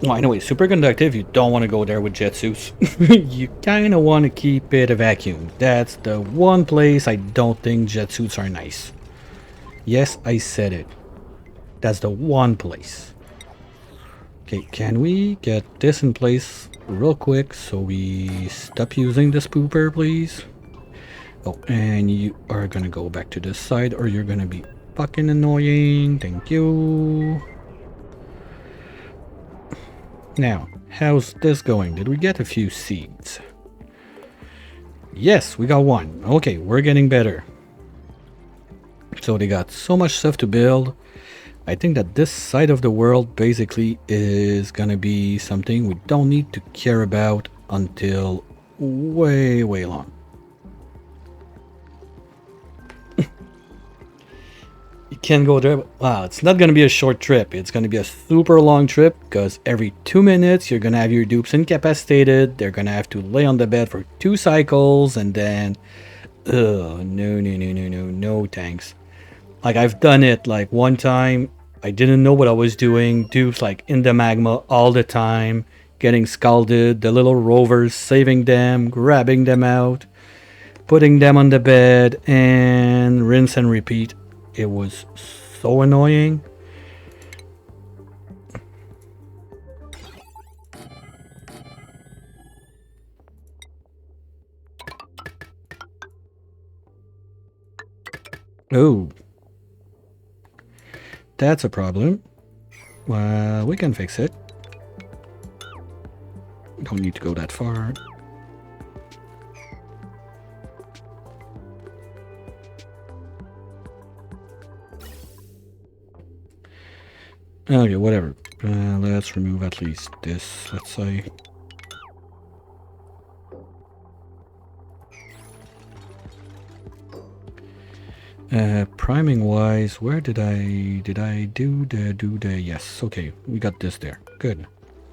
Speaker 1: Well, anyway, superconductive, you don't want to go there with jet suits. You kind of want to keep it a vacuum. That's the one place I don't think jet suits are nice. Yes, I said it. That's the one place. Okay, can we get this in place real quick so we stop using this pooper, please? Oh, and you are gonna go back to this side or you're gonna be fucking annoying. Thank you. Now, how's this going? Did we get a few seeds? Yes, we got one. Okay, we're getting better. So they got so much stuff to build. I think that this side of the world basically is gonna be something we don't need to care about until way, way long. You can go there. Wow, it's not gonna be a short trip. It's gonna be a super long trip because every 2 minutes you're gonna have your dupes incapacitated. They're gonna have to lay on the bed for 2 cycles and then... Ugh, no thanks. Like, I've done it like one time. I didn't know what I was doing. Dupes like in the magma all the time, getting scalded. The little rovers saving them, grabbing them out, putting them on the bed, and rinse and repeat. It was so annoying. Oh. That's a problem. Well, we can fix it. Don't need to go that far. Okay, whatever. Let's remove at least this, let's say. Priming wise, where did I do the yes, okay, we got this there. Good.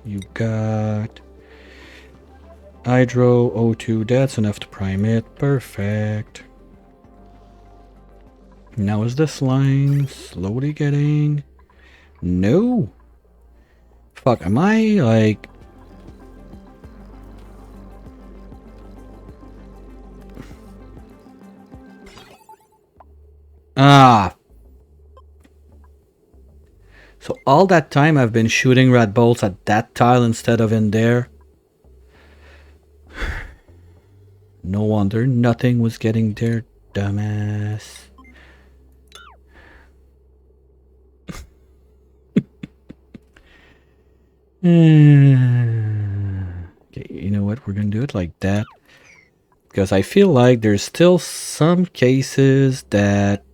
Speaker 1: You got hydro O2, that's enough to prime it. Perfect. Now is this line slowly getting... No. Fuck, am I like... Ah. So all that time I've been shooting rat bolts at that tile instead of in there. No wonder nothing was getting there, dumbass. Okay, you know what? We're gonna do it like that. Because I feel like there's still some cases that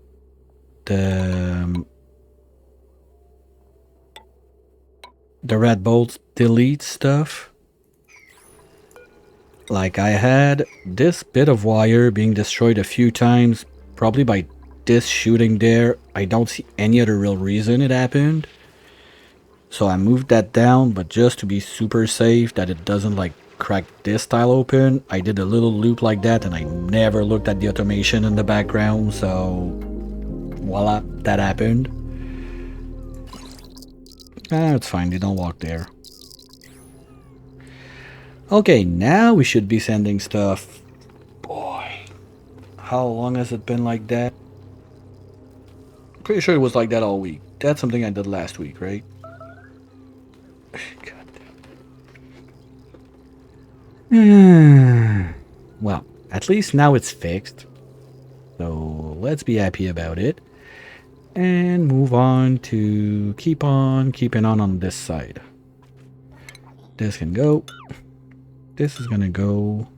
Speaker 1: the rat bolts delete stuff. Like I had this bit of wire being destroyed a few times, probably by this shooting there. I don't see any other real reason it happened. So I moved that down, but just to be super safe that it doesn't like crack this tile open, I did a little loop like that and I never looked at the automation in the background, so voila, that happened. Ah, it's fine, they don't walk there. Okay, now we should be sending stuff How long has it been like that? Pretty sure it was like that all week. That's something I did last week, right? God damn. Well, at least now it's fixed. So let's be happy about it. And move on to keep on keeping on this side. This can go. This is gonna go.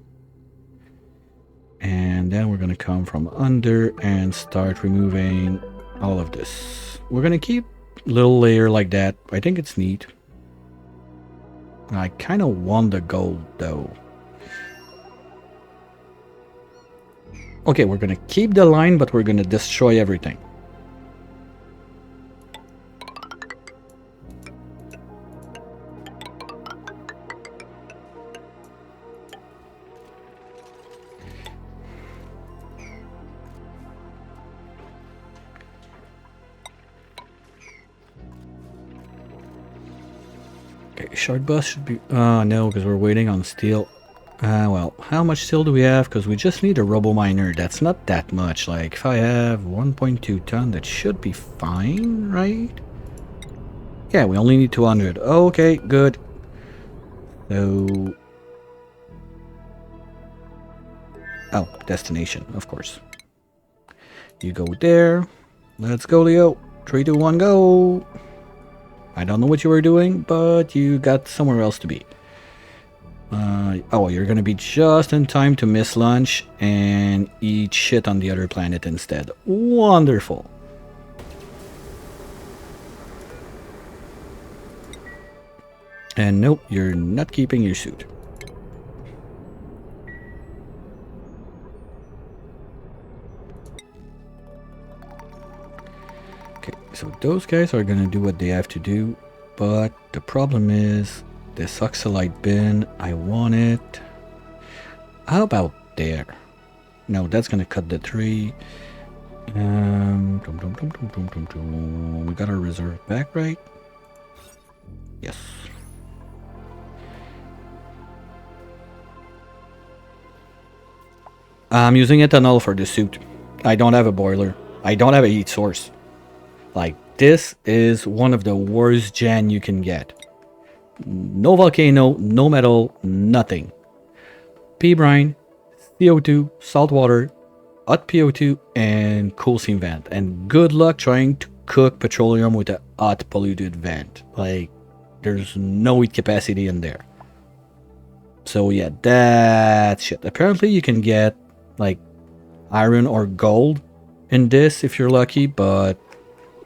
Speaker 1: And then we're gonna come from under and start removing all of this. We're gonna keep a little layer like that. I think it's neat. I kind of want the gold though. Okay, we're gonna keep the line, but we're gonna destroy everything. Okay, short bus should be... no, because we're waiting on steel. Well, how much steel do we have? Because we just need a robo miner. That's not that much. Like, if I have 1.2 ton, that should be fine, right? Yeah, we only need 200. Okay, good. So... oh, destination, of course. You go there. Let's go, Leo. 3, 2, 1, go! I don't know what you were doing, but you got somewhere else to be. Oh, you're gonna be just in time to miss lunch and eat shit on the other planet instead. Wonderful. And nope, you're not keeping your suit. Okay, so those guys are gonna do what they have to do, but the problem is this oxalite bin, I want it. How about there? No, that's gonna cut the tree. We got our reserve back, right? Yes. I'm using ethanol for the suit. I don't have a boiler. I don't have a heat source. Like, this is one of the worst gen you can get. No volcano, no metal, nothing. Pea brine, CO2, salt water, hot PO2, and cool seam vent. And good luck trying to cook petroleum with a hot polluted vent. Like, there's no heat capacity in there. So yeah, that's shit. Apparently you can get like iron or gold in this if you're lucky, but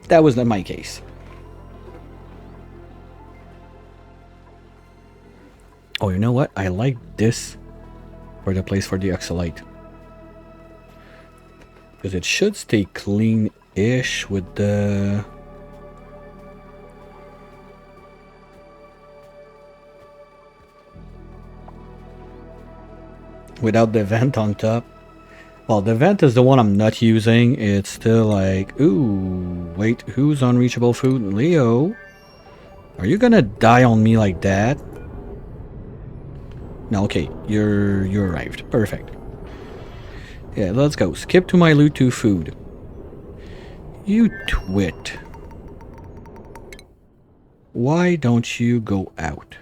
Speaker 1: that was not my case. Oh, you know what? I like this for the place for the oxalite. Because it should stay clean-ish with the... without the vent on top. Well, the vent is the one I'm not using. It's still like, ooh, wait, who's unreachable food? Leo? Are you gonna die on me like that? No, okay, you arrived. Perfect. Yeah, let's go. Skip to my loot to food. You twit. Why don't you go out?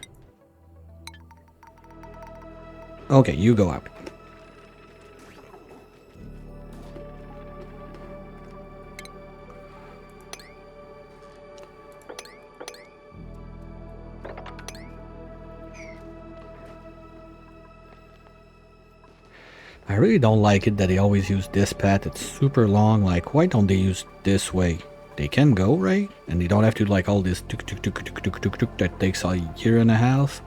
Speaker 1: Okay, you go out. I really don't like it that they always use this path. It's super long. Like, why don't they use this way? They can go, right? And they don't have to like all this tuk tuk tuk tuk tuk tuk tuk that takes a year and a half.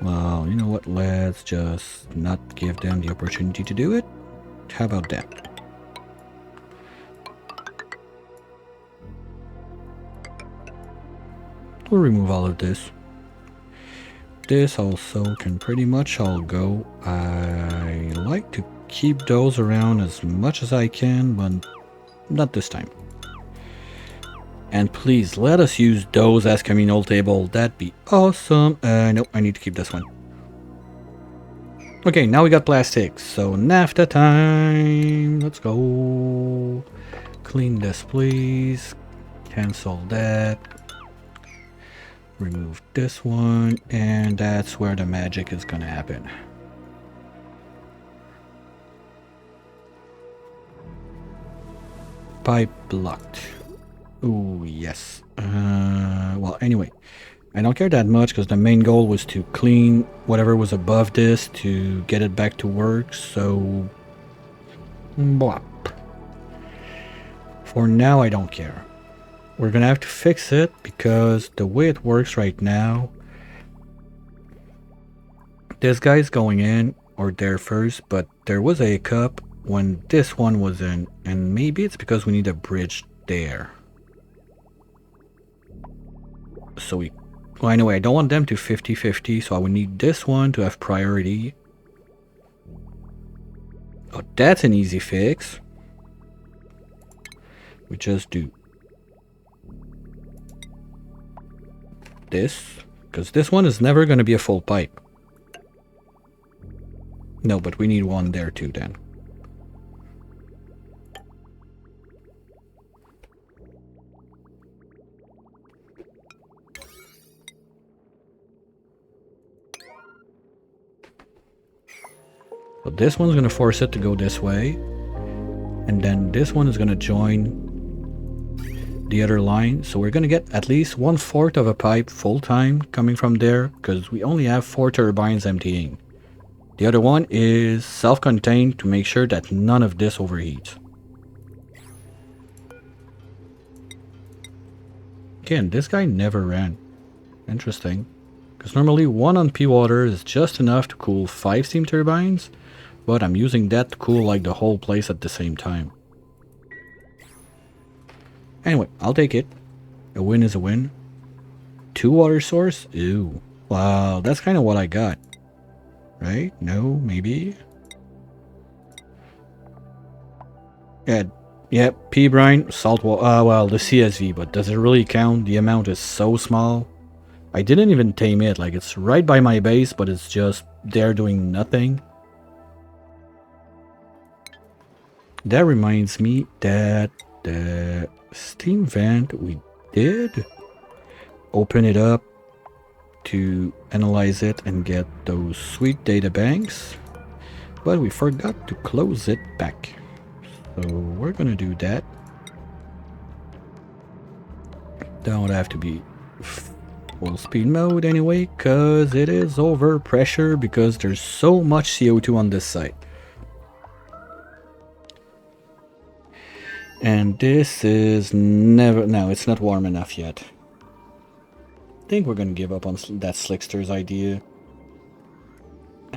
Speaker 1: Well, you know what? Let's just not give them the opportunity to do it. How about that? We'll remove all of this. This also can pretty much all go. I like to keep those around as much as I can, but not this time. And please let us use those as communal table. That'd be awesome. Nope, I need to keep this one. Okay, now we got plastics. So naphtha time. Let's go. Clean this, please. Cancel that. Remove this one. And that's where the magic is gonna happen. Pipe blocked. Ooh, yes. Well, anyway. I don't care that much because the main goal was to clean whatever was above this to get it back to work, so... Blop. For now, I don't care. We're gonna have to fix it because the way it works right now... This guy's going in or there first, but there was a cup when this one was in, and maybe it's because we need a bridge there. So we... Well, anyway, I don't want them to 50-50, so I would need this one to have priority. Oh, that's an easy fix. We just do this, because this one is never going to be a full pipe. No, but we need one there too then. So this one's going to force it to go this way. And then this one is going to join the other line. So we're going to get at least 1/4 of a pipe full time coming from there because we only have 4 turbines emptying. The other one is self-contained to make sure that none of this overheats. Again, this guy never ran. Interesting. Because normally 1 on P water is just enough to cool 5 steam turbines. But I'm using that to cool like the whole place at the same time. Anyway, I'll take it. A win is a win. 2 water source? Ew. Wow, that's kind of what I got. Right? No, maybe? Yeah, P brine, salt water. Well, the CSV, but does it really count? The amount is so small. I didn't even tame it. Like, it's right by my base, but it's just there doing nothing. That reminds me that the steam vent, we did open it up to analyze it and get those sweet data banks, but we forgot to close it back. So we're gonna do that. Don't have to be full speed mode anyway, because it is over pressure because there's so much CO2 on this site. And this is never... No, it's not warm enough yet. I think we're gonna give up on that Slickster's idea.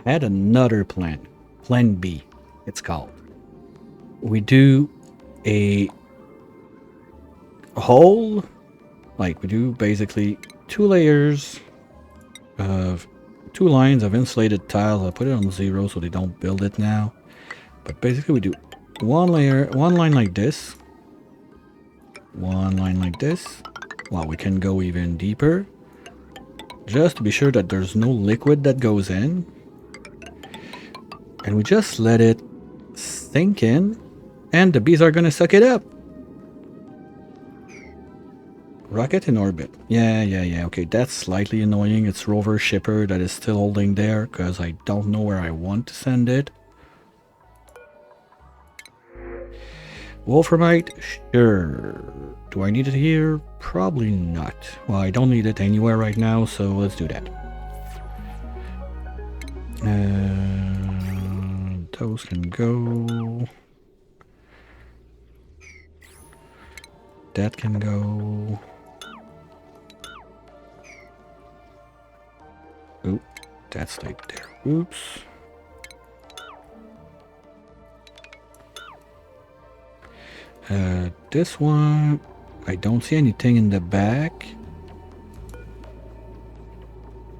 Speaker 1: I had another plan. Plan B, it's called. We do a hole, like we do basically 2 layers of 2 lines of insulated tiles. I'll put it on 0 so they don't build it now. But basically we do 1 layer, 1 line like this, 1 line like this. Well, we can go even deeper, just to be sure that there's no liquid that goes in. And we just let it sink in, and the bees are gonna suck it up. Rocket in orbit. Yeah, okay, that's slightly annoying. It's rover shipper that is still holding there, because I don't know where I want to send it. Wolframite? Sure. Do I need it here? Probably not. Well, I don't need it anywhere right now, so let's do that. Those can go. That can go. Oop, that's like there. Oops. This one, I don't see anything in the back.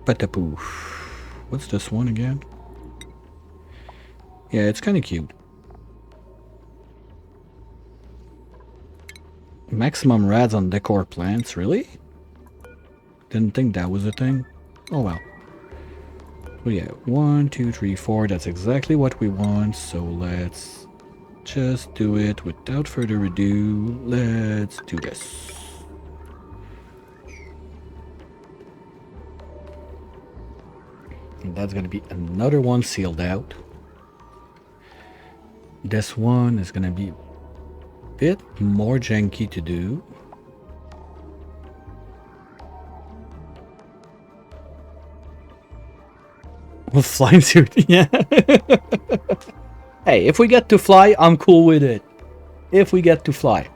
Speaker 1: Patapoof. What's this one again? Yeah, it's kind of cute. Maximum rads on decor plants, really? Didn't think that was a thing. Oh well. Well, yeah, 1, 2, 3, 4. That's exactly what we want. So let's just do it without further ado. Let's do this. And that's going to be another one sealed out. This one is going to be a bit more janky to do. With flying suit, yeah. Hey, if we get to fly, I'm cool with it. If we get to fly.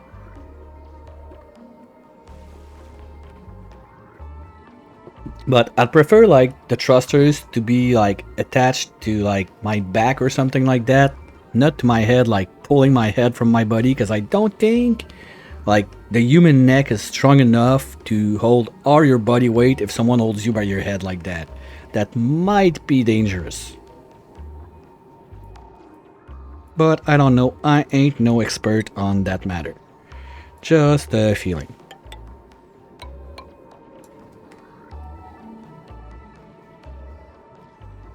Speaker 1: But I'd prefer like the thrusters to be like attached to like my back or something like that. Not to my head, like pulling my head from my body, because I don't think like the human neck is strong enough to hold all your body weight if someone holds you by your head like that. That might be dangerous. But I don't know, I ain't no expert on that matter. Just a feeling.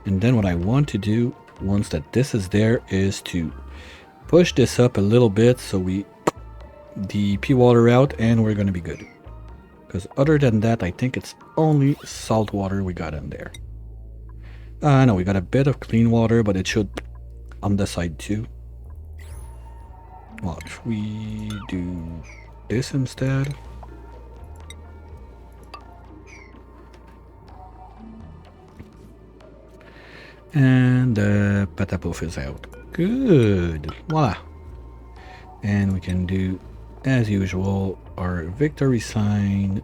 Speaker 1: And then what I want to do, once that this is there, is to push this up a little bit so we the pea water out and we're gonna be good. Because other than that, I think it's only salt water we got in there. No, we got a bit of clean water, but it should on the side too. Well, if we do this instead. And the patapoof is out. Good. Voila. And we can do, as usual, our victory sign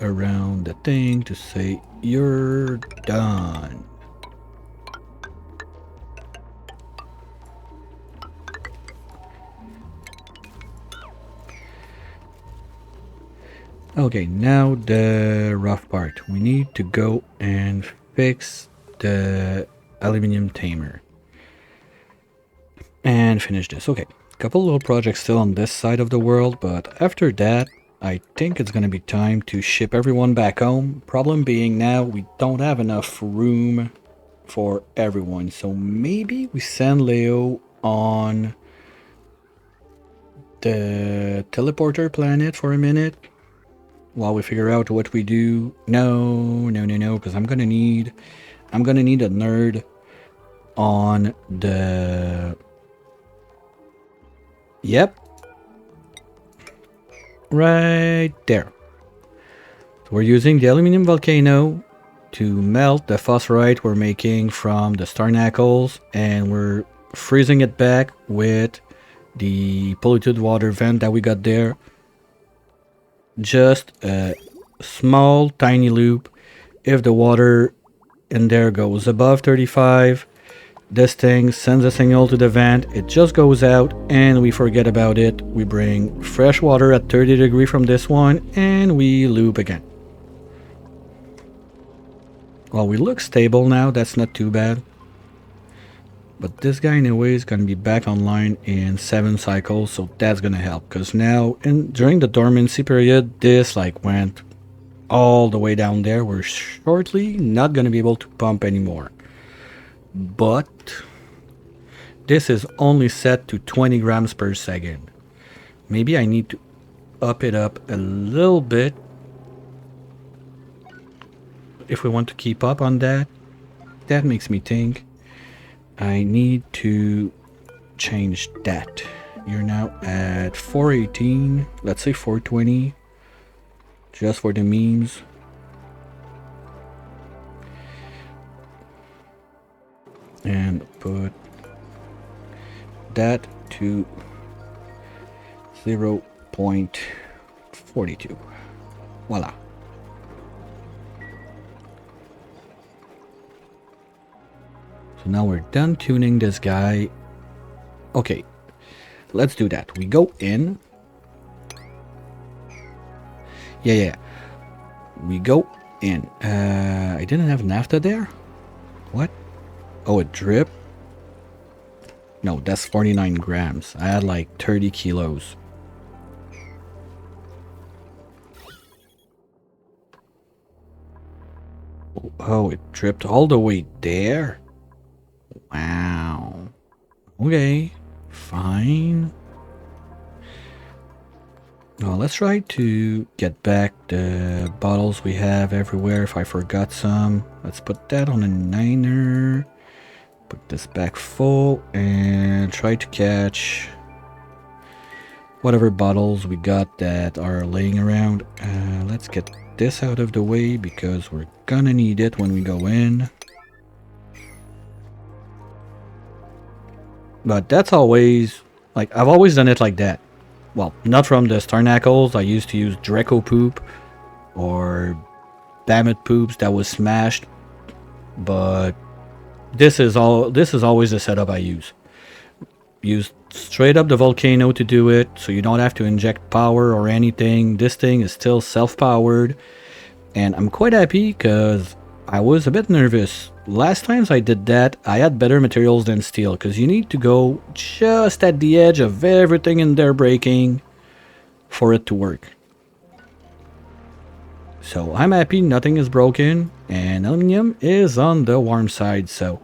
Speaker 1: around the thing to say you're done. Okay, now the rough part. We need to go and fix the aluminium tamer and finish this. Okay, couple little projects still on this side of the world, but after that I think it's gonna be time to ship everyone back home. Problem being now we don't have enough room for everyone, so maybe we send Leo on the teleporter planet for a minute while we figure out what we do. No, because I'm gonna need a nerd on the... Yep. Right there. So we're using the aluminum volcano to melt the phosphorite we're making from the starnacles, and we're freezing it back with the polluted water vent that we got there. Just a small tiny loop. If the water in there goes above 35, this thing sends a signal to the vent, it just goes out and we forget about it. We bring fresh water at 30 degrees from this one and we loop again. Well, we look stable now, that's not too bad. But this guy anyway is going to be back online in 7 cycles, so that's going to help. Because now, during the dormancy period, this like went all the way down there. We're shortly not going to be able to pump anymore. But this is only set to 20 grams per second. Maybe I need to up it up a little bit if we want to keep up on that. That makes me think I need to change that. You're now at 418, let's say 420, just for the memes. And put that to 0.42. Voila. So now we're done tuning this guy. Okay, let's do that. We go in. Yeah. We go in. I didn't have naphtha there? What? Oh, it drip? No, that's 49 grams. I had like 30 kilos. Oh, it dripped all the way there? Wow. Okay, fine. Now let's try to get back the bottles we have everywhere. If I forgot some, let's put that on a 9er. Put this back full and try to catch whatever bottles we got that are laying around. Let's get this out of the way because we're gonna need it when we go in. But that's always, like, I've always done it like that. Well, not from the Starnacles. I used to use Draco poop or Bamet poops that was smashed. But this is always the setup I use. Use straight up the volcano to do it, so you don't have to inject power or anything. This thing is still self-powered, and I'm quite happy because I was a bit nervous. Last times I did that, I had better materials than steel, because you need to go just at the edge of everything in there breaking for it to work. So I'm happy nothing is broken, and aluminum is on the warm side. So,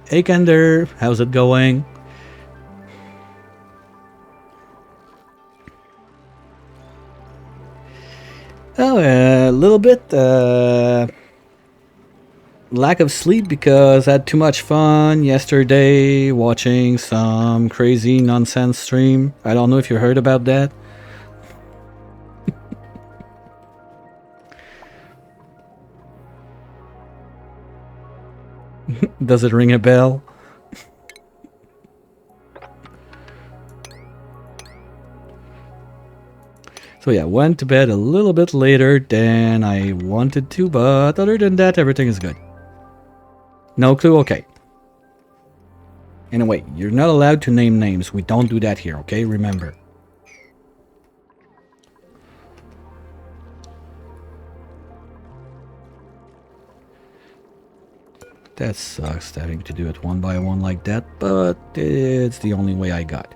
Speaker 1: hey Kender, how's it going? Oh, a little bit lack of sleep because I had too much fun yesterday watching some crazy nonsense stream. I don't know if you heard about that. Does it ring a bell? So yeah, went to bed a little bit later than I wanted to, but other than that, everything is good. No clue? Okay. Anyway, you're not allowed to name names. We don't do that here, okay? Remember. That sucks having to do it one by one like that, but it's the only way I got.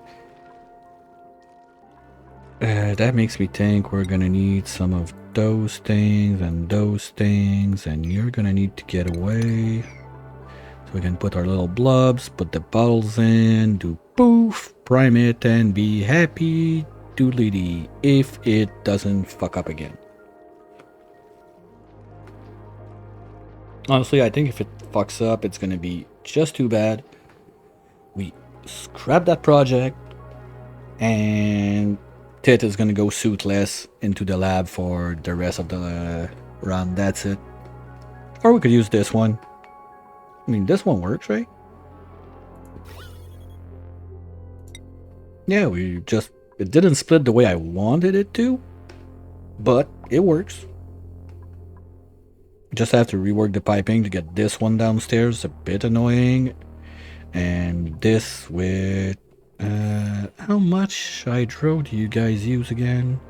Speaker 1: That makes me think we're gonna need some of those things, and you're gonna need to get away. So we can put our little blobs, put the bottles in, do poof, prime it, and be happy doodly-dee if it doesn't fuck up again. Honestly, I think if it fucks up, it's gonna be just too bad. We scrap that project, and Tit is gonna go suitless into the lab for the rest of the run. That's it. Or we could use this one. I mean, this one works, right? Yeah, it didn't split the way I wanted it to, but it works. Just have to rework the piping to get this one downstairs. A bit annoying. And this with... how much hydro do you guys use again?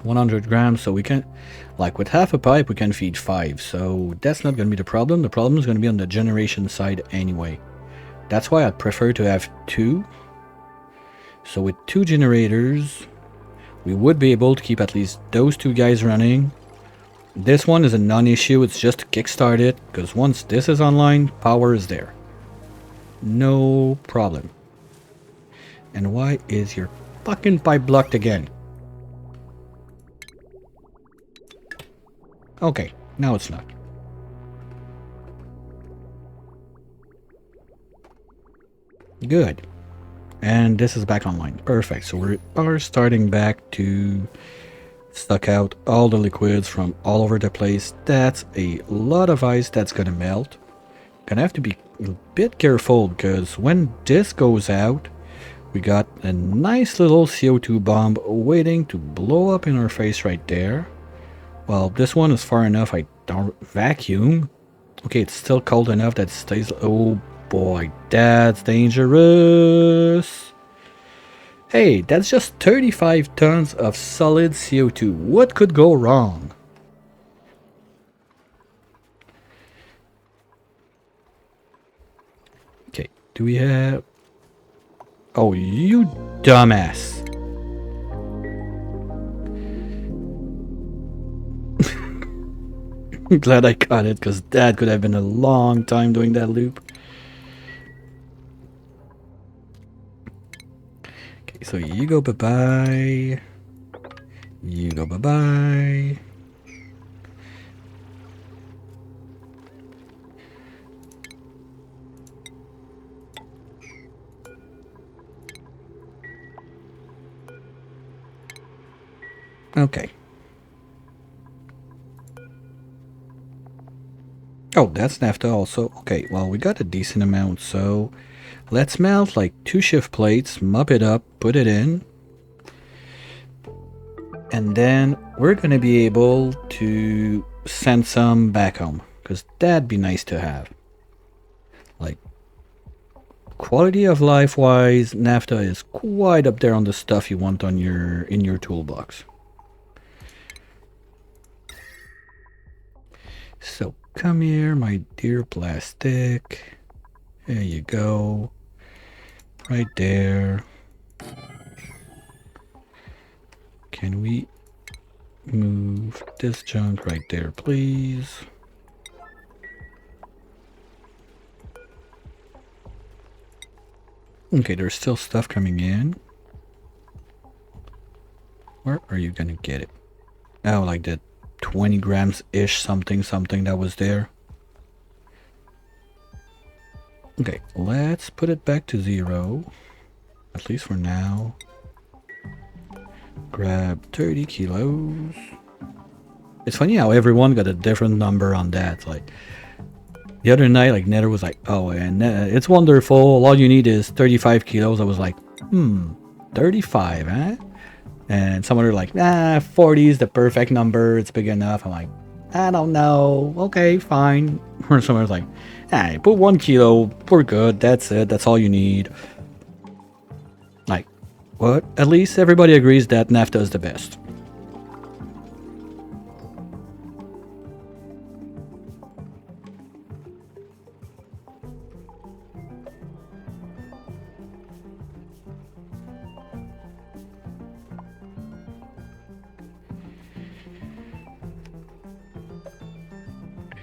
Speaker 1: 100 grams, so we can... Like, with half a pipe, we can feed 5. So that's not going to be the problem. The problem is going to be on the generation side anyway. That's why I'd prefer to have 2. So with 2 generators, we would be able to keep at least those 2 guys running. This one is a non-issue, it's just to kickstart it, because once this is online, power is there. No problem. And why is your fucking pipe blocked again? Okay, now it's not. Good. And this is back online. Perfect. So we are starting back to suck out all the liquids from all over the place. That's a lot of ice that's gonna melt. Gonna have to be a bit careful because when this goes out, we got a nice little CO2 bomb waiting to blow up in our face right there. Well, this one is far enough. I don't vacuum. Okay, it's still cold enough that it stays. Oh boy, that's dangerous. Hey, that's just 35 tons of solid CO2. What could go wrong? Okay, do we have... Oh, you dumbass. Glad I got it, because that could have been a long time doing that loop. Okay, so you go bye-bye. You go bye-bye. Okay. Oh, that's naphtha also. Okay, well, we got a decent amount, so let's melt like 2 shift plates, mop it up, put it in. And then we're gonna be able to send some back home, because that'd be nice to have. Like, quality of life wise, naphtha is quite up there on the stuff you want on in your toolbox. So come here, my dear plastic. There you go. Right there. Can we move this junk right there, please? Okay, there's still stuff coming in. Where are you gonna get it? Oh, like the 20 grams-ish something that was there. Okay, let's put it back to 0. At least for now. Grab 30 kilos. It's funny how everyone got a different number on that. Like, the other night, like, Nether was like, oh, and it's wonderful. All you need is 35 kilos. I was like, 35, huh? And someone were like, 40 is the perfect number. It's big enough. I'm like, I don't know. Okay, fine. Or someone was like, put 1 kilo. We're good. That's it. That's all you need. Like, what? At least everybody agrees that naphtha is the best.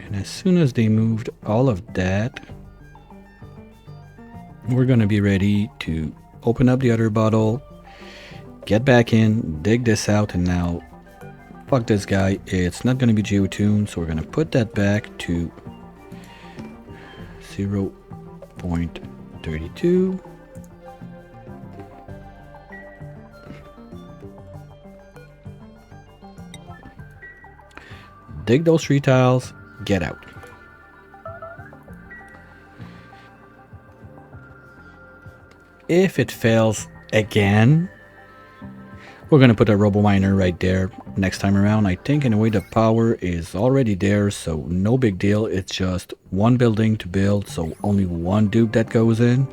Speaker 1: And as soon as they moved all of that, we're going to be ready to open up the other bottle, get back in, dig this out, and now, fuck this guy, it's not going to be geotuned, so we're going to put that back to 0.32. Dig those 3 tiles, get out. If it fails again, we're gonna put a robo miner right there next time around. I think in a way the power is already there, so no big deal. It's just 1 building to build, so only 1 dupe that goes in.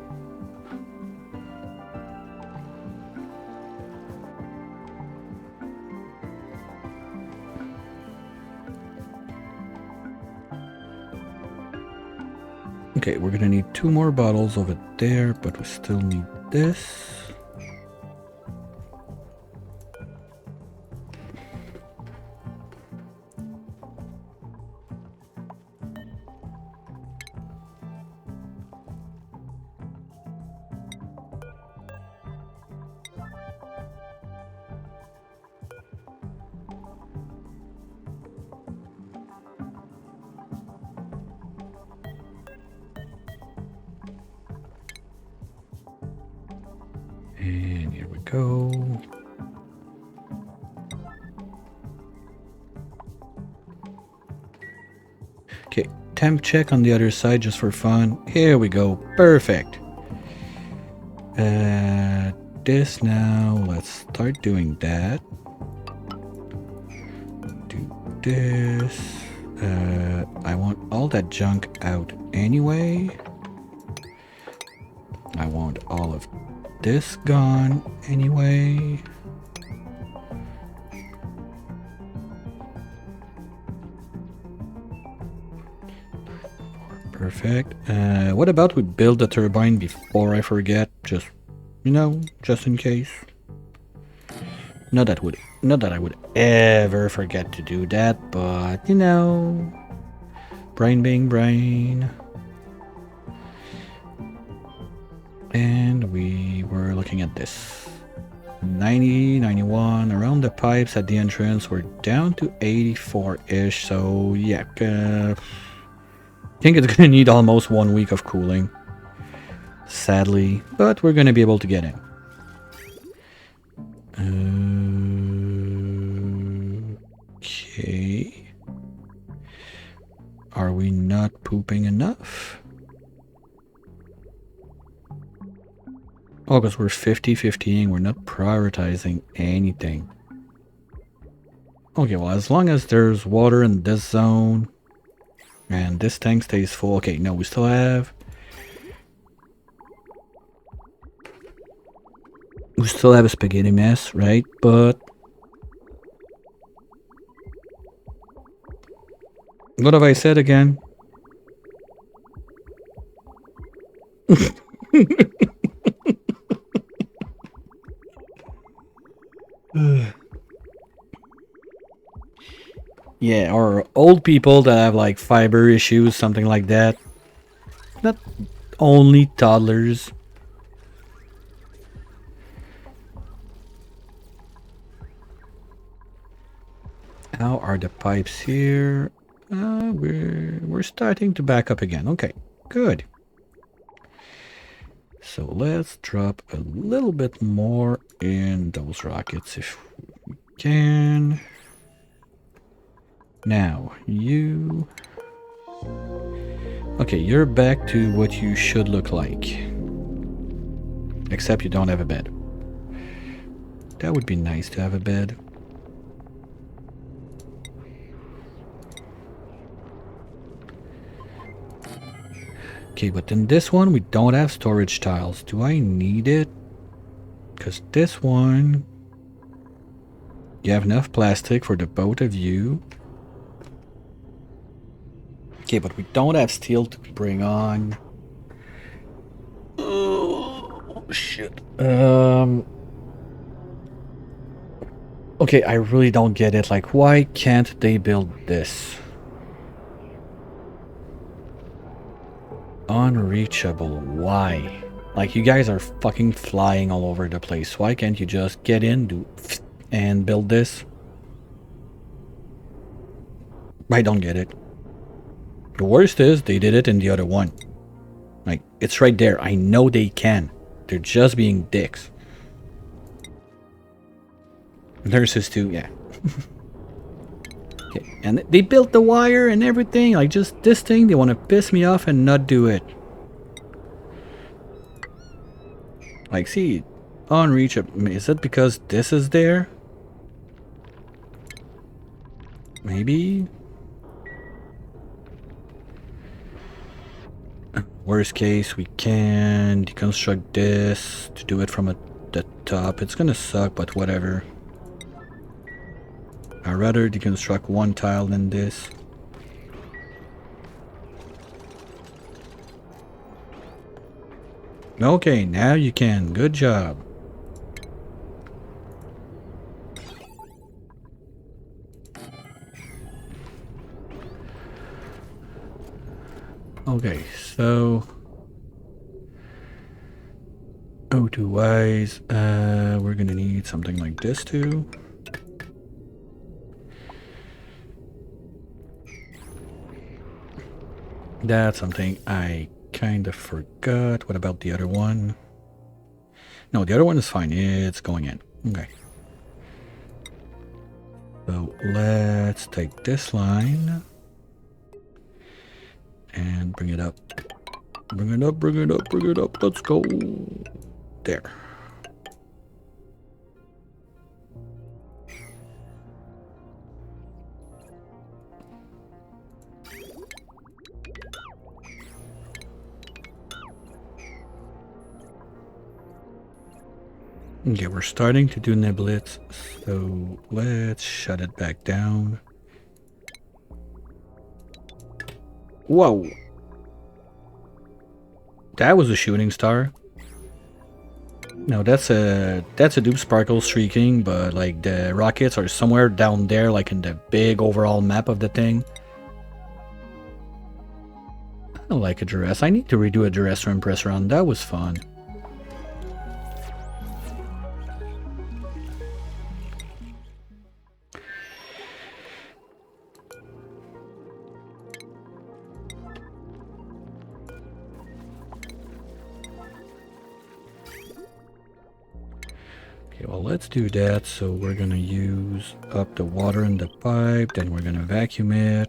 Speaker 1: Okay, we're gonna need 2 more bottles over there, but we still need this. And here we go. Okay, temp check on the other side just for fun. Here we go. Perfect. This now. Let's start doing that. Do this. I want all that junk out anyway. I want all of this gone anyway. Perfect. What about we build the turbine before I forget? Just, you know, just in case. Not that I would ever forget to do that, but you know, Brain being brain. And we were looking at this. 90, 91, around the pipes at the entrance. We're down to 84-ish, so yeah. I think it's gonna need almost 1 week of cooling. Sadly, but we're gonna be able to get in. Okay. Are we not pooping enough? Oh, because we're 50-50ing, we're not prioritizing anything. Okay, well, as long as there's water in this zone and this tank stays full. Okay, no, we still have... We still have a spaghetti mess, right? But... What have I said again? Yeah, or old people that have like fiber issues, something like that. Not only toddlers. How are the pipes here? We're starting to back up again. Okay, good. So let's drop a little bit more in those rockets if we can. Now, you... Okay, you're back to what you should look like. Except you don't have a bed. That would be nice to have a bed. Okay, but in this one, we don't have storage tiles. Do I need it? Because this one... You have enough plastic for the both of you. Okay, but we don't have steel to bring on. Oh, shit. Okay, I really don't get it. Like, why can't they build this? Unreachable. Why? Like, you guys are fucking flying all over the place. Why can't you just get in, and build this? I don't get it. The worst is they did it in the other one. Like, it's right there. I know they can. They're just being dicks. Nurses too, yeah. Okay, and they built the wire and everything. Like, just this thing, they want to piss me off and not do it. Like, see, unreachable. Is it because this is there? Maybe? Worst case, we can deconstruct this to do it from the top. It's gonna suck, but whatever. I'd rather deconstruct one tile than this. Okay, now you can. Good job. Okay, so O2 wise, we're gonna need something like this too. That's something I kind of forgot. What about the other one? No, the other one is fine. It's going in. Okay. So let's take this line and bring it up. Bring it up, bring it up, bring it up. Let's go. There. Okay, we're starting to do niblets, so let's shut it back down. Whoa! That was a shooting star. No, that's a Doom Sparkle streaking, but like the rockets are somewhere down there, like in the big overall map of the thing. kind of like a duress. I need to redo a duress to impress run. That was fun. Okay, well, let's do that. So we're gonna use up the water in the pipe, then we're gonna vacuum it.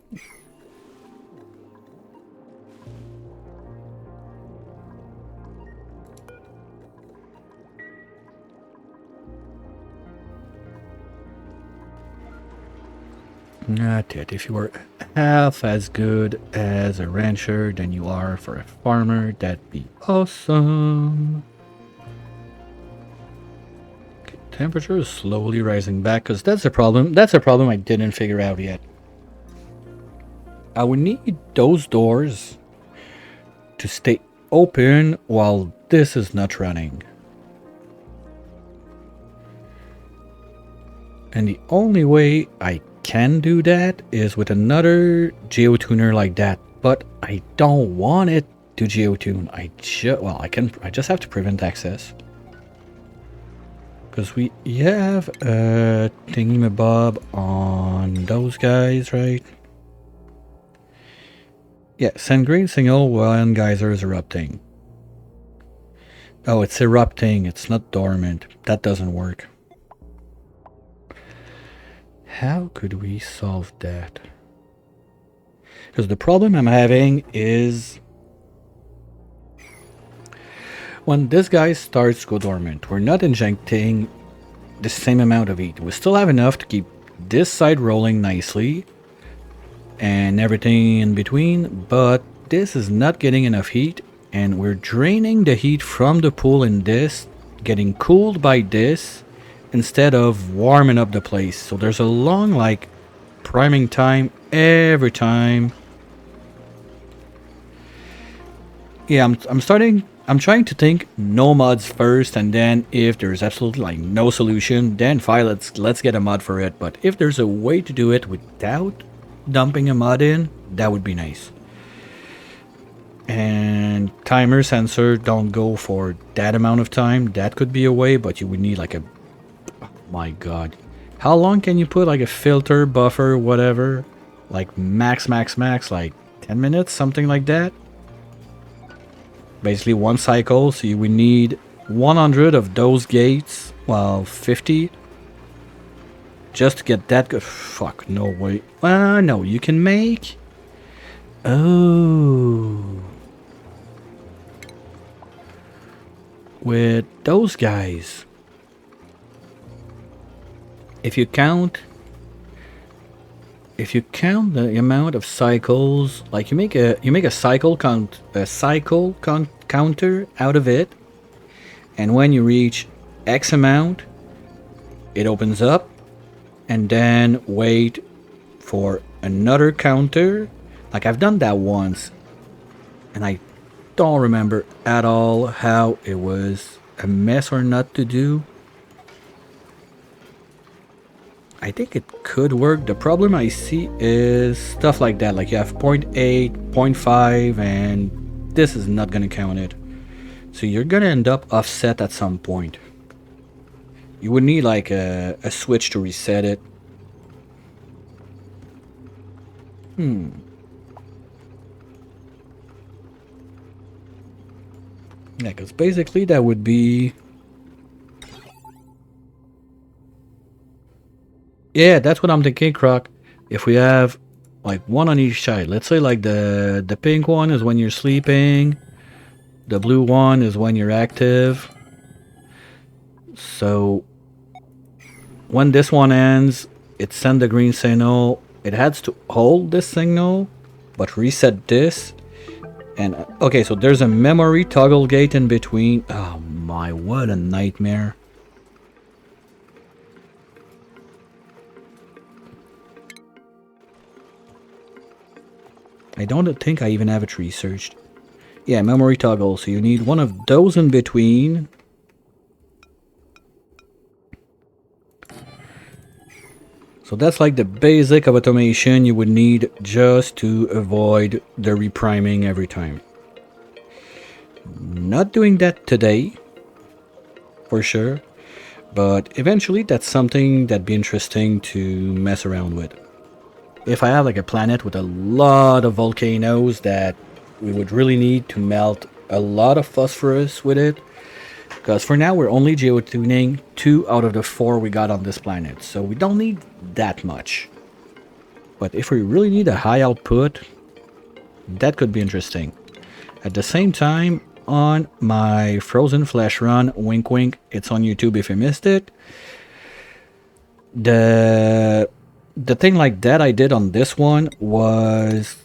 Speaker 1: Not yet. If you were half as good as a rancher than you are for a farmer, that'd be awesome. Okay, temperature is slowly rising back because that's a problem. That's a problem I didn't figure out yet. I would need those doors to stay open while this is not running. And the only way I can do that is with another geotuner like that, but I don't want it to geotune. I just have to prevent access because we have a thingy-mabob on those guys, right? Yeah, send green signal when geyser is erupting. Oh, it's erupting, it's not dormant. That doesn't work. How could we solve that? Because the problem I'm having is when this guy starts to go dormant, we're not injecting the same amount of heat. We still have enough to keep this side rolling nicely and everything in between, but this is not getting enough heat, and we're draining the heat from the pool in this, getting cooled by this, instead of warming up the place. So there's a long like priming time every time. Yeah, I'm trying to think no mods first, and then if there's absolutely like no solution, then fine, let's get a mod for it. But if there's a way to do it without dumping a mod in, that would be nice. And timer sensor don't go for that amount of time. That could be a way, but you would need like a, my god, how long can you put like a filter, buffer, whatever, like max like 10 minutes, something like that? Basically one cycle, so you would need 100 of those gates, well 50, just to get that good. Fuck, no way. No, you can make, oh, with those guys, if you count the amount of cycles, like you make a cycle counter out of it, and when you reach X amount, it opens up, and then wait for another counter. Like I've done that once, and I don't remember at all how it was a mess or not to do. I think it could work. The problem I see is stuff like that. Like you have 0.8, 0.5, and this is not going to count it. So you're going to end up offset at some point. You would need like a switch to reset it. Yeah, because basically that would be... Yeah, that's what I'm thinking, Croc. If we have like one on each side, let's say like the pink one is when you're sleeping, the blue one is when you're active. So when this one ends, it sends the green signal. It has to hold this signal, but reset this. And okay, so there's a memory toggle gate in between. Oh my, what a nightmare. I don't think I even have it researched. Yeah, memory toggle. So you need one of those in between. So that's like the basic of automation you would need just to avoid the repriming every time. Not doing that today, for sure, but eventually that's something that'd be interesting to mess around with. If I have like a planet with a lot of volcanoes that we would really need to melt a lot of phosphorus with it, because for now we're only geotuning 2 out of the 4 we got on this planet, so we don't need that much. But if we really need a high output, that could be interesting. At the same time, on my Frozen Flesh run, wink wink, it's on YouTube if you missed it, the thing like that I did on this one was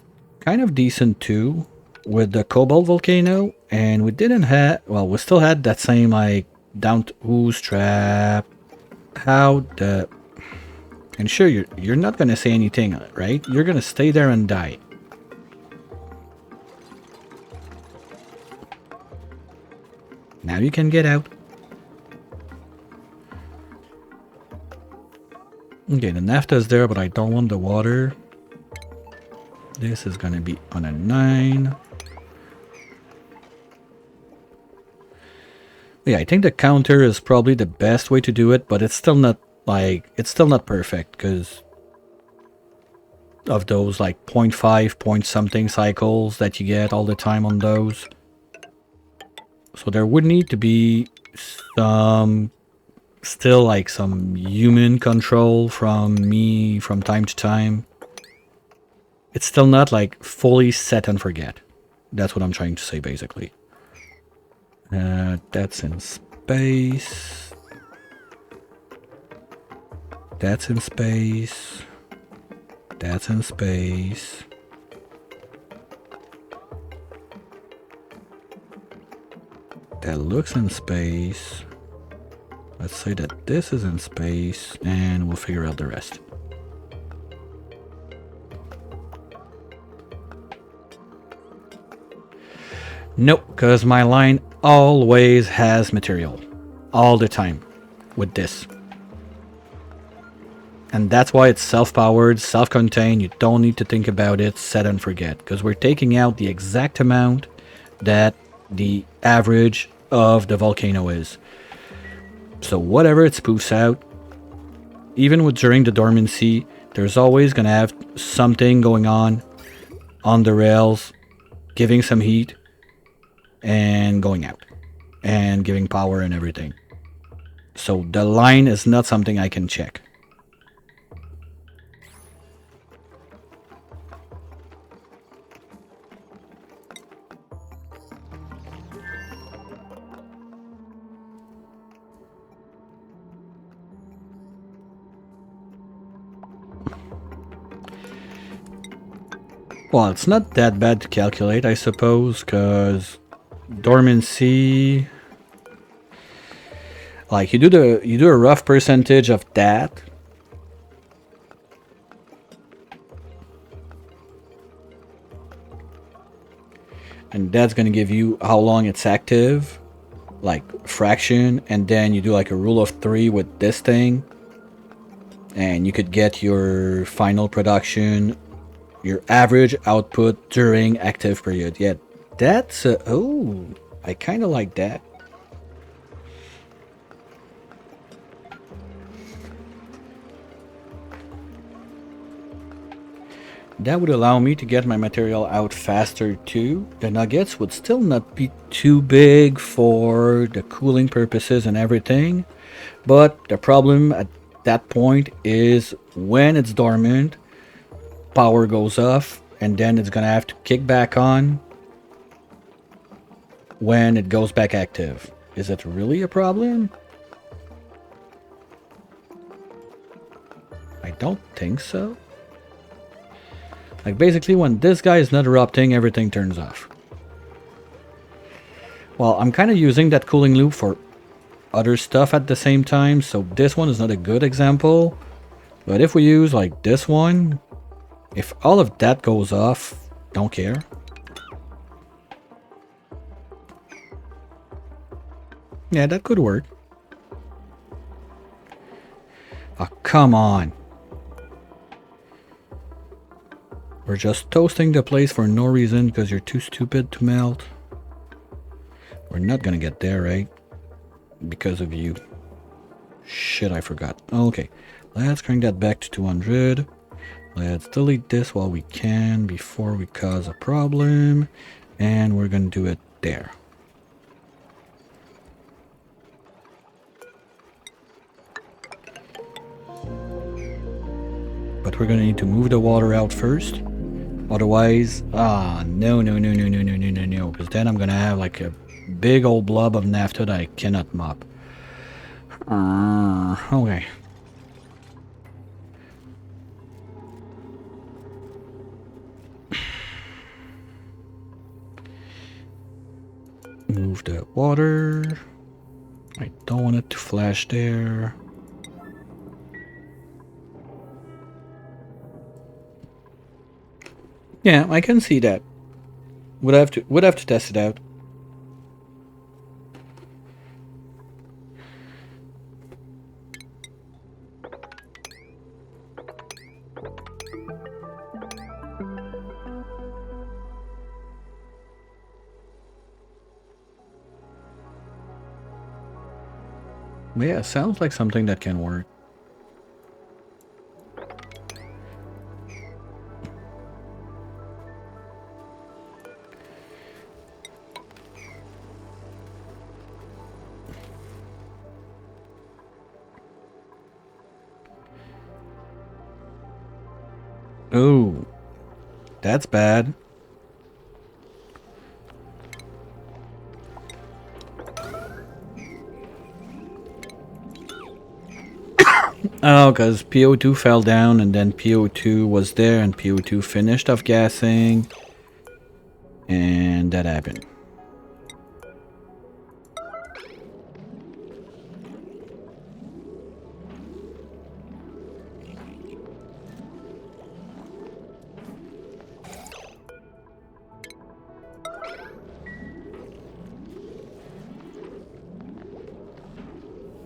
Speaker 1: kind of decent too, with the Cobalt Volcano, and we didn't have, well, we still had that same like down to ooze trap, how the, and sure, you're not gonna say anything, right? You're gonna stay there and die. Now you can get out. Okay, the naphtha is there, but I don't want the water. This is gonna be on a 9. Yeah, I think the counter is probably the best way to do it, but it's still not like, it's still not perfect because of those like 0.5 point something cycles that you get all the time on those. So there would need to be some, still like some human control from me from time to time. It's still not like fully set and forget. That's what I'm trying to say basically. That's in space. That's in space. That's in space. That looks in space. Let's say that this is in space, and we'll figure out the rest. Nope, because my line always has material. All the time. With this. And that's why it's self-powered, self-contained. You don't need to think about it, set and forget. Because we're taking out the exact amount that the average of the volcano is. So whatever it spoofs out, even with during the dormancy, there's always going to have something going on the rails, giving some heat, and going out, and giving power and everything. So the line is not something I can check. Well, it's not that bad to calculate, I suppose, because dormancy, like you do a rough percentage of that, and that's going to give you how long it's active, like fraction, and then you do like a rule of 3 with this thing, and you could get your final production, your average output during active period. Yeah, that's oh, I kind of like that. That would allow me to get my material out faster too. The nuggets would still not be too big for the cooling purposes and everything. But the problem at that point is when it's dormant, power goes off, and then it's gonna have to kick back on when it goes back active. Is it really a problem? I don't think so. Like basically when this guy is not erupting, everything turns off. Well, I'm kind of using that cooling loop for other stuff at the same time, so this one is not a good example. But if we use like this one, if all of that goes off, don't care. Yeah, that could work. Oh, come on. We're just toasting the place for no reason because you're too stupid to melt. We're not gonna get there, right? Because of you. Shit, I forgot. Okay, let's crank that back to 200. Let's delete this while we can before we cause a problem. And we're gonna do it there. But we're gonna need to move the water out first. Otherwise, no, because then I'm gonna have like a big old blob of naphtha that I cannot mop. Okay. Move the water. I don't want it to flash there. Yeah, I can see that. Would have to test it out. Yeah, sounds like something that can work. Oh, that's bad. Oh, because PO2 fell down and then PO2 was there and PO2 finished off gassing. And that happened.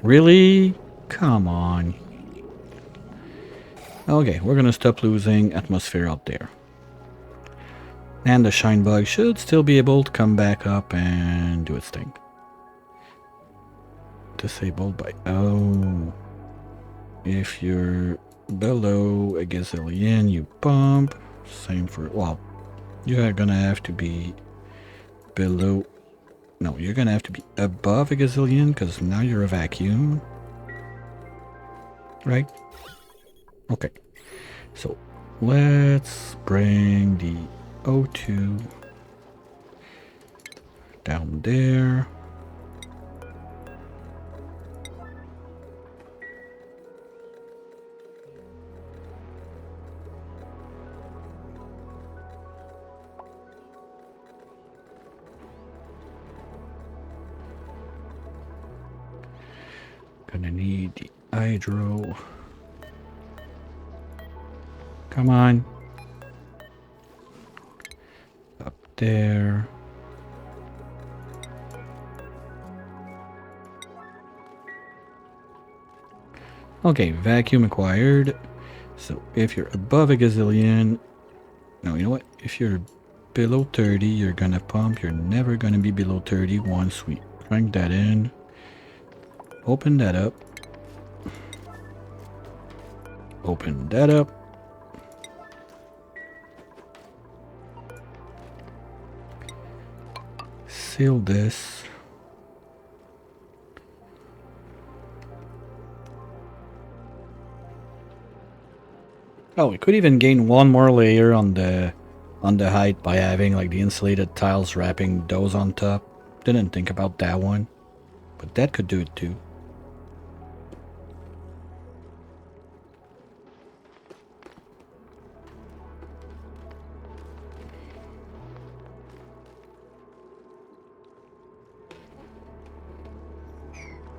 Speaker 1: Really? Come on. Okay, we're gonna stop losing atmosphere out there. And the shine bug should still be able to come back up and do its thing. Disabled by... Oh. If you're below a gazillion, you pump. Same for... Well, you're gonna have to be below... No, you're gonna have to be above a gazillion because now you're a vacuum. Right? Okay. So, let's bring the O2 down there. Gonna need the hydro. Come on. Up there. Okay, vacuum acquired. So if you're above a gazillion... No, you know what? If you're below 30, you're gonna pump. You're never gonna be below 30 once we crank that in. Open that up. Open that up. Seal this. Oh, we could even gain one more layer on the height by having like the insulated tiles wrapping those on top. Didn't think about that one, but that could do it too.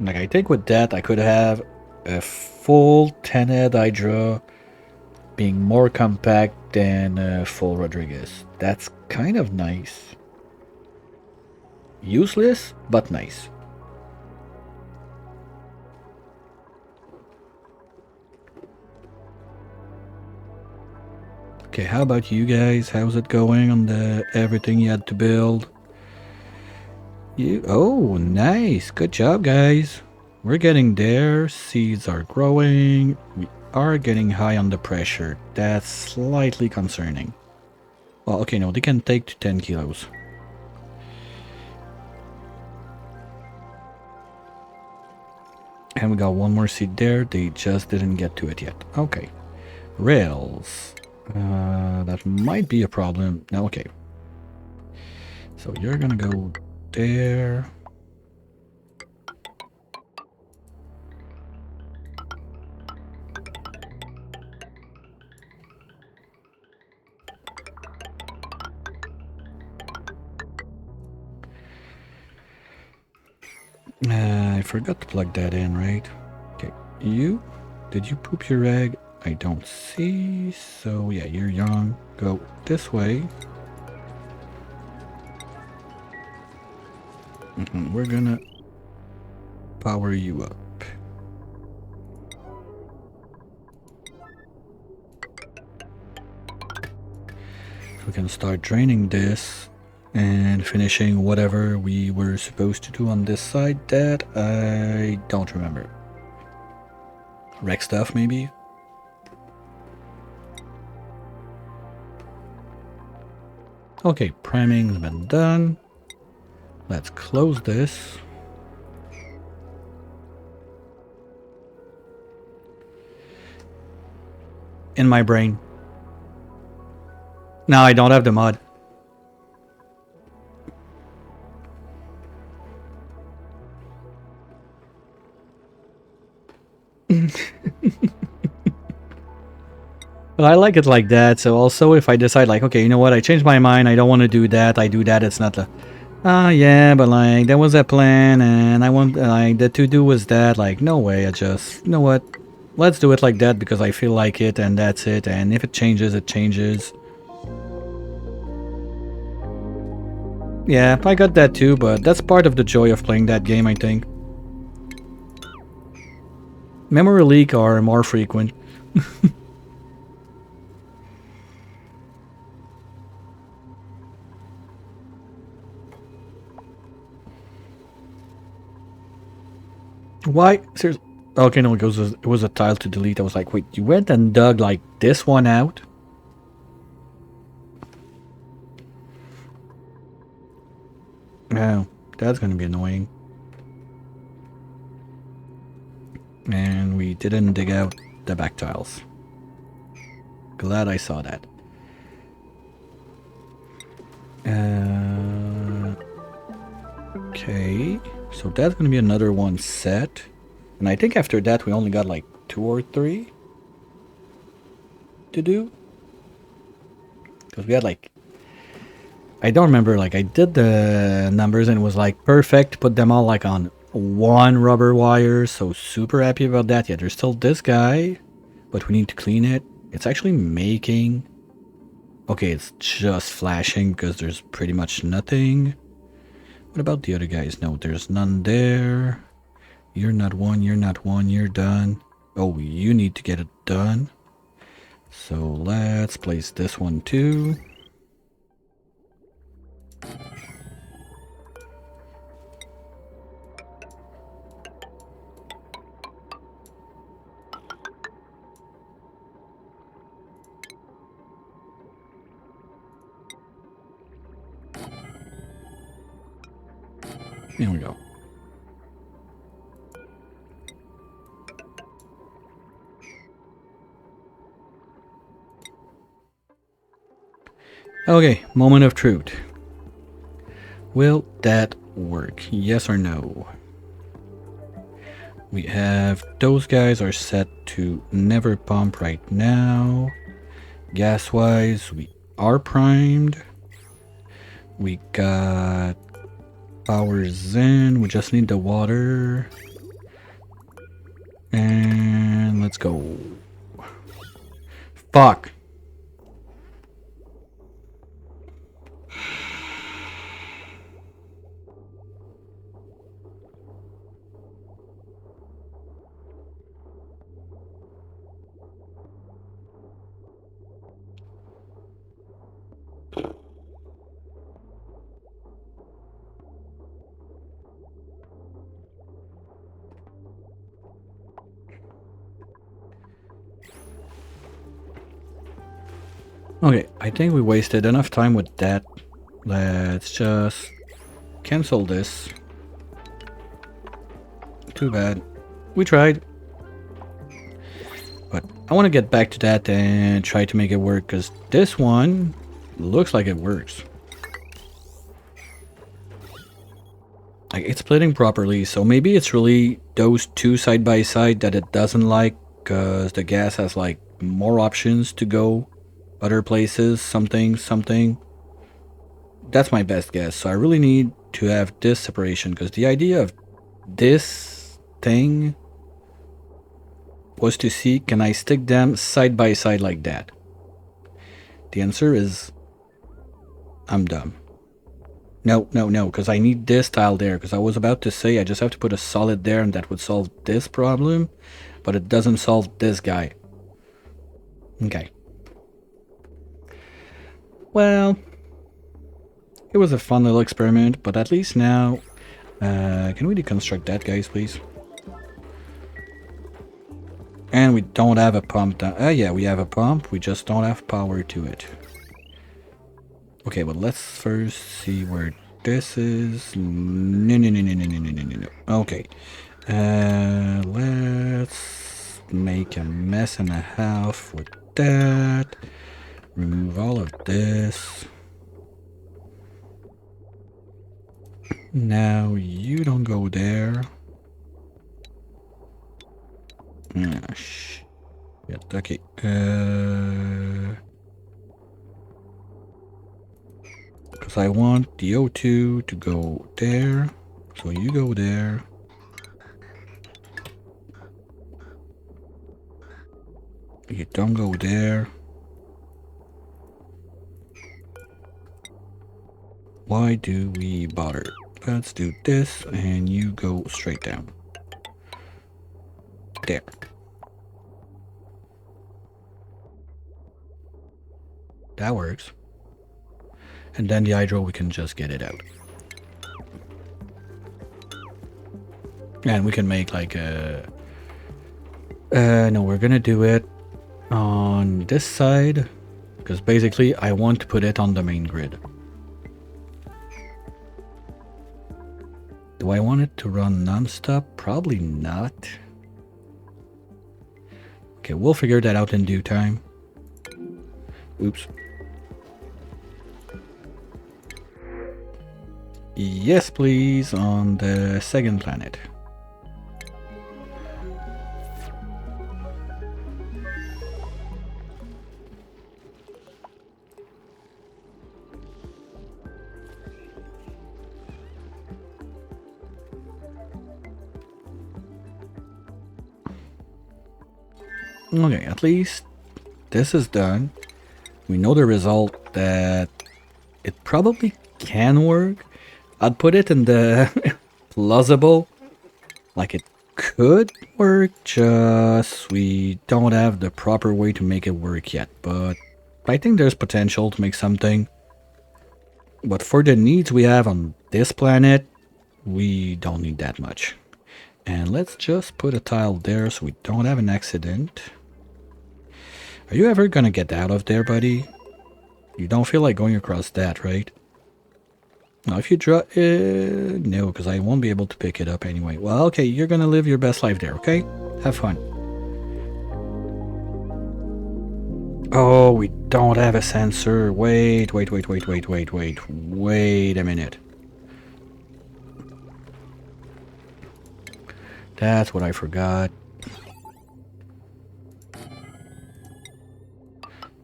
Speaker 1: Like I think with that I could have a full 10-head Hydra being more compact than a full Rodriguez. That's kind of nice. Useless, but nice. Okay, how about you guys? How's it going on the everything you had to build? Oh, nice. Good job, guys. We're getting there. Seeds are growing. We are getting high on the pressure. That's slightly concerning. Well, okay, no, they can take to 10 kilos. And we got one more seed there. They just didn't get to it yet. Okay. Rails. That might be a problem. No, okay. So you're gonna go there. I forgot to plug that in, right? Okay. Did you poop your egg? I don't see. So yeah, you're young. Go this way. We're gonna power you up. We can start draining this and finishing whatever we were supposed to do on this side that I don't remember. Wreck stuff, maybe? Okay, priming's been done. Let's close this. In my brain. No, I don't have the mod. Well, I like it like that. So also if I decide like, okay, you know what, I changed my mind, I don't want to do that, I do that, it's not the, yeah, but like there was a plan and I want, like the to-do was that, like no way, I just, you know what, let's do it like that because I feel like it and that's it, and if it changes, it changes. Yeah, I got that too, but that's part of the joy of playing that game, I think. Memory leak are more frequent. Why? Seriously? Okay, no, it was a tile to delete. I was like, wait, you went and dug like this one out? Oh, that's gonna be annoying. And we didn't dig out the back tiles. Glad I saw that. Okay, so that's gonna be another one set. And I think after that we only got like 2 or 3 to do. Because we had like, I don't remember, like I did the numbers and it was like perfect, put them all like on one rubber wire, so super happy about that. Yeah, there's still this guy, but we need to clean it. It's actually making, okay, it's just flashing because there's pretty much nothing. What about the other guys? No, there's none there. You're not one, you're done. Oh, you need to get it done. So let's place this one too. There we go. Okay, moment of truth. Will that work? Yes or no? We have those guys are set to never pump right now. Gas wise, we are primed. We got powers in. We just need the water. And let's go. Fuck. Okay, I think we wasted enough time with that. Let's just cancel this. Too bad. We tried. But I want to get back to that and try to make it work, because this one looks like it works. Like, it's splitting properly, so maybe it's really those two side by side that it doesn't like, because the gas has like more options to go other places, something. That's my best guess. So I really need to have this separation, because the idea of this thing was to see, can I stick them side by side like that? The answer is I'm dumb. No, because I need this tile there, because I was about to say I just have to put a solid there and that would solve this problem, but it doesn't solve this guy. Okay. Well, it was a fun little experiment, but at least now, can we deconstruct that, guys, please? And we don't have a pump. Yeah, we have a pump, we just don't have power to it. Okay, but let's first see where this is. No. Okay. Let's make a mess and a half with that. Remove all of this. Now you don't go there. Ah, shit. Okay. Because I want the O2 to go there. So you go there. You don't go there. Why do we bother? Let's do this and you go straight down. There. That works. And then the hydro, we can just get it out. And we can make like a... no, we're gonna do it on this side. Because basically, I want to put it on the main grid. Do I want it to run non-stop? Probably not. Okay, we'll figure that out in due time. Oops. Yes, please, on the second planet. Okay, at least this is done. We know the result that it probably can work. I'd put it in the plausible, like it could work, just we don't have the proper way to make it work yet. But I think there's potential to make something. But for the needs we have on this planet, we don't need that much. And let's just put a tile there so we don't have an accident. Are you ever gonna get out of there, buddy? You don't feel like going across that, right? Now, if you draw... no, because I won't be able to pick it up anyway. Well, okay, you're gonna live your best life there, okay? Have fun. Oh, we don't have a sensor. Wait a minute. That's what I forgot.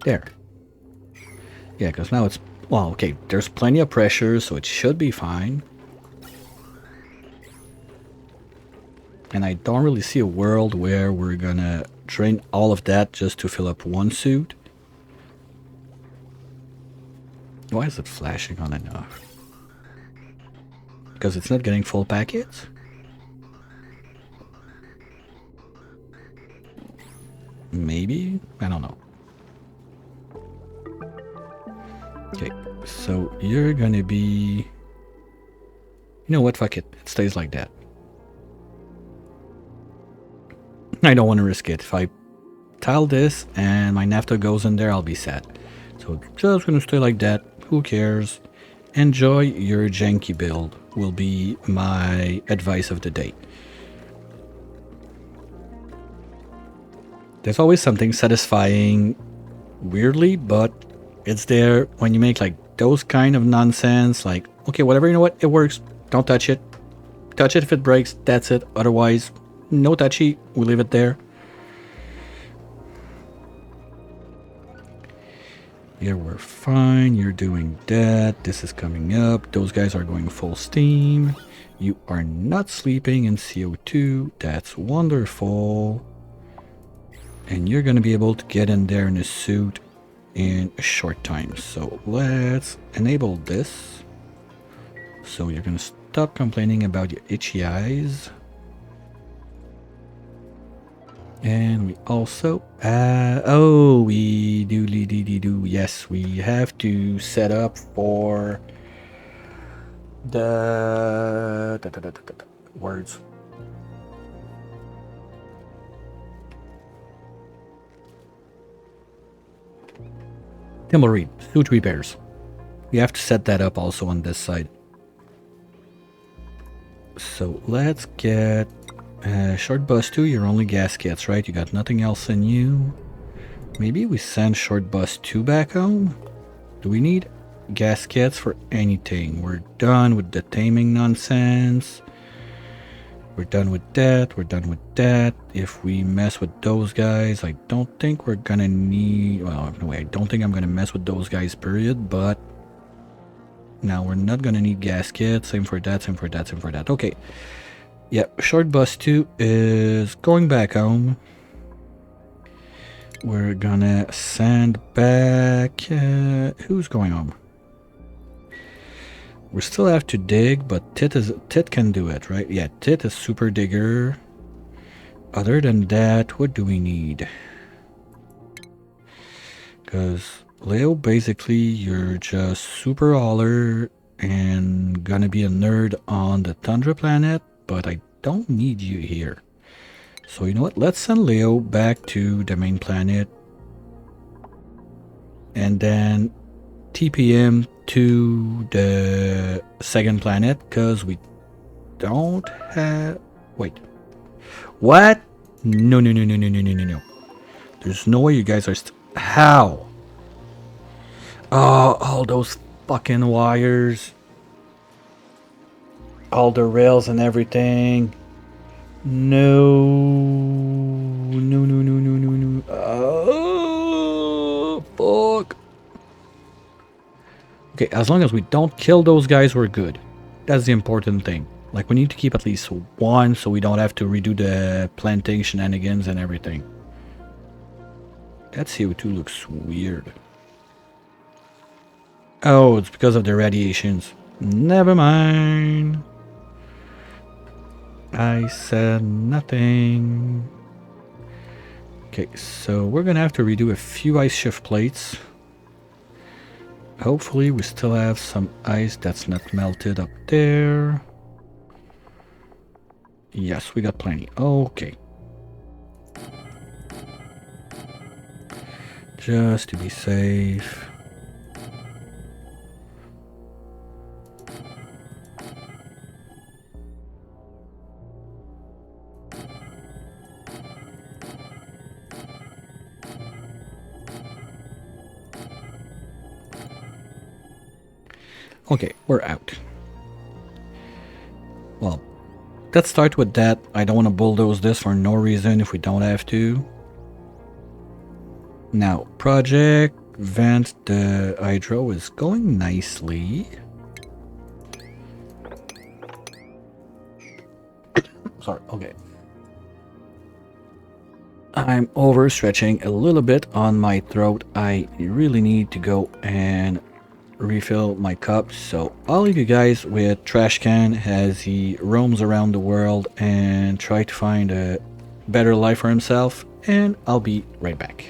Speaker 1: There. Yeah, because now it's... well, okay, there's plenty of pressure, so it should be fine. And I don't really see a world where we're gonna drain all of that just to fill up one suit. Why is it flashing on and off? Because it's not getting full packets? Maybe? I don't know. Okay, so you're gonna be... you know what, fuck it. It stays like that. I don't want to risk it. If I tile this and my naphtha goes in there, I'll be sad. So just gonna stay like that. Who cares? Enjoy your janky build will be my advice of the day. There's always something satisfying, weirdly, but it's there when you make like those kind of nonsense. Like, okay, whatever, you know what? It works. Don't touch it. Touch it if it breaks. That's it. Otherwise, no touchy. We leave it there. Yeah, we're fine. You're doing that. This is coming up. Those guys are going full steam. You are not sleeping in CO2. That's wonderful. And you're going to be able to get in there in a suit in a short time. So let's enable this. So you're going to stop complaining about your itchy eyes. And we also, we do, yes, we have to set up for the words. Timble read, suit repairs. We have to set that up also on this side. So let's get short bus 2, you're only gaskets, right? You got nothing else in you. Maybe we send short bus 2 back home? Do we need gaskets for anything? We're done with the taming nonsense. We're done with that. We're done with that. If we mess with those guys, I don't think we're gonna need... Well, no way, I don't think I'm gonna mess with those guys, period, but... Now, we're not gonna need gaskets. Same for that, same for that, same for that. Okay. Yeah, short bus 2 is going back home. We're gonna send back... who's going home? We still have to dig, but Tit can do it, right? Yeah, Tit is super digger. Other than that, what do we need? Because Leo, basically, you're just super hauler and gonna be a nerd on the Tundra planet, but I don't need you here. So you know what? Let's send Leo back to the main planet. And then TPM to the second planet, because we don't have... Wait. What? No. There's no way you guys are... How? Oh, all those fucking wires. All the rails and everything. No. Oh, fuck. Okay, as long as we don't kill those guys, we're good. That's the important thing. Like, we need to keep at least one so we don't have to redo the planting shenanigans and everything. That CO2 looks weird. Oh, it's because of the radiations. Never mind. I said nothing. Okay, so we're gonna have to redo a few ice shift plates. Hopefully we still have some ice that's not melted up there. Yes, we got plenty. Okay. Just to be safe. Okay, we're out. Well, let's start with that. I don't want to bulldoze this for no reason if we don't have to. Now, project vent the hydro is going nicely. Sorry, okay. I'm overstretching a little bit on my throat. I really need to go and refill my cup, so I'll leave you guys with Trash Can as he roams around the world and try to find a better life for himself, and I'll be right back.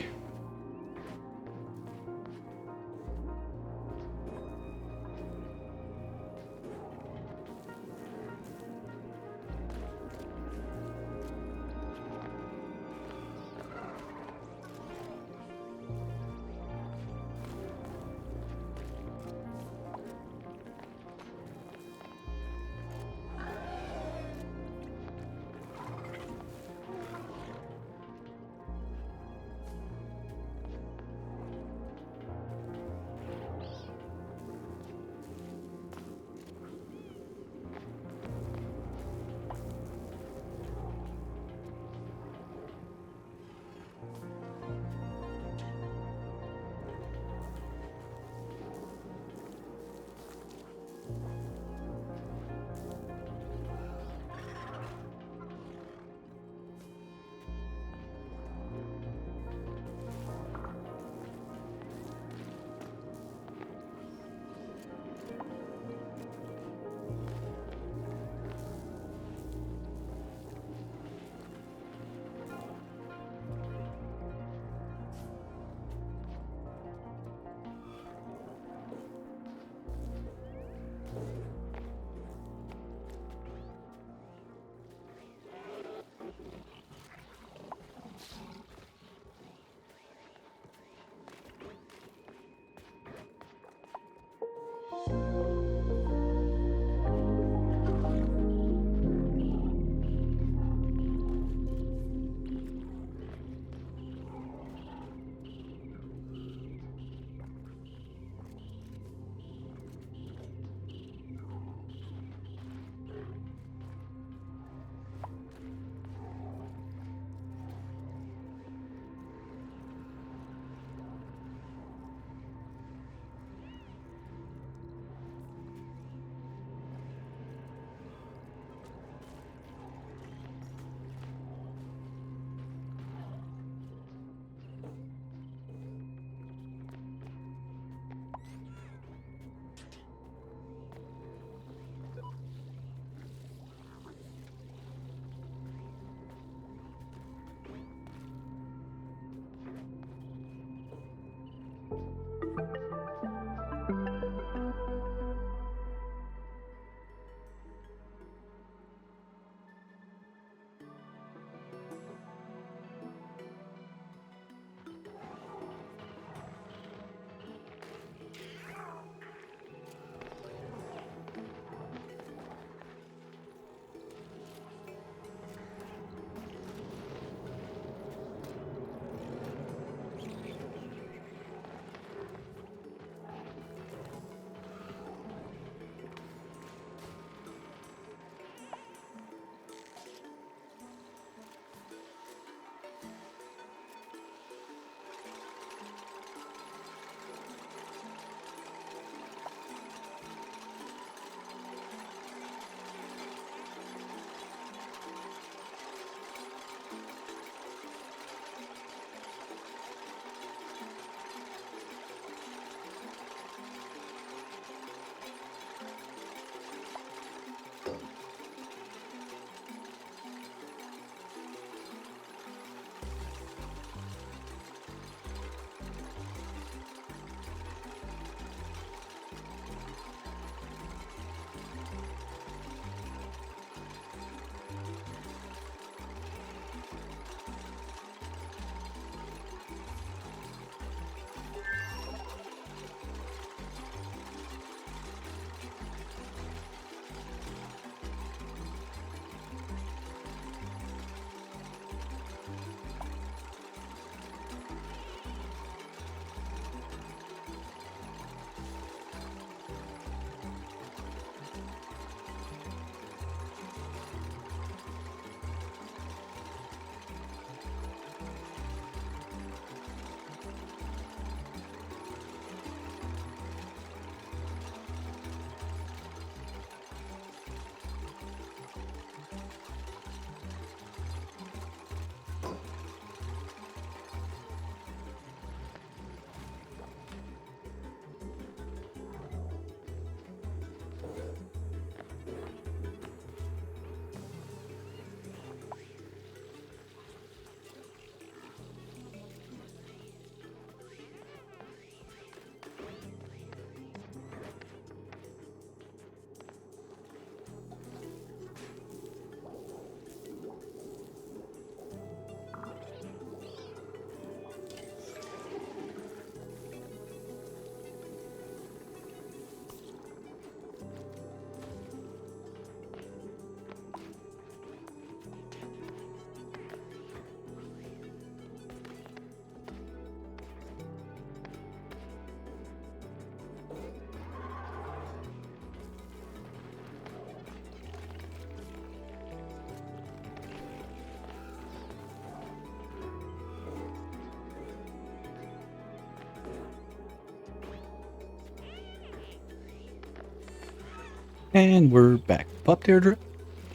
Speaker 1: And we're back. Pop teardrop.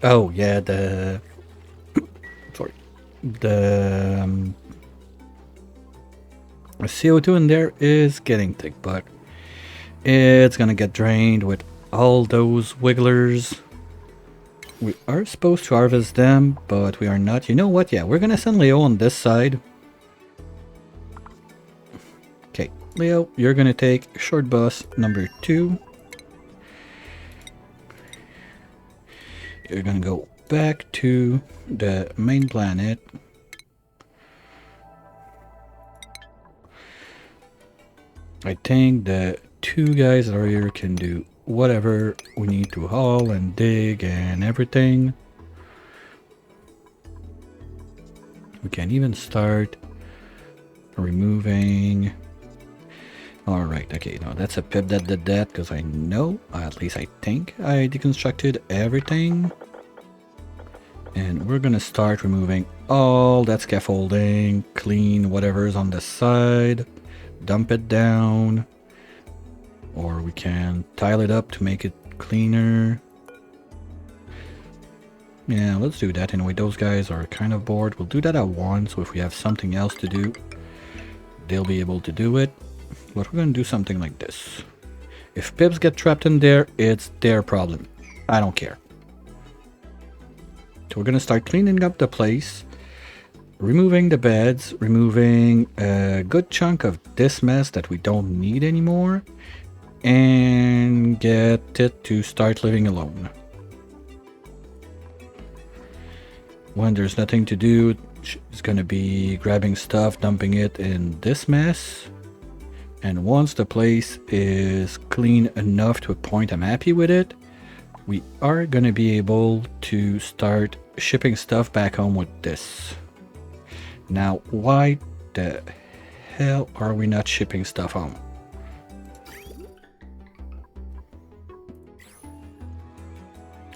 Speaker 1: Oh yeah, the sorry, the CO2 in there is getting thick, but it's gonna get drained with all those wigglers. We are supposed to harvest them, but we are not. You know what? Yeah, we're gonna send Leo on this side. Okay, Leo, you're gonna take short bus number 2. we're gonna go back to the main planet. I think the two guys that are here can do whatever we need to haul and dig and everything. We can even start removing. Alright, okay, no, that's a pip that did that because I know, at least I think I deconstructed everything. And we're gonna start removing all that scaffolding, clean whatever's on the side, dump it down, or we can tile it up to make it cleaner. Yeah, let's do that anyway. Those guys are kind of bored. We'll do that at once, so if we have something else to do, they'll be able to do it. But we're gonna do something like this. If pips get trapped in there, it's their problem. I don't care. So we're gonna start cleaning up the place, removing the beds, removing a good chunk of this mess that we don't need anymore, and get it to start living alone. When there's nothing to do, it's gonna be grabbing stuff, dumping it in this mess. And once the place is clean enough to a point I'm happy with it, we are gonna be able to start shipping stuff back home with this. Now, why the hell are we not shipping stuff home?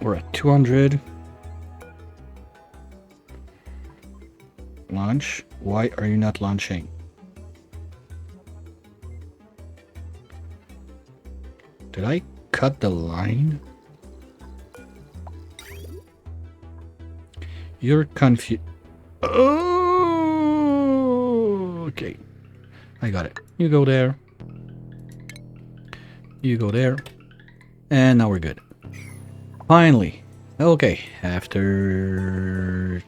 Speaker 1: We're at 200. Launch. Why are you not launching? Did I cut the line? You're confused. Oh, okay. I got it. You go there. You go there. And now we're good. Finally. Okay. After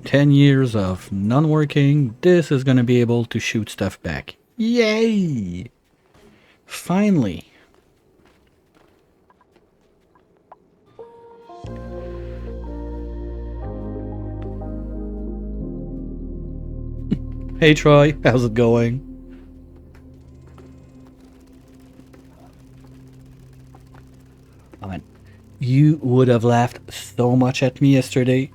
Speaker 1: 10 years of non-working, this is going to be able to shoot stuff back. Yay! Finally. Hey Troy, how's it going? Oh man, you would have laughed so much at me yesterday.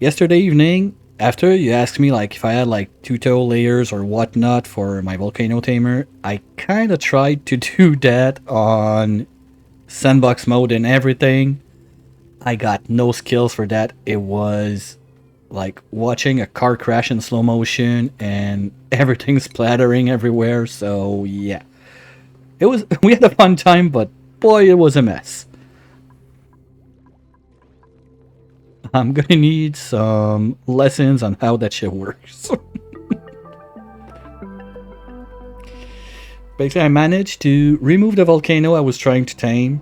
Speaker 1: Yesterday evening, after you asked me like if I had like tutorial layers or whatnot for my volcano tamer, I kind of tried to do that on sandbox mode and everything. I got no skills for that. It was like watching a car crash in slow motion and everything splattering everywhere. So yeah, it was. We had a fun time, but boy, it was a mess. I'm gonna need some lessons on how that shit works. Basically, I managed to remove the volcano I was trying to tame.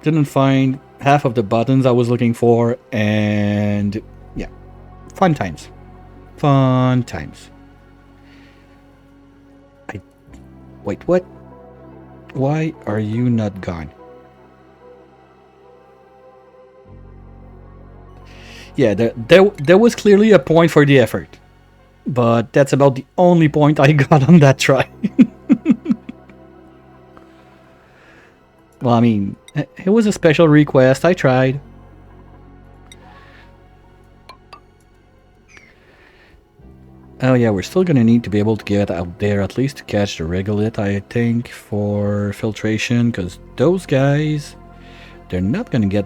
Speaker 1: Didn't find half of the buttons I was looking for, and yeah, fun times. Fun times. Wait, what? Why are you not gone? Yeah, there was clearly a point for the effort, but that's about the only point I got on that try. Well, I mean, it was a special request. I tried. Oh yeah, we're still gonna need to be able to get out there at least to catch the regolith, I think, for filtration, because those guys, they're not gonna get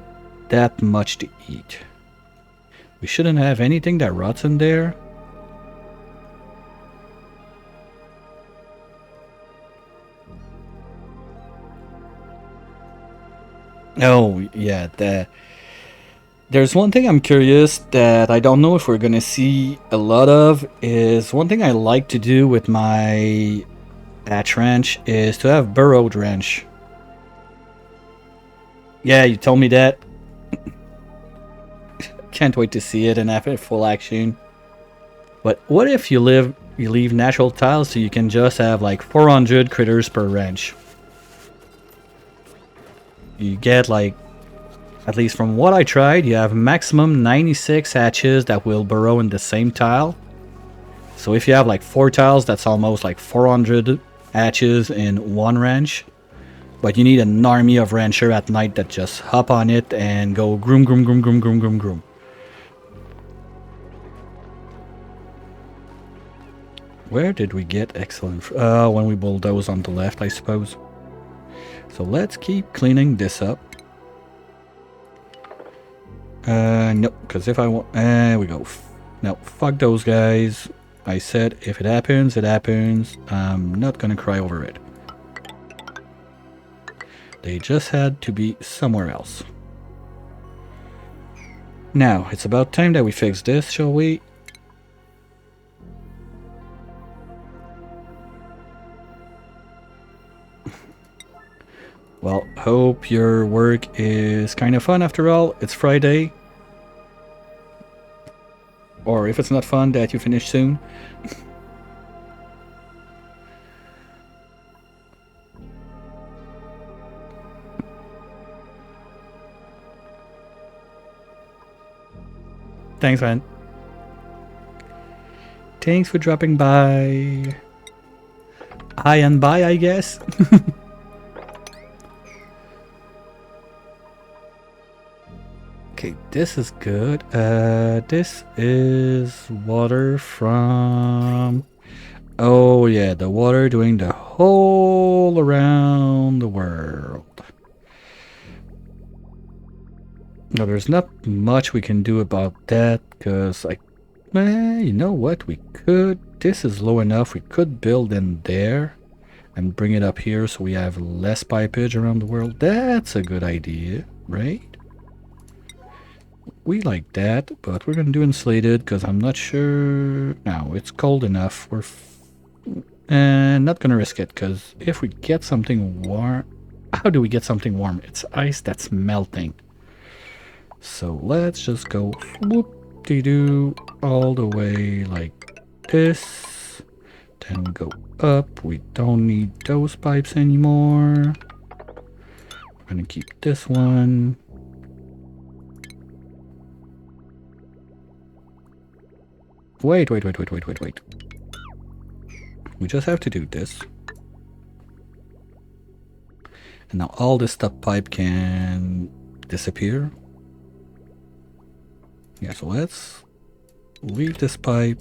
Speaker 1: that much to eat. We shouldn't have anything that rots in there. Oh, yeah, there's one thing I'm curious that I don't know if we're gonna see a lot of, is one thing I like to do with my hatch ranch is to have burrowed ranch. Yeah, you told me that. Can't wait to see it and have it full action. But what if you leave natural tiles so you can just have like 400 critters per ranch? You get like At least from what I tried, you have maximum 96 hatches that will burrow in the same tile. So if you have like 4 tiles, that's almost like 400 hatches in one ranch. But you need an army of rancher at night that just hop on it and go groom, groom, groom, groom, groom, groom, groom. Where did we get excellent? When we bulldoze on the left, I suppose. So let's keep cleaning this up. Nope, because if I want... There we go. No, fuck those guys. I said if it happens, it happens. I'm not gonna cry over it. They just had to be somewhere else. Now, it's about time that we fix this, shall we? Well, hope your work is kind of fun after all. It's Friday. Or if it's not fun, that you finish soon. Thanks, man. Thanks for dropping by. Hi and bye, I guess. Okay, this is good. This is water from... Oh yeah, the water doing the whole around the world. No, there's not much we can do about that, because you know what, we could... This is low enough, we could build in there and bring it up here so we have less pipage around the world. That's a good idea, right? We like that, but we're gonna do insulated because I'm not sure... No, it's cold enough. We're not gonna risk it, because if we get something warm... How do we get something warm? It's ice that's melting. So let's just go whoop-de-doo all the way like this. Then we go up. We don't need those pipes anymore. We're gonna keep this one. Wait. We just have to do this. And now all this stuff pipe can disappear. Yeah, so let's leave this pipe.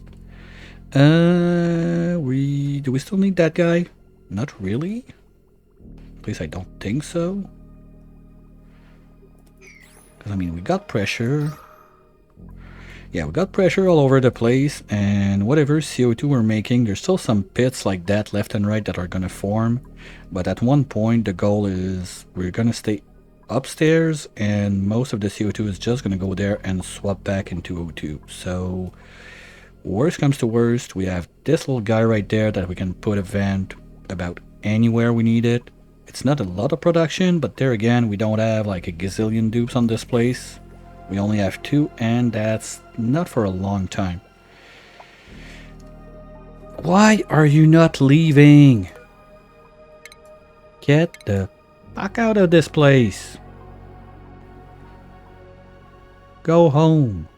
Speaker 1: Do we still need that guy? Not really. At least I don't think so. Because I mean, we got pressure. Yeah, we got pressure all over the place, and whatever CO2 we're making, there's still some pits like that left and right that are gonna form. But at one point, the goal is we're gonna stay upstairs, and most of the CO2 is just gonna go there and swap back into O2. So, worst comes to worst, we have this little guy right there that we can put a vent about anywhere we need it. It's not a lot of production, but there again, we don't have like a gazillion dupes on this place. We only have 2, and that's not for a long time. Why are you not leaving? Get the fuck out of this place. Go home.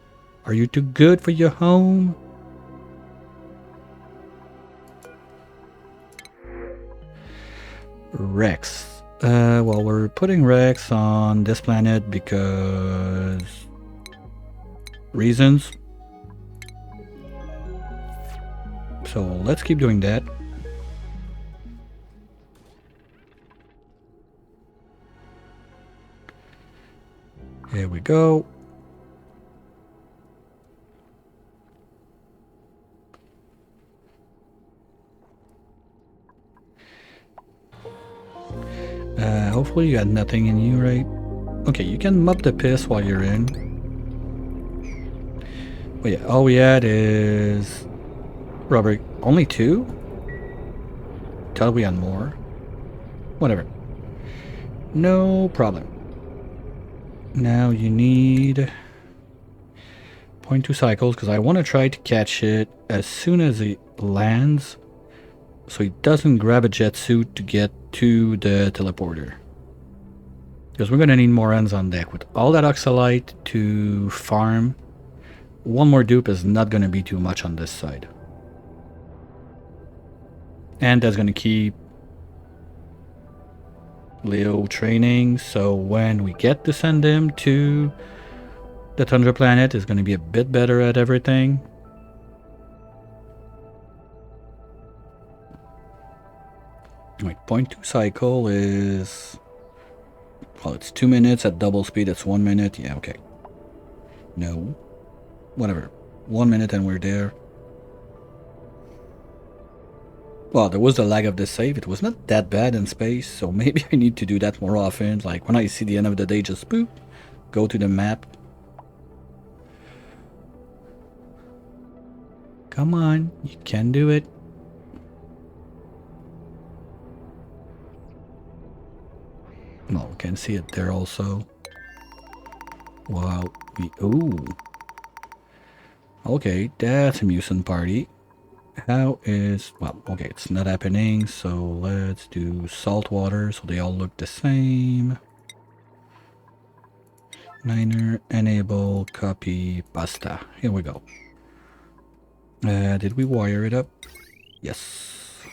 Speaker 1: Are you too good for your home? Rex. Well, we're putting Rex on this planet because... reasons. So let's keep doing that. Here we go. Hopefully you got nothing in you, right? Okay, you can mop the piss while you're in. But yeah, all we had is rubber. Only 2? Thought we had more. Whatever. No problem. Now you need 0.2 cycles, because I want to try to catch it as soon as it lands, so he doesn't grab a jet suit to get to the teleporter. Because we're going to need more ends on deck. With all that oxalite to farm, one more dupe is not going to be too much on this side. And that's going to keep Leo training, so when we get to send him to the Tundra planet, is going to be a bit better at everything. Wait, 0.2 cycle is... well, it's 2 minutes. At double speed, it's 1 minute. Yeah, okay. No. Whatever. 1 minute and we're there. Well, there was the lag of the save. It was not that bad in space, so maybe I need to do that more often. Like, when I see the end of the day, just boop, go to the map. Come on, you can do it. Well, we can see it there also. Wow, ooh. Okay, that's a mutant party. How is... well, okay, it's not happening, so let's do salt water so they all look the same. Niner, enable, copy, pasta. Here we go. Did we wire it up? Yes.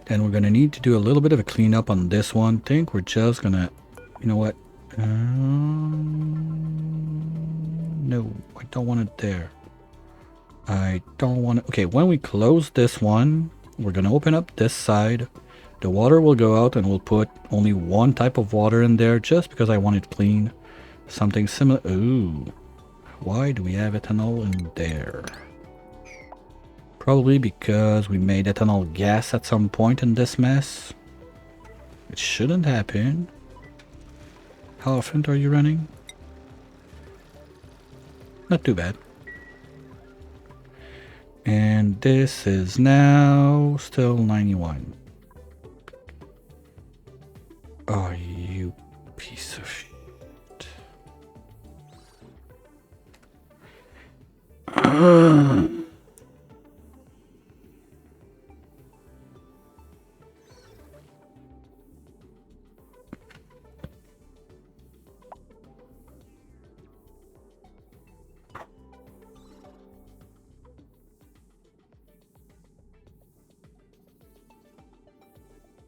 Speaker 1: Then we're gonna need to do a little bit of a cleanup on this one. Think we're just gonna... you know what? No, I don't want it there. I don't want it... okay, when we close this one, we're gonna open up this side. The water will go out and we'll put only one type of water in there just because I want it clean. Something similar... ooh. Why do we have ethanol in there? Probably because we made ethanol gas at some point in this mess. It shouldn't happen. How often are you running? Not too bad. And this is now still 91. Oh, you piece of shit.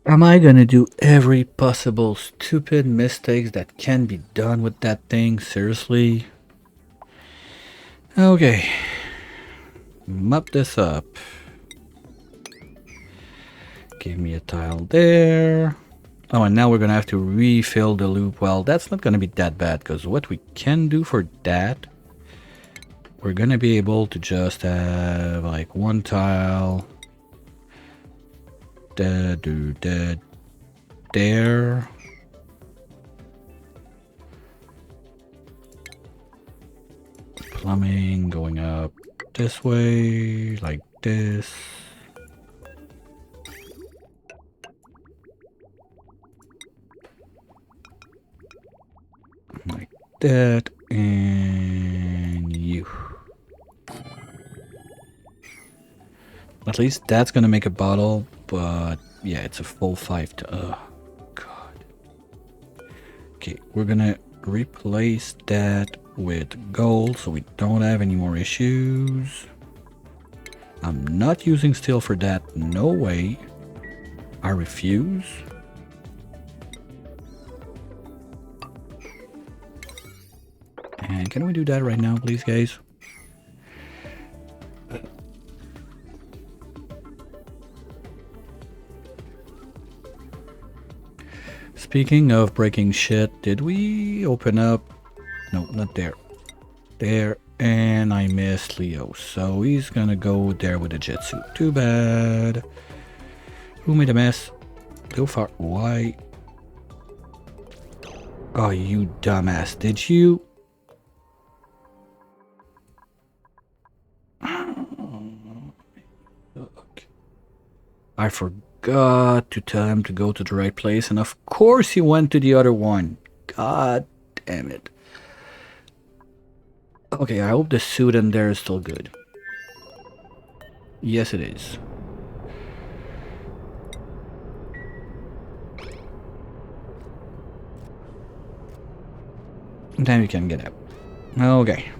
Speaker 1: Am I gonna do every possible stupid mistakes that can be done with that thing? Seriously? Okay. Mop this up. Give me a tile there. Oh, and now we're gonna have to refill the loop. Well, that's not gonna be that bad, because what we can do for that, we're gonna be able to just have like one tile. There. Plumbing going up this way, like this. Like that, and you. At least that's gonna make a bottle, but yeah, it's a full 5 to... oh, God. Okay, we're gonna replace that with gold so we don't have any more issues. I'm not using steel for that, no way. I refuse. And can we do that right now, please, guys? Speaking of breaking shit, did we open up? No, not there. There, and I missed Leo, so he's gonna go there with the jet suit. Too bad. Who made a mess? Go far. Why? Oh, you dumbass. Did you? I forgot to tell him to go to the right place, and of course he went to the other one. God damn it. Okay, I hope the suit in there is still good. Yes, it is. Then we can get out. Okay.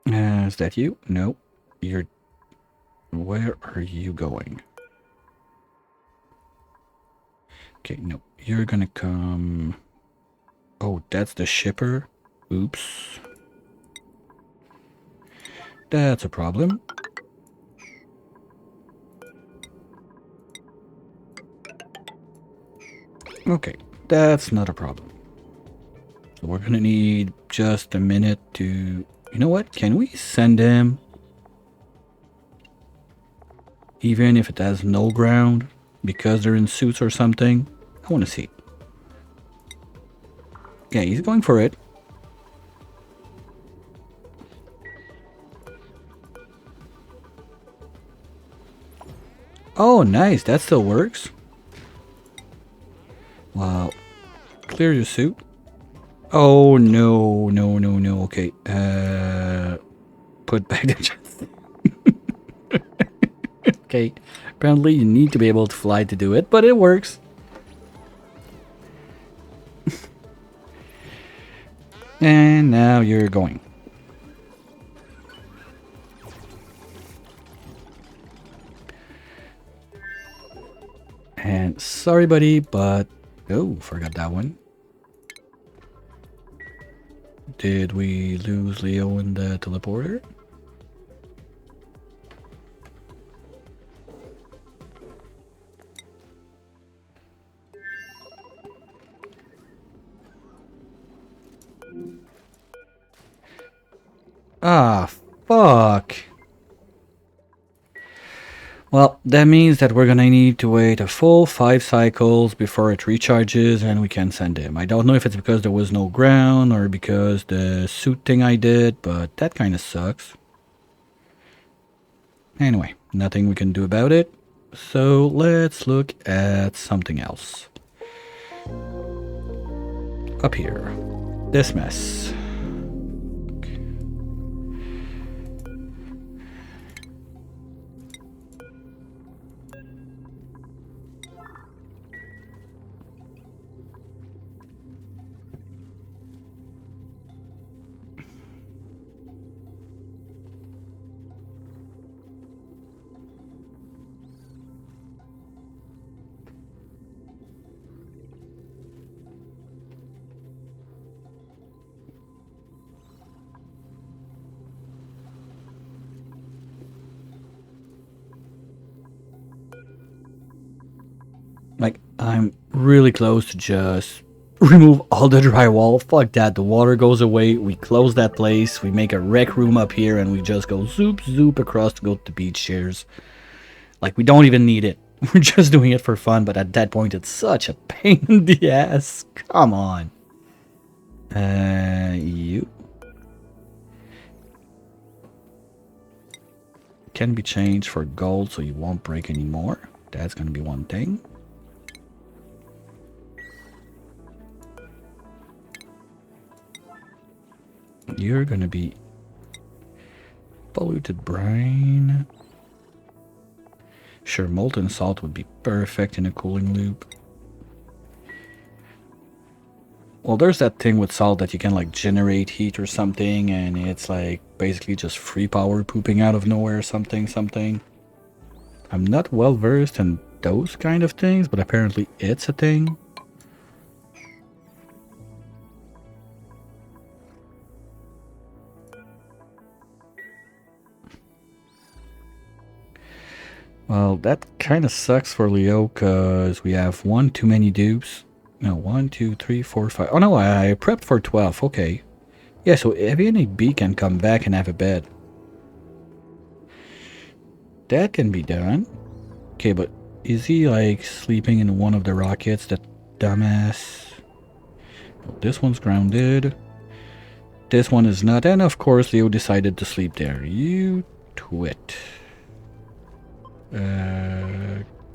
Speaker 1: Is that you? No. You're... Where are you going? Okay, no. You're gonna come... Oh, that's the shipper? Oops. That's a problem. Okay, that's not a problem. So we're gonna need just a minute to... You know what? Can we send them? Even if it has no ground? Because they're in suits or something? I want to see. Yeah, he's going for it. Oh, nice. That still works. Wow. Clear your suit. Oh, no, no, no, no. Okay. Put back the chest. Okay. Apparently you need to be able to fly to do it, but it works. And now you're going. And sorry, buddy, but... Oh, forgot that one. Did we lose Leo in the teleporter? Ah, fuck. Well, that means that we're gonna need to wait a full 5 cycles before it recharges and we can send him. I don't know if it's because there was no ground or because the suit thing I did, but that kind of sucks. Anyway, nothing we can do about it. So let's look at something else. Up here. This mess. Like, I'm really close to just remove all the drywall. Fuck that, the water goes away, we close that place, we make a rec room up here, and we just go zoop zoop across to go to the beach chairs. Like, we don't even need it. We're just doing it for fun, but at that point, it's such a pain in the ass. Come on. You can be changed for gold so you won't break anymore. That's gonna be one thing. You're gonna be polluted brine. Sure, molten salt would be perfect in a cooling loop. Well, there's that thing with salt that you can like generate heat or something, and it's like basically just free power pooping out of nowhere or something. I'm not well versed in those kind of things, but apparently it's a thing. Well, that kind of sucks for Leo, because we have one too many dupes. No, 1, 2, 3, 4, 5. Oh no, I prepped for 12. Okay. Yeah, so any B can come back and have a bed. That can be done. Okay, but is he like sleeping in one of the rockets? That dumbass. Well, this one's grounded. This one is not. And of course, Leo decided to sleep there. You twit.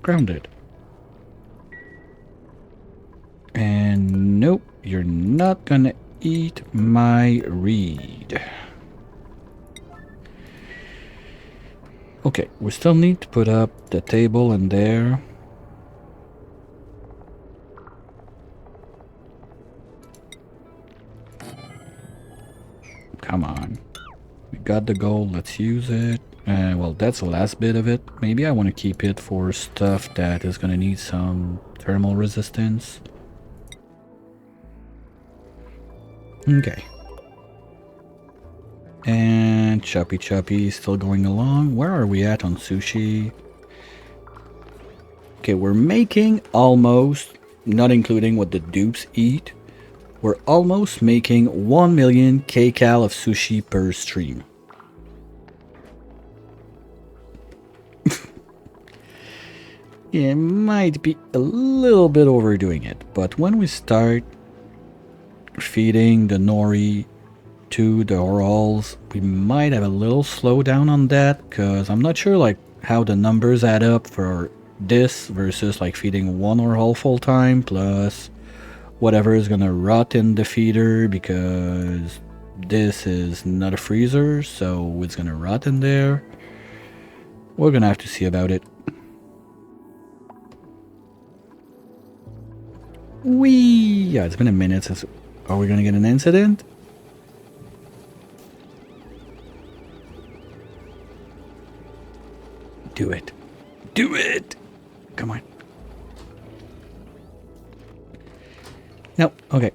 Speaker 1: Grounded. And nope, you're not gonna eat my reed. Okay, we still need to put up the table in there. got the gold, let's use it. Well, that's the last bit of it. Maybe I want to keep it for stuff that is going to need some thermal resistance. Okay. And Choppy Choppy still going along. Where are we at on sushi? Okay, we're making almost, not including what the dupes eat, we're almost making 1 million kcal of sushi per stream. Yeah, it might be a little bit overdoing it, but when we start feeding the nori to the orals, we might have a little slowdown on that, because I'm not sure like how the numbers add up for this versus like feeding one oral full time plus whatever is gonna rot in the feeder, because this is not a freezer, so it's gonna rot in there. We're gonna have to see about it. Yeah, it's been a minute since... Are we gonna get an incident? Do it. Do it! Come on. No, okay.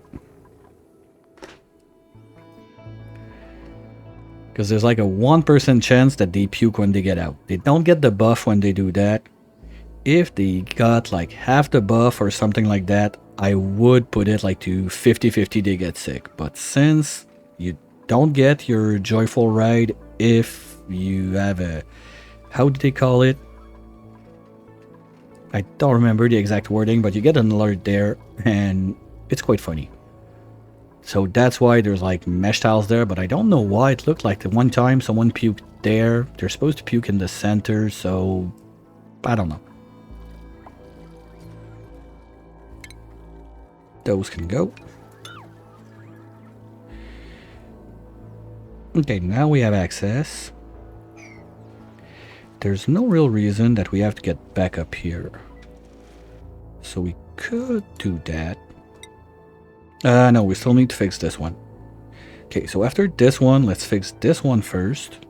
Speaker 1: Because there's like a 1% chance that they puke when they get out. They don't get the buff when they do that. If they got like half the buff or something like that, I would put it like to 50-50 they get sick. But since you don't get your joyful ride if you have a... How do they call it? I don't remember the exact wording, but you get an alert there, and it's quite funny. So that's why there's like mesh tiles there, but I don't know why it looked like the one time someone puked there. They're supposed to puke in the center, so I don't know. Those can go. Okay, now we have access. There's no real reason that we have to get back up here. So we could do that. No, we still need to fix this one. Okay, so after this one, let's fix this one first.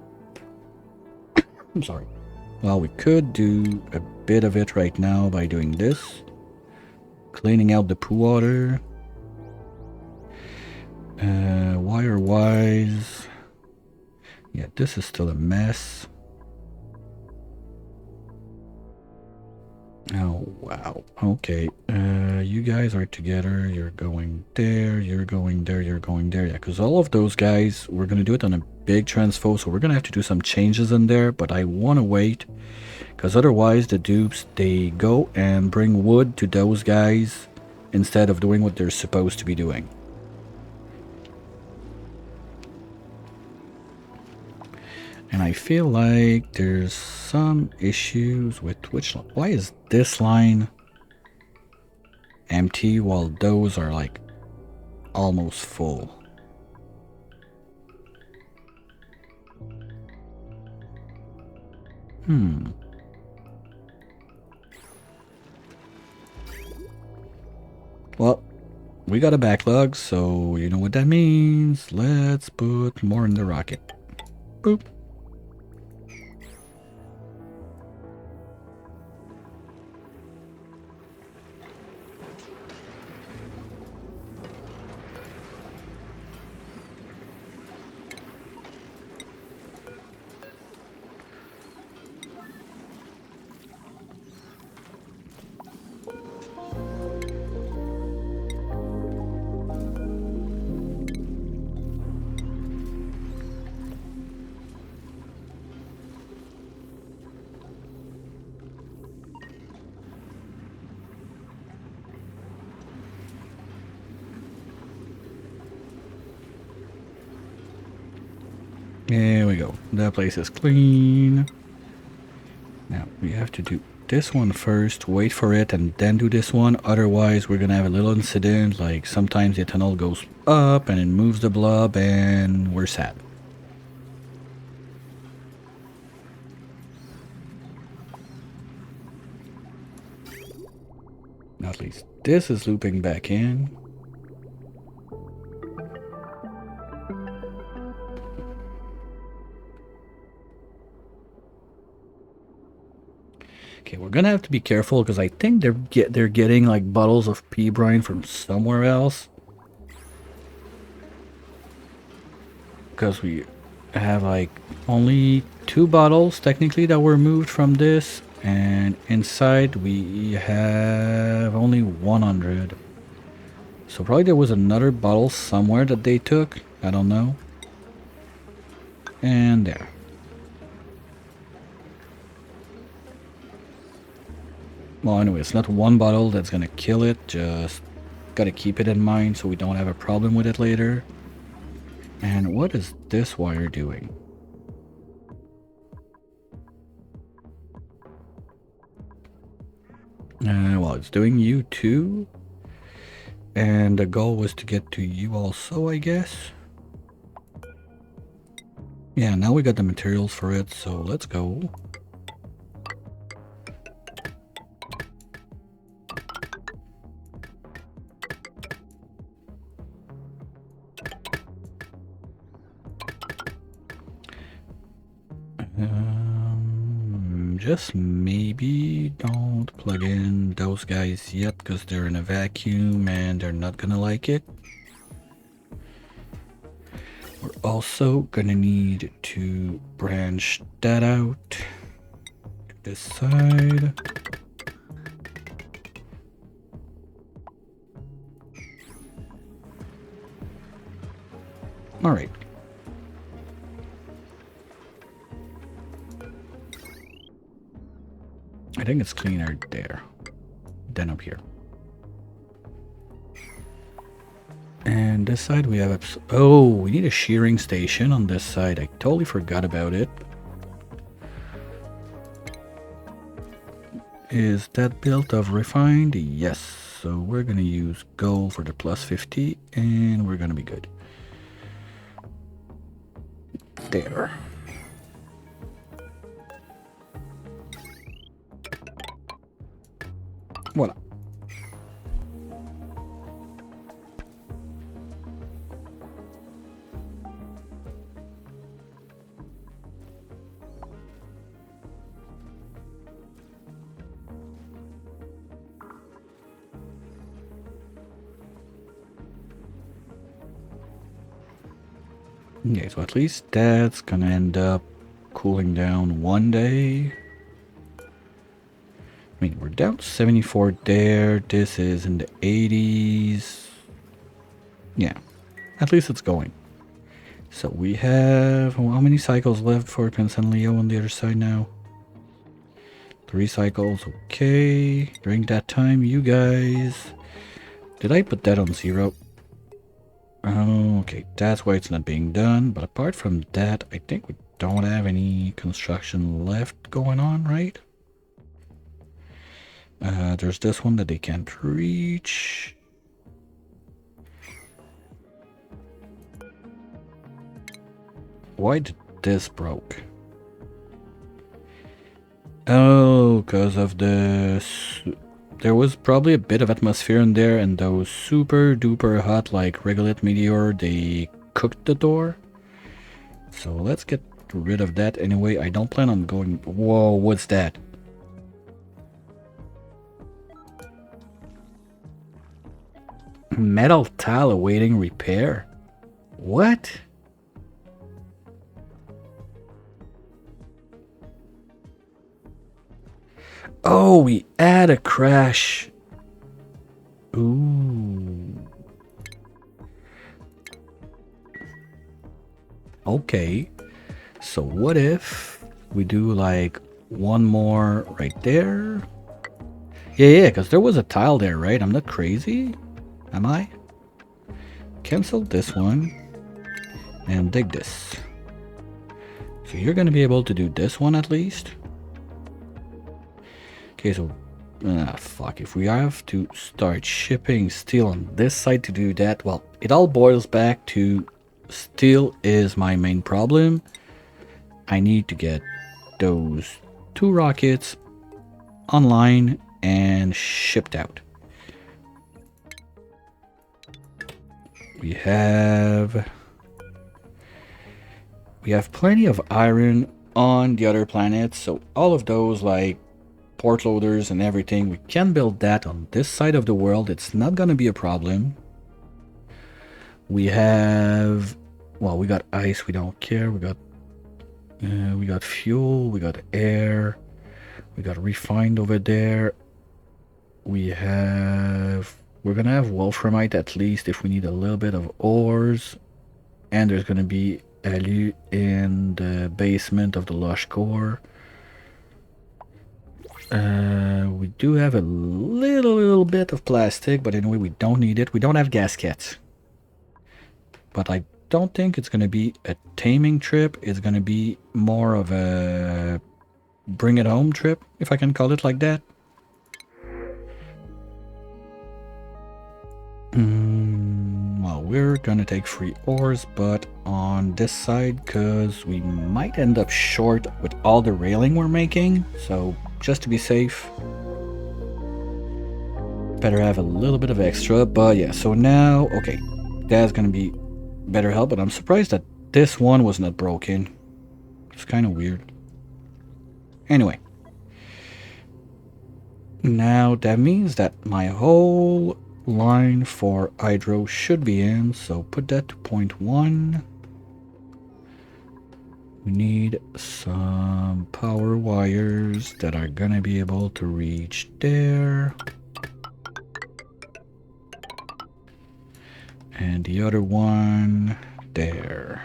Speaker 1: I'm sorry. Well, we could do a bit of it right now by doing this. Cleaning out the poo water. Wire-wise... Yeah, this is still a mess. Oh, wow. Okay. You guys are together. You're going there. You're going there. You're going there. Yeah, because all of those guys, we're going to do it on a big transfo, so we're going to have to do some changes in there, but I want to wait, because otherwise the dupes, they go and bring wood to those guys instead of doing what they're supposed to be doing. And I feel like there's some issues with which... Why is this line empty while those are like almost full? Well, we got a backlog, so you know what that means. Let's put more in the rocket. Boop. There we go. That place is clean. Now we have to do this one first, wait for it, and then do this one. Otherwise, we're gonna have a little incident, like sometimes the tunnel goes up and it moves the blob and we're sad. Now at least this is looping back in. Okay, we're gonna have to be careful because I think they're getting like bottles of pea brine from somewhere else. Because we have like only 2 bottles technically that were moved from this, and inside we have only 100. So probably there was another bottle somewhere that they took. I don't know. And there. Well, anyway, it's not one bottle that's gonna kill it. Just gotta keep it in mind so we don't have a problem with it later. And what is this wire doing? Well, it's doing you too. And the goal was to get to you also, I guess. Yeah, now we got the materials for it, so let's go. Just maybe don't plug in those guys yet because they're in a vacuum and they're not gonna like it. We're also gonna need to branch that out to this side. All right. I think it's cleaner there than up here. And this side we have... Oh, we need a shearing station on this side. I totally forgot about it. Is that built of refined? Yes. So we're going to use gold for the plus 50 and we're going to be good. There. Voila. Okay, so at least that's gonna end up cooling down one day. I mean, we're down to 74 there. This is in the 80s. Yeah, at least it's going. So we have... Well, how many cycles left for Prince and Leo on the other side now? 3 cycles, okay. During that time, you guys... Did I put that on 0? Oh, okay, that's why it's not being done. But apart from that, I think we don't have any construction left going on, right? There's this one that they can't reach. Why did this broke? Oh, because of the... There was probably a bit of atmosphere in there, and those super duper hot like regolith meteor, they cooked the door. So let's get rid of that anyway. I don't plan on going... Whoa, what's that? Metal tile awaiting repair? What? Oh, we had a crash. Ooh. Okay. So what if we do like one more right there? Yeah, because there was a tile there, right? I'm not crazy. Am I? Cancel this one and dig this. So you're going to be able to do this one at least. Okay, so fuck, if we have to start shipping steel on this side to do that, well, it all boils back to steel is my main problem. I need to get those 2 rockets online and shipped out. We have plenty of iron on the other planets, so all of those like port loaders and everything. We can build that on this side of the world. It's not gonna be a problem. We have, well, we got ice. We don't care. We got fuel. We got air. We got refined over there. We're gonna have wolframite at least if we need a little bit of ores. And there's gonna be alu in the basement of the lush core. We do have a little bit of plastic, but anyway, we don't need it. We don't have gaskets. But I don't think it's gonna be a taming trip. It's gonna be more of a bring it home trip, if I can call it like that. Well, we're gonna take 3 ores, but on this side, because we might end up short with all the railing we're making. So just to be safe, better have a little bit of extra. But yeah, so now, okay, that's gonna be better help, but I'm surprised that this one was not broken. It's kind of weird. Anyway, now that means that my whole line for hydro should be in, so put that to 0.1. We need some power wires that are gonna be able to reach there. And the other one there.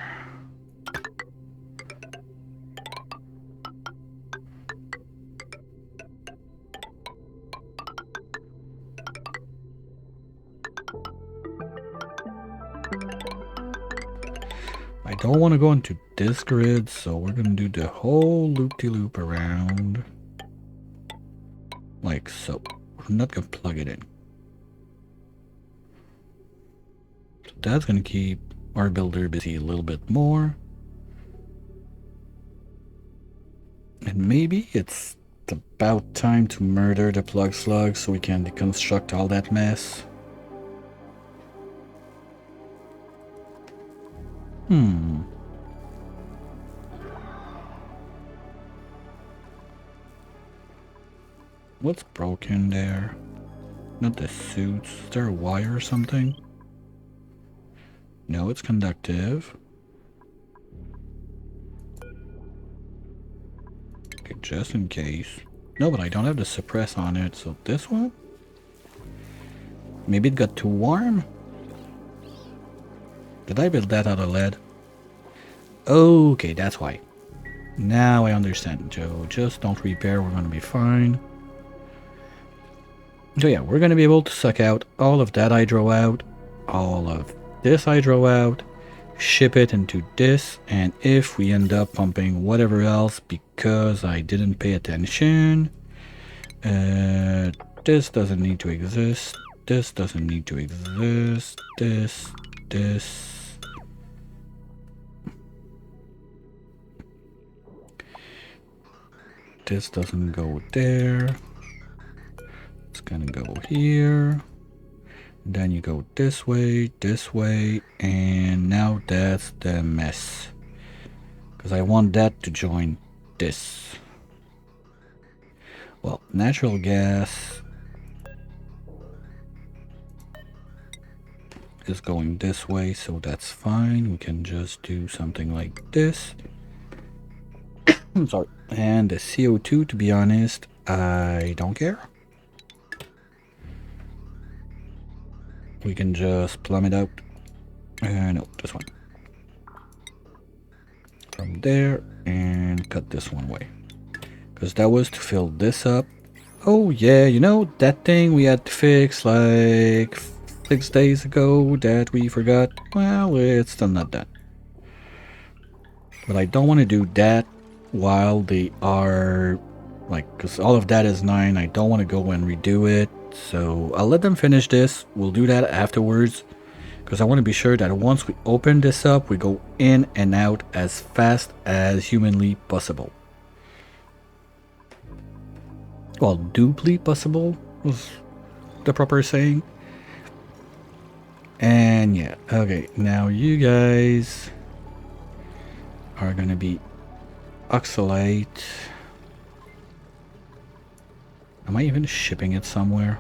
Speaker 1: I don't want to go into this grid, so we're going to do the whole loop-de-loop around. Like so. We're not going to plug it in. So that's going to keep our builder busy a little bit more. And maybe it's about time to murder the plug slug so we can deconstruct all that mess. What's broken there? Not the suits. Is there a wire or something? No, it's conductive. Okay, just in case. No, but I don't have the suppress on it, so this one? Maybe it got too warm? Did I build that out of lead? Okay, that's why. Now I understand, Joe. Just don't repair, we're gonna be fine. So yeah, we're gonna be able to suck out all of that hydro out, all of this hydro out, ship it into this, and if we end up pumping whatever else because I didn't pay attention, this doesn't need to exist, this doesn't need to exist, this. This doesn't go there. It's gonna go here. Then you go this way, and now that's the mess. Because I want that to join this. Well, natural gas is going this way, so that's fine. We can just do something like this. I'm sorry. And the CO2, to be honest, I don't care. We can just plumb it out. No, this one. From there, and cut this one away. Because that was to fill this up. Oh yeah, you know, that thing we had to fix like 6 days ago that we forgot? Well, it's still not done. But I don't want to do that while they are, like, because all of that is 9. I don't want to go and redo it. So I'll let them finish this. We'll do that afterwards. Because I want to be sure that once we open this up, we go in and out as fast as humanly possible. Well, duply possible was the proper saying. And yeah, okay, now you guys are gonna be oxalate. Am I even shipping it somewhere?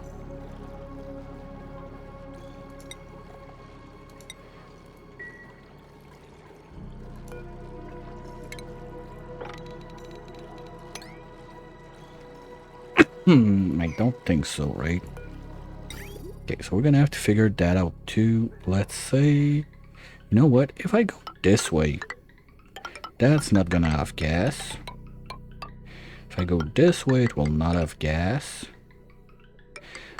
Speaker 1: I don't think so, right? Okay, so we're gonna have to figure that out too. Let's say, you know what? If I go this way, that's not gonna have gas. If I go this way, it will not have gas.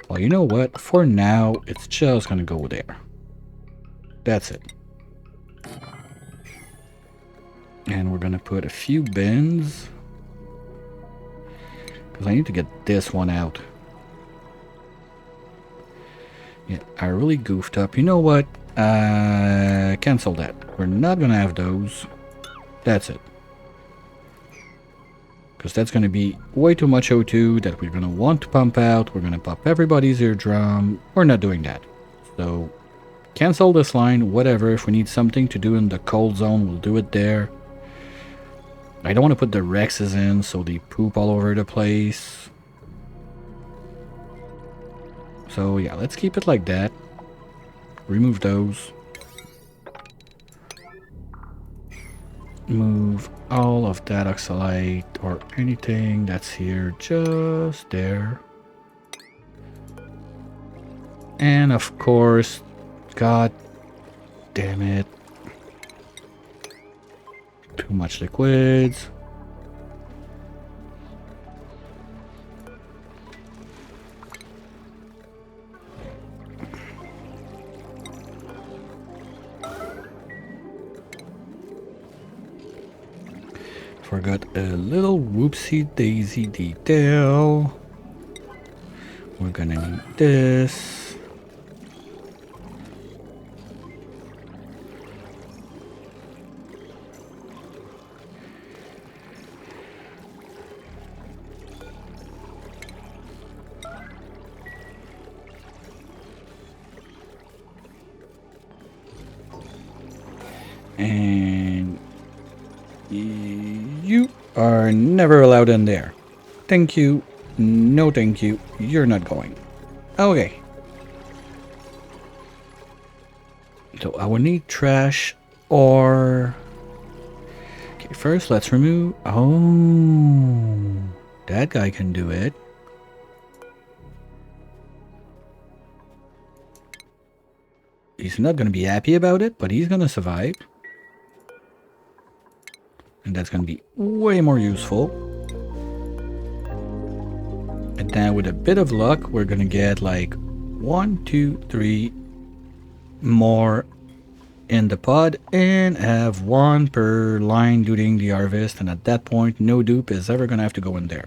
Speaker 1: Well, you know what? For now, it's just gonna go there. That's it. And we're gonna put a few bins. Because I need to get this one out. Yeah, I really goofed up. You know what? Cancel that. We're not gonna have those. That's it. Because that's gonna be way too much O2 that we're gonna want to pump out. We're gonna pop everybody's eardrum. We're not doing that. So, cancel this line, whatever. If we need something to do in the cold zone, we'll do it there. I don't want to put the Rexes in so they poop all over the place. So yeah, let's keep it like that. Remove those. Move all of that oxalite or anything that's here just there. And of course, god damn it. Too much liquids. Forgot a little whoopsie daisy detail. We're gonna need this. And you are never allowed in there. Thank you. No thank you. You're not going. Okay. So I will need trash or... Okay, first let's remove... Oh, that guy can do it. He's not going to be happy about it, but he's going to survive. And that's going to be way more useful. And now with a bit of luck, we're going to get like 1, 2, 3 more in the pod and have one per line doing the harvest. And at that point, no dupe is ever going to have to go in there.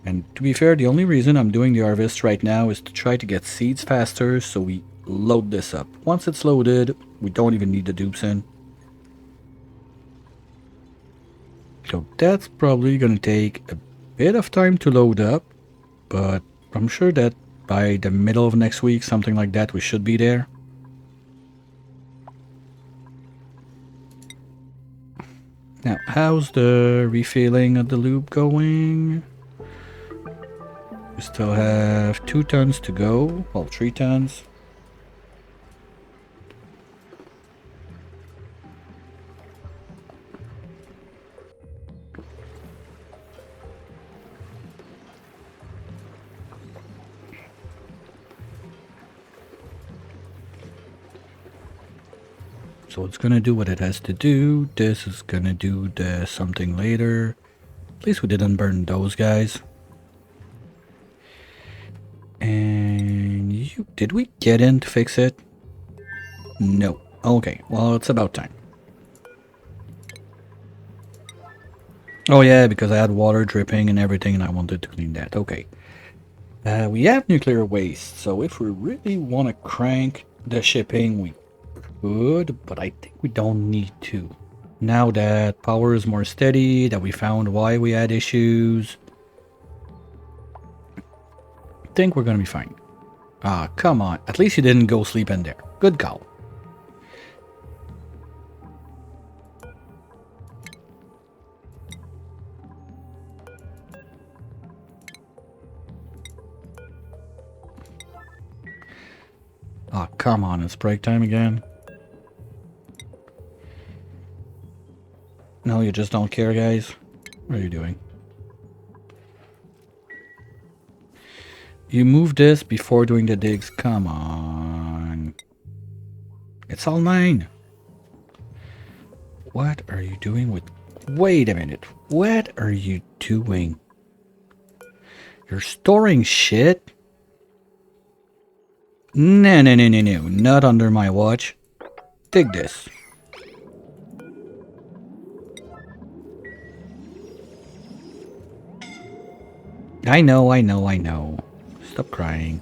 Speaker 1: And to be fair, the only reason I'm doing the harvest right now is to try to get seeds faster, so we load this up. Once it's loaded, we don't even need the dupes in. So that's probably going to take a bit of time to load up, but I'm sure that by the middle of next week, something like that, we should be there. Now, how's the refilling of the loop going? We still have 2 tons to go, well, 3 tons. So it's gonna do what it has to do. This is gonna do the something later. At least we didn't burn those guys. And you, did we get in to fix it? No. Okay, well, it's about time. Oh yeah, because I had water dripping and everything and I wanted to clean that. Okay. We have nuclear waste, so if we really want to crank the shipping, we could, but I think we don't need to. Now that power is more steady, that we found why we had issues, I think we're gonna be fine. Ah, come on. At least you didn't go sleep in there. Good call. Oh, come on, it's break time again. No, you just don't care, guys. What are you doing? You moved this before doing the digs. Come on. It's all mine. What are you doing with... Wait a minute. What are you doing? You're storing shit? No, no, no, no, no. Not under my watch. Dig this. I know, I know, I know. Stop crying.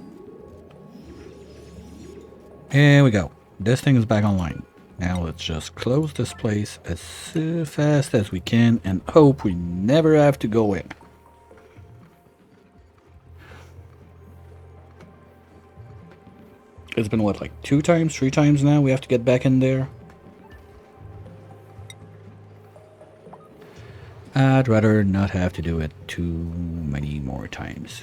Speaker 1: Here we go. This thing is back online. Now let's just close this place as fast as we can and hope we never have to go in. It's been what, like 2 times, 3 times now we have to get back in there? I'd rather not have to do it too many more times.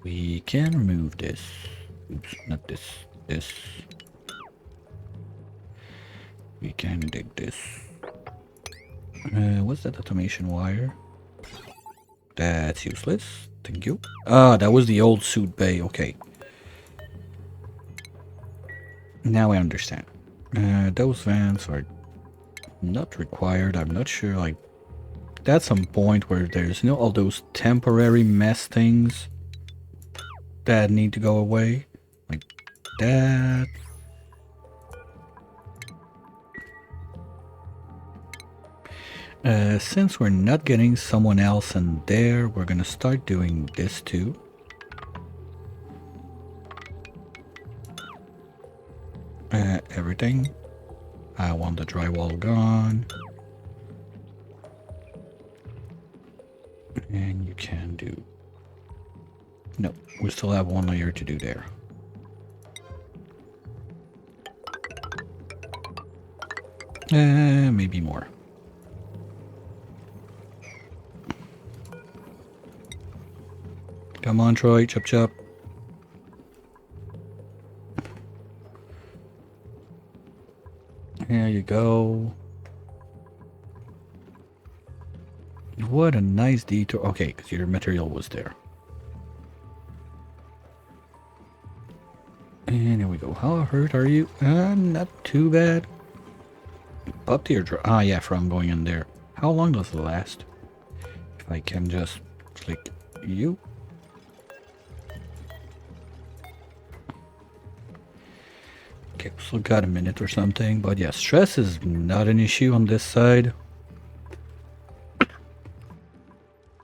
Speaker 1: We can remove this. Oops, not this. This. We can dig this. What's that automation wire? That's useless. Thank you. Ah, that was the old suit bay. Okay. Now I understand. Those vents are not required. I'm not sure. Like, that's some point where there's, you know, all those temporary mess things that need to go away. Like that. Since we're not getting someone else in there, we're gonna start doing this too. Everything. I want the drywall gone. And you can do... No, we still have 1 layer to do there. Maybe more. Come on, Troy, chop chop. There you go. What a nice detour. Okay, because your material was there. And here we go. How hurt are you? Not too bad. Up to your... Ah, yeah, from going in there. How long does it last? If I can just click you. Okay, still got a minute or something, but yeah, stress is not an issue on this side.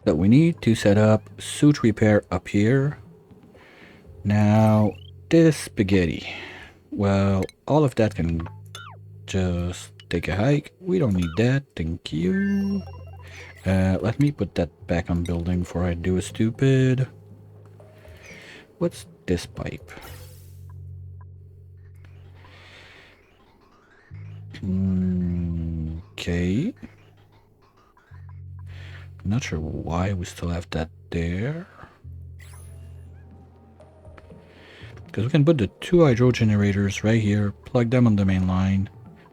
Speaker 1: So we need to set up suit repair up here. Now, this spaghetti. Well, all of that can just take a hike. We don't need that, thank you. Let me put that back on building before I do a stupid. What's this pipe? Okay. Not sure why we still have that there. Because we can put the 2 hydro generators right here, plug them on the main line.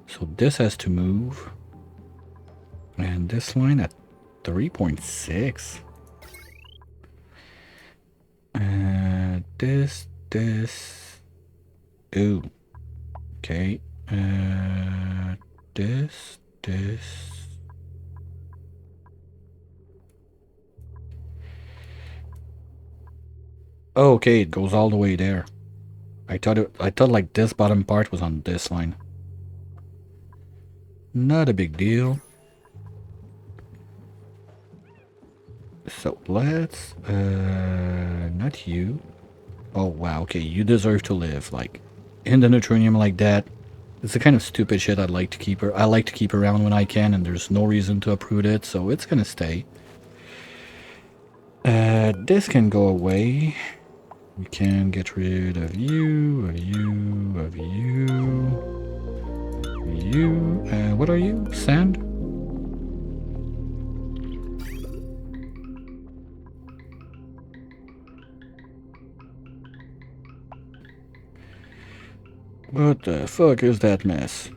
Speaker 1: So this has to move. And this line at 3.6. This. Ooh. Okay. This. Oh, okay, it goes all the way there. I thought like this bottom part was on this line. Not a big deal. So let's not you. Oh wow, okay, you deserve to live, like in the neutronium like that. It's the kind of stupid shit I like to keep around when I can, and there's no reason to uproot it, so it's gonna stay. This can go away. We can get rid of you, of you, of you, you. What are you? Sand? What the fuck is that mess?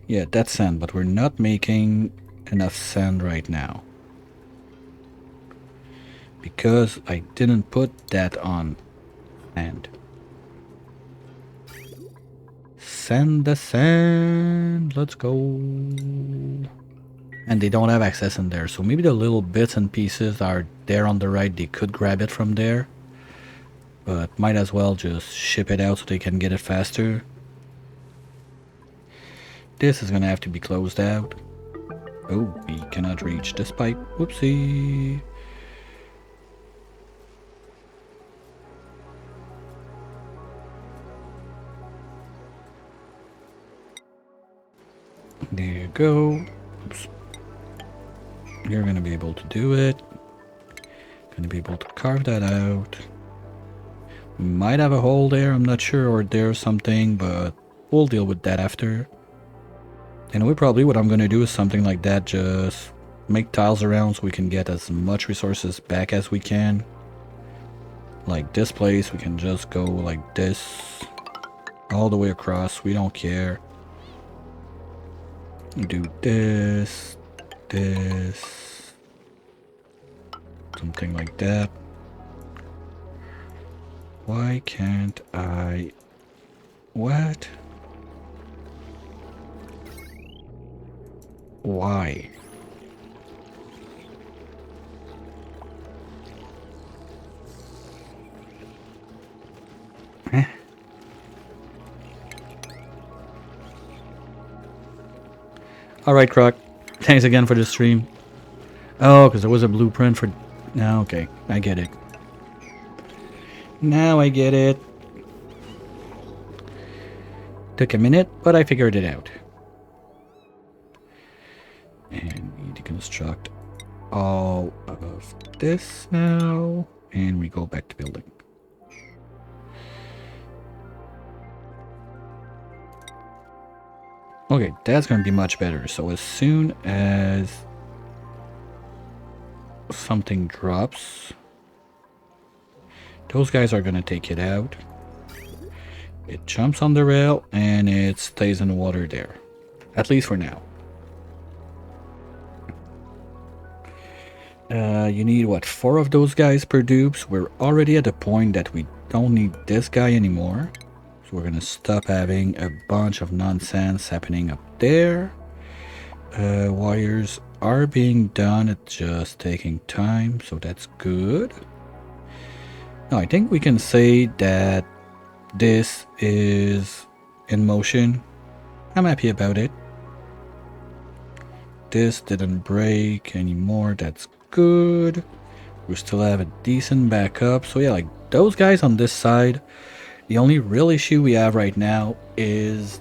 Speaker 1: Yeah, that's sand, but we're not making enough sand right now. Because I didn't put that on. And send the sand. Let's go. And they don't have access in there, so maybe the little bits and pieces are there on the right. They could grab it from there, but might as well just ship it out so they can get it faster. This is gonna have to be closed out. Oh, we cannot reach this pipe. Whoopsie. There you go. Oops. You're gonna be able to do it. Gonna be able to carve that out. We might have a hole there, I'm not sure, or there's something, but we'll deal with that after. And we probably, what I'm gonna do is something like that, just make tiles around so we can get as much resources back as we can. Like this place, we can just go like this, all the way across, we don't care. Do this, this, something like that. Why can't I... What? Why? Eh? Alright, Croc. Thanks again for the stream. Oh, because there was a blueprint for... No, okay. I get it. Now I get it. Took a minute, but I figured it out. And we deconstruct all of this now. And we go back to building. Okay, that's going to be much better. So as soon as something drops, those guys are going to take it out. It jumps on the rail and it stays in the water there. At least for now. You need, what, 4 of those guys per dupes? We're already at the point that we don't need this guy anymore. So we're going to stop having a bunch of nonsense happening up there. Wires are being done. It's just taking time, so that's good. Now, I think we can say that this is in motion. I'm happy about it. This didn't break anymore. That's good. We still have a decent backup. So yeah, like those guys on this side, the only real issue we have right now is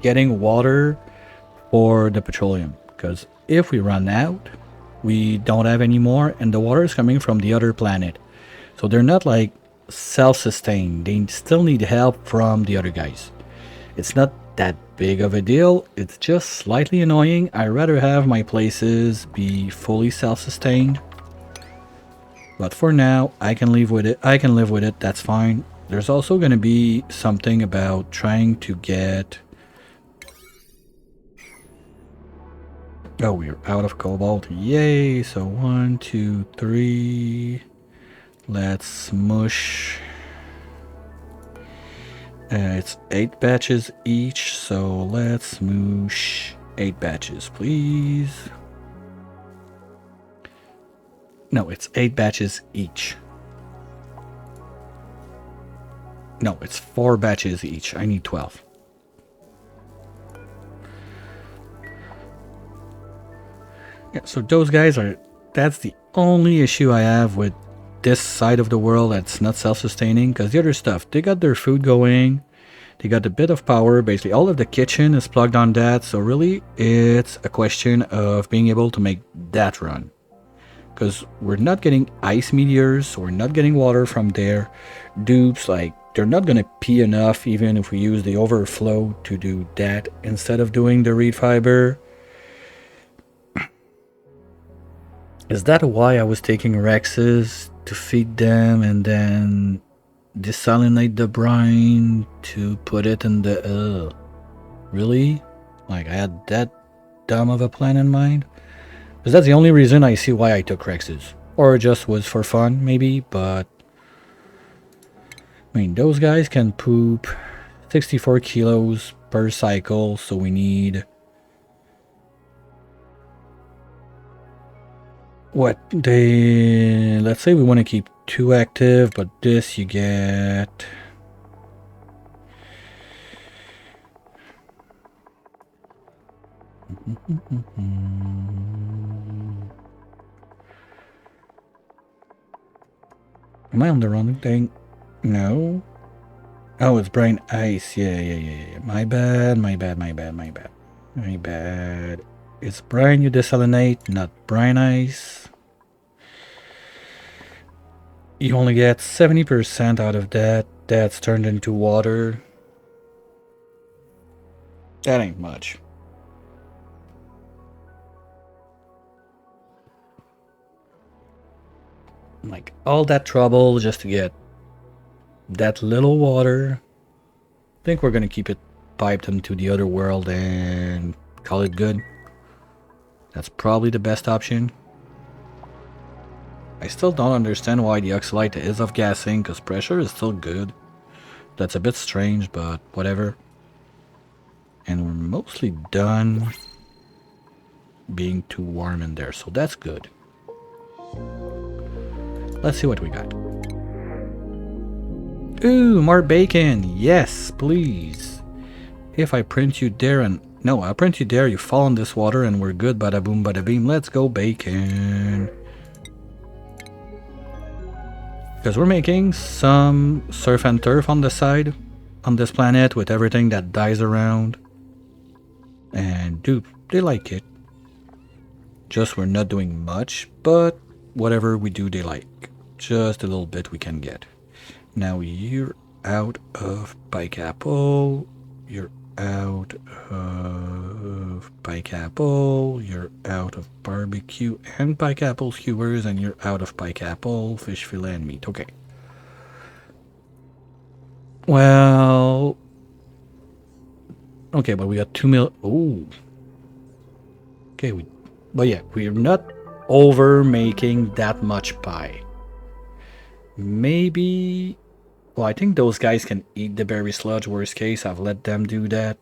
Speaker 1: getting water for the petroleum. Because if we run out, we don't have any more, and the water is coming from the other planet. So they're not like self-sustained. They still need help from the other guys. It's not that big of a deal. It's just slightly annoying. I'd rather have my places be fully self-sustained. But for now, I can live with it. That's fine. There's also going to be something about trying to get... Oh, we're out of cobalt. Yay! So 1, 2, 3. Let's smush. It's 8 batches each, so let's smoosh 8 batches, please. No, it's 8 batches each. No, it's 4 batches each. I need 12. Yeah, so those guys are... That's the only issue I have with this side of the world that's not self-sustaining, because the other stuff, they got their food going, they got a bit of power, basically all of the kitchen is plugged on that, so really it's a question of being able to make that run. Because we're not getting ice meteors, so we're not getting water from there. Dupes, like, they're not going to pee enough even if we use the overflow to do that instead of doing the reed fiber. Is that why I was taking Rexes to feed them and then desalinate the brine to put it in the... really? Like, I had that dumb of a plan in mind? Because that's the only reason I see why I took Rexes. Or just was for fun, maybe, but... I mean, those guys can poop 64 kilos per cycle, so we need... what? They... let's say we want to keep 2 active, but this you get... Am I on the wrong thing? No. Oh, it's brine ice. Yeah. My bad. It's brine you desalinate, not brine ice. You only get 70% out of that. That's turned into water. That ain't much. Like, all that trouble just to get that little water. I think we're gonna keep it piped into the other world and call it good. That's probably the best option. I still don't understand why the oxalite is off gassing, because pressure is still good. That's a bit strange, but whatever. And we're mostly done being too warm in there, so that's good. Let's see what we got. Ooh, more bacon. Yes, please. If I print you there and... no, I'll print you there, you fall in this water, and we're good. Bada boom, bada beam. Let's go, bacon. Because we're making some surf and turf on the side, on this planet, with everything that dies around. And, dude, they like it. Just we're not doing much, but whatever we do, they like. Just a little bit we can get. Now you're out of pike apple. You're out of pike apple. You're out of barbecue and pike apple skewers, and you're out of pike apple, fish fillet, and meat. Okay. Well. Okay, but we got 2 mil. Ooh. Okay, but yeah, we're not over making that much pie. Maybe... well, I think those guys can eat the berry sludge. Worst case, I've let them do that.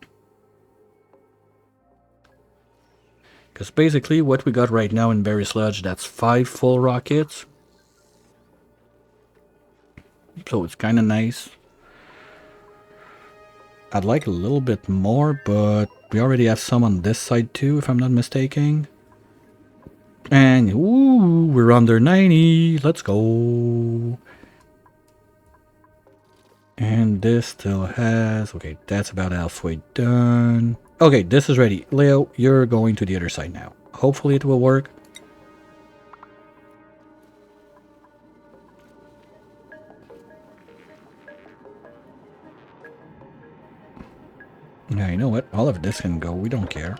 Speaker 1: Because basically what we got right now in berry sludge, that's 5 full rockets. So it's kind of nice. I'd like a little bit more, but we already have some on this side too, if I'm not mistaken. And, ooh, we're under 90. Let's go. And this still has... okay, that's about halfway done. Okay, this is ready. Leo, you're going to the other side now. Hopefully it will work. Yeah, you know what? All of this can go. We don't care.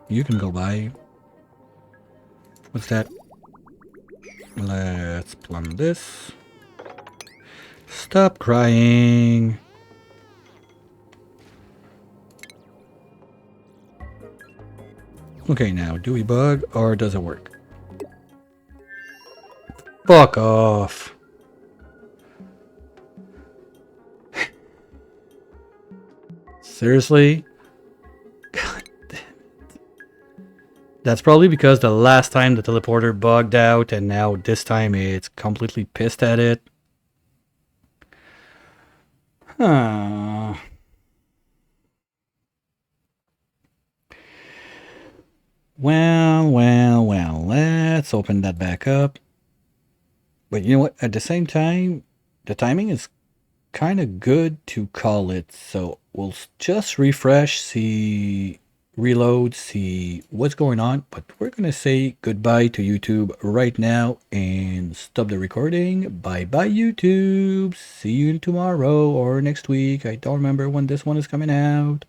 Speaker 1: You can go by. What's that? Let's plumb this. Stop crying. Okay, now, do we bug or does it work? Fuck off. Seriously? God damn it. That's probably because the last time the teleporter bugged out and now this time it's completely pissed at it. Huh. Well, let's open that back up. But you know what? At the same time, the timing is kind of good to call it. So we'll just refresh, see, reload, see what's going on. But we're going to say goodbye to YouTube right now and stop the recording. Bye-bye, YouTube. See you tomorrow or next week. I don't remember when this one is coming out.